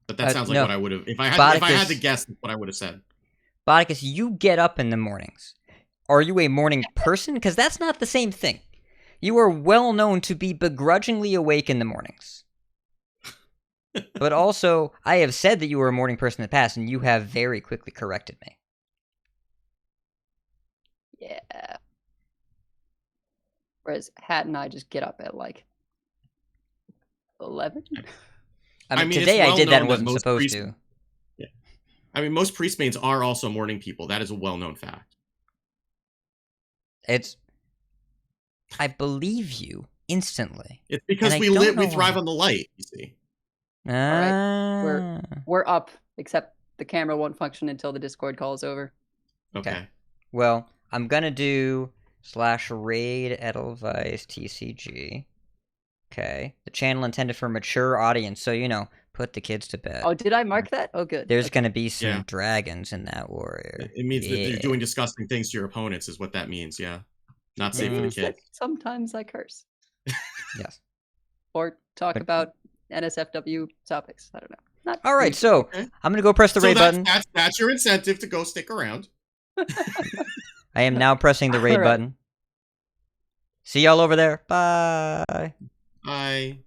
but that sounds like no. what I would have if I had Botticus- to guess. That's what I would have said. Botticus, you get up in the mornings. Are you a morning person? Because that's not the same thing. You are well known to be begrudgingly awake in the mornings. But also, I have said that you were a morning person in the past, and you have very quickly corrected me. Yeah. Whereas Hat and I just get up at like 11. I mean, mean, it's today I well did that and known that wasn't most supposed priests- to. I mean, most priest mains are also morning people. That is a well-known fact. It's... I believe you instantly. It's because And I we don't know thrive why. on the light. You see. Ah. We're up, except the camera won't function until the Discord call is over. Okay. Well, I'm gonna do /raid Edelweiss TCG. Okay. The channel intended for mature audience, so, you know, put the kids to bed. Oh, did I mark that? Oh, good. There's Okay. gonna be some Yeah. dragons in that warrior. It means that Yeah. they're doing disgusting things to your opponents, is what that means. Yeah. Not safe It for the means that kids. sometimes I curse Yes. or talk But- about NSFW topics. I don't know. Not All right, usually. so Okay. I'm gonna go press the So raid that's, button. that's your incentive to go stick around. I am now pressing the raid All right. button. See y'all over there. Bye. Bye.